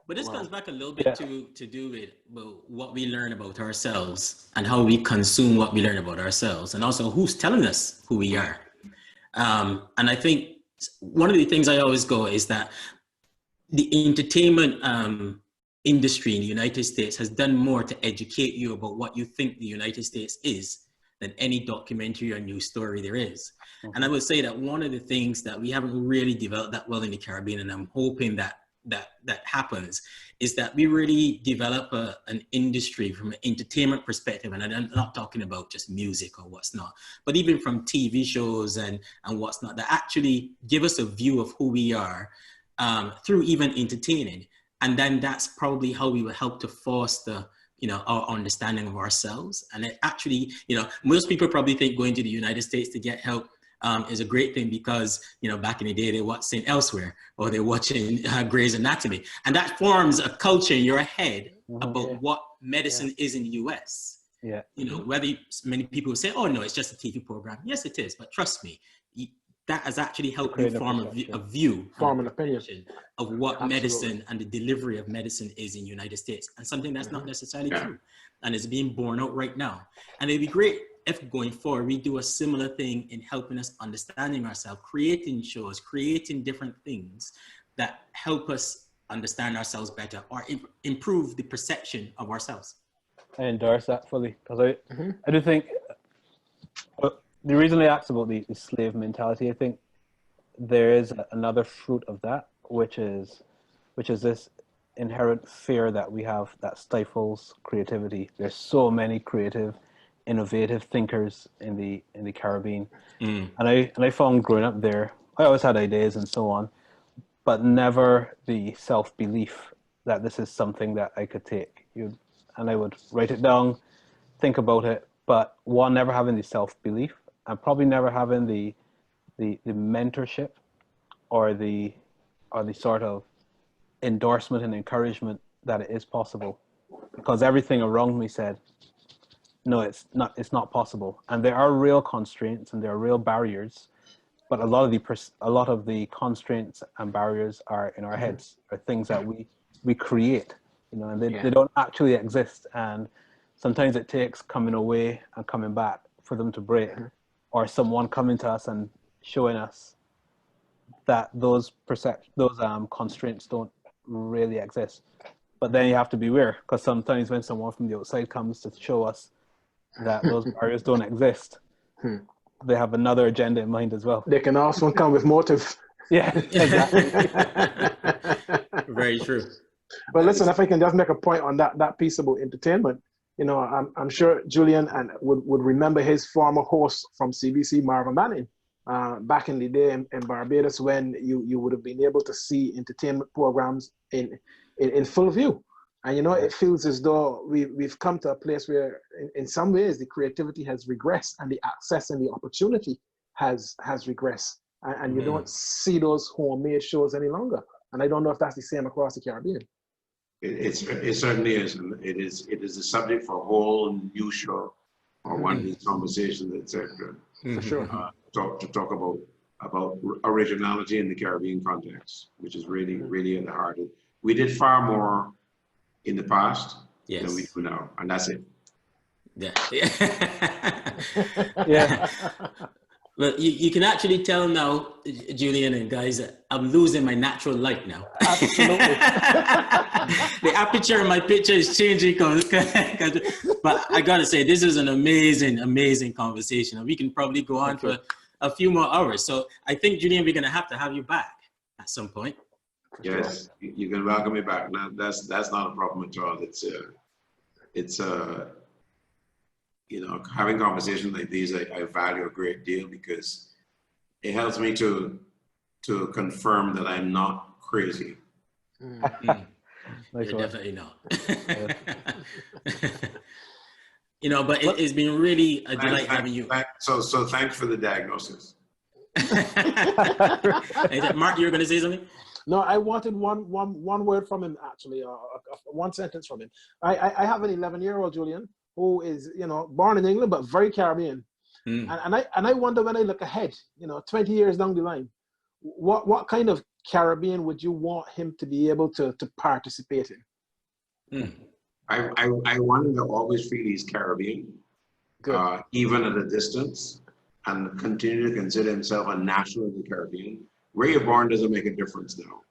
But this comes back a little bit to do with what we learn about ourselves and how we consume what we learn about ourselves, and also who's telling us who we are. And I think one of the things I always go is that the entertainment industry in the United States has done more to educate you about what you think the United States is than any documentary or news story there is. And I would say that one of the things that we haven't really developed that well in the Caribbean, and I'm hoping that happens, is that we really develop an industry from an entertainment perspective. And I'm not talking about just music or what's not, but even from TV shows and what's not, that actually give us a view of who we are through even entertaining. And then that's probably how we will help to foster, our understanding of ourselves. And it actually, most people probably think going to the United States to get help is a great thing because, back in the day, they watched St. Elsewhere or they're watching Grey's Anatomy. And that forms a culture in your head about what medicine is in the US. Yeah. Whether many people say, oh, no, it's just a TV program. Yes, it is. But trust me, that has actually helped you form a view, form an opinion of what medicine and the delivery of medicine is in the United States, and something that's not necessarily true, and is being borne out right now. And it'd be great if going forward we do a similar thing in helping us understanding ourselves, creating shows, creating different things that help us understand ourselves better or improve the perception of ourselves. I endorse that fully, because I do think. The reason I asked about the slave mentality, I think there is another fruit of that, which is this inherent fear that we have that stifles creativity. There's so many creative, innovative thinkers in the Caribbean, and I found growing up there, I always had ideas and so on, but never the self-belief that this is something that I could take. And I would write it down, think about it, but one, never having the self-belief. And probably never having the mentorship or the sort of endorsement and encouragement that it is possible, because everything around me said, no, it's not possible. And there are real constraints and there are real barriers, but a lot of the constraints and barriers are in our heads, are things that we create, and they don't actually exist. And sometimes it takes coming away and coming back for them to break. Or someone coming to us and showing us that those constraints don't really exist. But then you have to beware, because sometimes when someone from the outside comes to show us that those barriers don't exist, they have another agenda in mind as well. They can also come with motive. Yeah, exactly. Very true. But listen, if I can just make a point on that piece about entertainment, I'm sure Julian would remember his former host from CBC, Marvin Manning, back in the day in Barbados, when you would have been able to see entertainment programs in full view. And, it feels as though we've come to a place where in some ways the creativity has regressed and the access and the opportunity has regressed. And you don't see those homemade shows any longer. And I don't know if that's the same across the Caribbean. It certainly is, and it is the subject for a whole new show or one of these conversations, etc. For sure. To talk about originality in the Caribbean context, which is really at the heart of it. We did far more in the past than we do now, and that's it. Yeah. Yeah. Well, you can actually tell now, Julian and guys, that I'm losing my natural light now. Absolutely. The aperture in my picture is changing. But I got to say, this is an amazing conversation. And we can probably go on for a few more hours. So I think, Julian, we're going to have you back at some point. Yes, you can welcome me back. Now, that's not a problem at all. It's having conversations like these, I value a great deal, because it helps me to confirm that I'm not crazy. You're definitely not. But it's been really a delight having you. So thanks for the diagnosis. Mark, you were going to say something? No, I wanted one word from him, actually, one sentence from him. I have an 11-year-old, Julian, who is, born in England, but very Caribbean. And I wonder, when I look ahead, 20 years down the line, what kind of Caribbean would you want him to be able to participate in? I want him to always feel he's Caribbean, even at a distance, and continue to consider himself a national of the Caribbean. Where you're born doesn't make a difference now.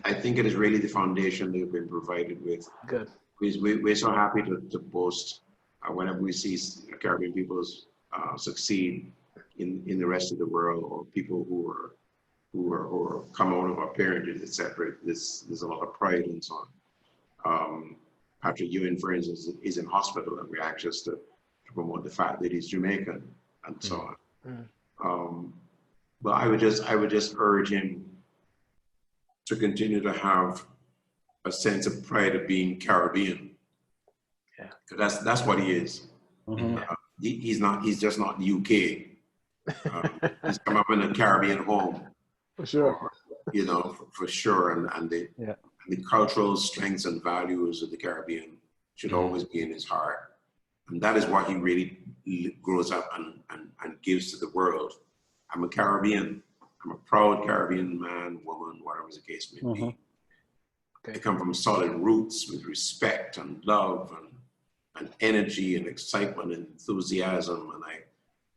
I think it is really the foundation they've been provided with. Good. We're so happy to boast whenever we see Caribbean peoples succeed in the rest of the world, or people who are come out of our parentage, etc. There's a lot of pride and so on. Patrick Ewing, for instance, is in hospital, and we're anxious to promote the fact that he's Jamaican and so on. But I would just urge him to continue to have a sense of pride of being Caribbean. Yeah, because that's what he is. He's just not UK. He's come up in a Caribbean home. For sure. For sure, and the cultural strengths and values of the Caribbean should always be in his heart, and that is what he really grows up and gives to the world. I'm a Caribbean. I'm a proud Caribbean man, woman, whatever the case may be. I come from solid roots with respect and love and energy and excitement and enthusiasm,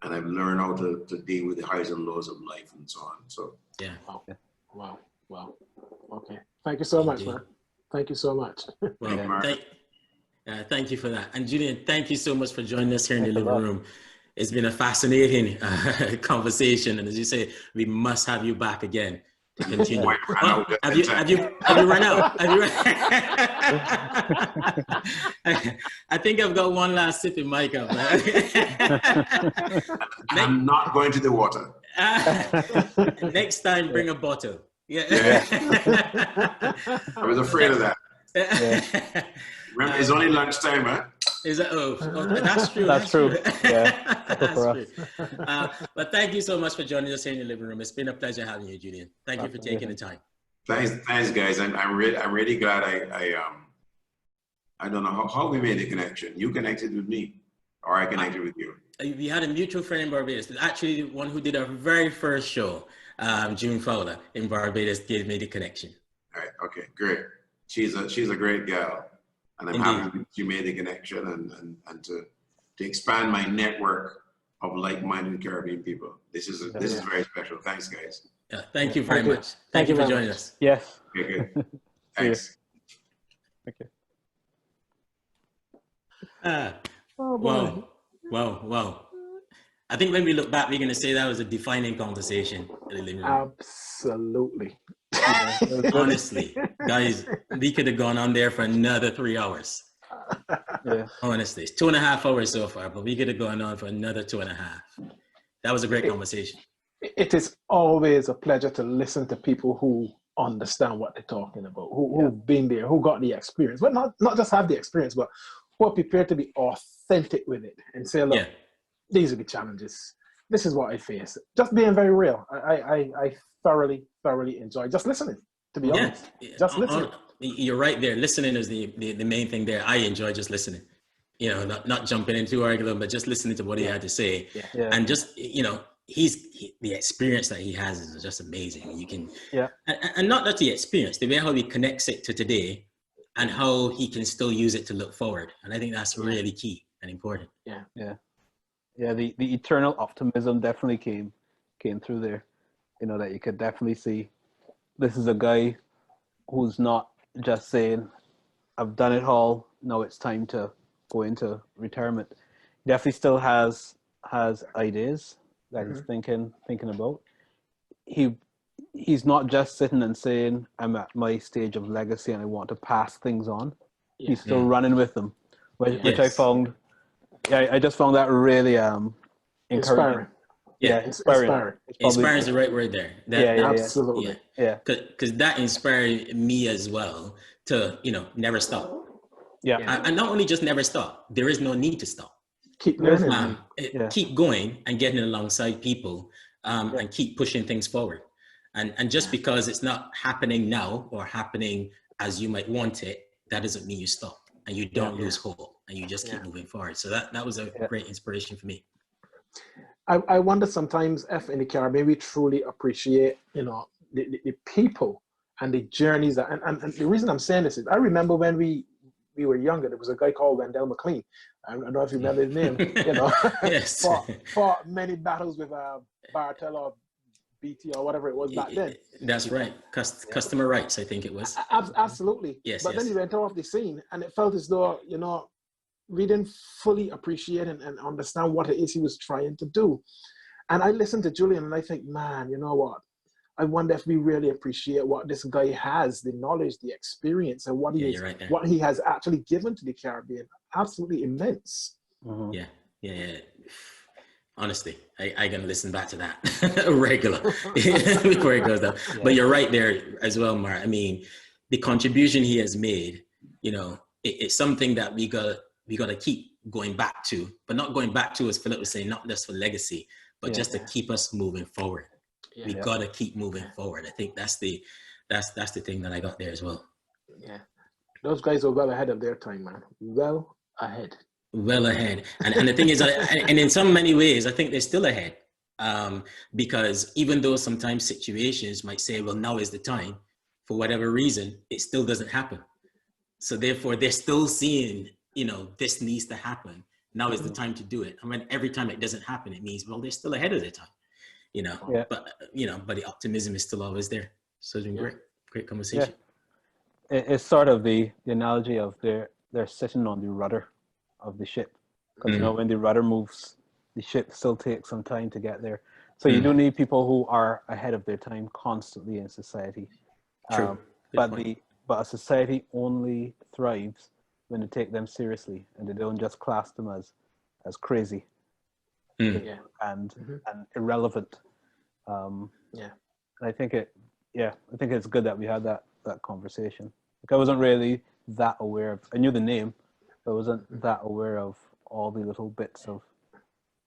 and I've learned how to deal with the highs and lows of life and so on. So yeah. Wow. Okay. Thank you so much, man. Thank you so much. Well, thank you for that. And Julian, thank you so much for joining us here in the living room. It's been a fascinating conversation, and as you say, we must have you back again to continue. Have you run out? I think I've got one last sip in my cup. I'm not going to the water. Next time, bring a bottle. Yeah. I was afraid of that. Remember, it's only lunchtime, huh? Is that, that's true. That's true. Yeah. That's true. But thank you so much for joining us here in the living room. It's been a pleasure having you, Julian. Thank you for taking the time. Thanks, guys. I'm really glad I don't know how we made the connection. You connected with me, or I connected with you. We had a mutual friend in Barbados. Actually, the one who did our very first show, June Fowler in Barbados, gave me the connection. All right. Okay. Great. She's a great gal. And I'm happy you made the connection and to expand my network of like-minded Caribbean people. This is very special. Thanks, guys. Yeah, thank you very much. Thank you for joining us. Yes. Okay, good. Thanks. Okay. Wow. I think when we look back, we're going to say that was a defining conversation. Absolutely. Honestly, guys, we could have gone on there for another 3 hours. Yeah. Honestly, it's 2.5 hours so far, but we could have gone on for another 2.5. That was a great conversation. It is always a pleasure to listen to people who understand what they're talking about, who've been there, who got the experience, but not just have the experience, but who are prepared to be authentic with it and say, look, these are the challenges. This is what I face. Just being very real. I thoroughly enjoy just listening, to be honest. Just listening. You're right there. Listening is the main thing there. I enjoy just listening. Not jumping into argument, but just listening to what he had to say. Yeah. And just, the experience that he has is just amazing. You can, and not that the experience, the way how he connects it to today and how he can still use it to look forward. And I think that's really key and important. Yeah, the eternal optimism definitely came through there. That you could definitely see this is a guy who's not just saying, I've done it all, now it's time to go into retirement. He definitely still has ideas that he's thinking about. He's not just sitting and saying, I'm at my stage of legacy and I want to pass things on. He's still running with them, which I found, I just found that really encouraging. Inspiring. Inspiring is the right word there. Absolutely. Because that inspired me as well to, never stop. And not only just never stop, there is no need to stop. Keep learning. Keep going and getting alongside people and keep pushing things forward. And just because it's not happening now or happening as you might want it, that doesn't mean you stop and you don't lose hope and you just keep moving forward. So that was a great inspiration for me. I wonder sometimes if in the Caribbean we truly appreciate, the people and the journeys and the reason I'm saying this is I remember when we were younger, there was a guy called Wendell McLean. I don't know if you remember his name, Yes. fought many battles with Bartel or BT or whatever it was back then. That's right. Customer rights, I think it was. Absolutely. Yes. But then he went off the scene and it felt as though, we didn't fully appreciate and understand what it is he was trying to do. And I listened to Julian and I think, man, you know what? I wonder if we really appreciate what this guy has, the knowledge, the experience, and what he has actually given to the Caribbean. Absolutely immense. Mm-hmm. Yeah. Honestly, I gonna listen back to that regular before it goes down. Yeah. But you're right there as well, Mark. I mean, the contribution he has made, it's something that we gotta keep going back to, but not going back to, as Philip was saying, not just for legacy, but just to keep us moving forward. We gotta keep moving forward. I think that's the thing that I got there as well. Yeah, those guys are well ahead of their time, man. Well ahead. And the thing is, and in so many ways, I think they're still ahead, because even though sometimes situations might say, well, now is the time, for whatever reason, it still doesn't happen. So therefore, they're still seeing, this needs to happen. Now is the time to do it. I mean, every time it doesn't happen, it means, well, they're still ahead of their time. But the optimism is still always there. So it's been great conversation. Yeah. It's sort of the analogy of they're sitting on the rudder of the ship, because when the rudder moves, the ship still takes some time to get there. So you do need people who are ahead of their time constantly in society. True. But a society only thrives when they take them seriously and they don't just class them as crazy. And irrelevant. And I think it's good that we had that conversation. Like I wasn't really that aware of, I knew the name, but I wasn't that aware of all the little bits of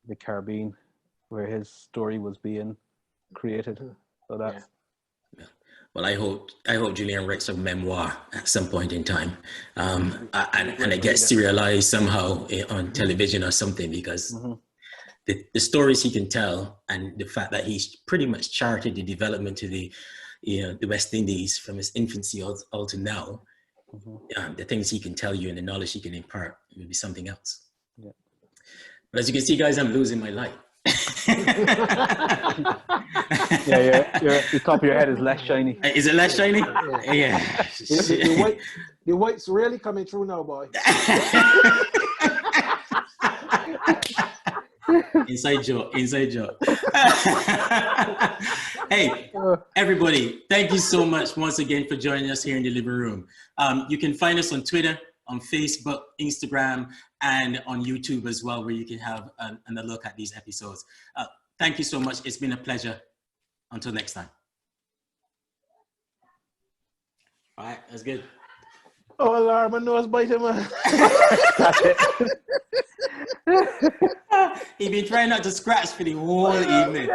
the Caribbean where his story was being created. So that's well, I hope Julian writes a memoir at some point in time, and it gets serialized somehow on television or something, because the stories he can tell, and the fact that he's pretty much charted the development to the West Indies from his infancy all to now, the things he can tell you and the knowledge he can impart will be something else. Yeah. But as you can see, guys, I'm losing my light. The top of your head is less shiny. Is it less shiny? Yeah. The white's really coming through now, boy. Inside joke. Hey, everybody, thank you so much once again for joining us here in the living room. You can find us on Twitter, on Facebook, Instagram, and on YouTube as well, where you can have another look at these episodes. Thank you so much. It's been a pleasure. Until next time. All right, that's good. Oh, Lord, my nose biting, man. He's been trying not to scratch for the whole evening.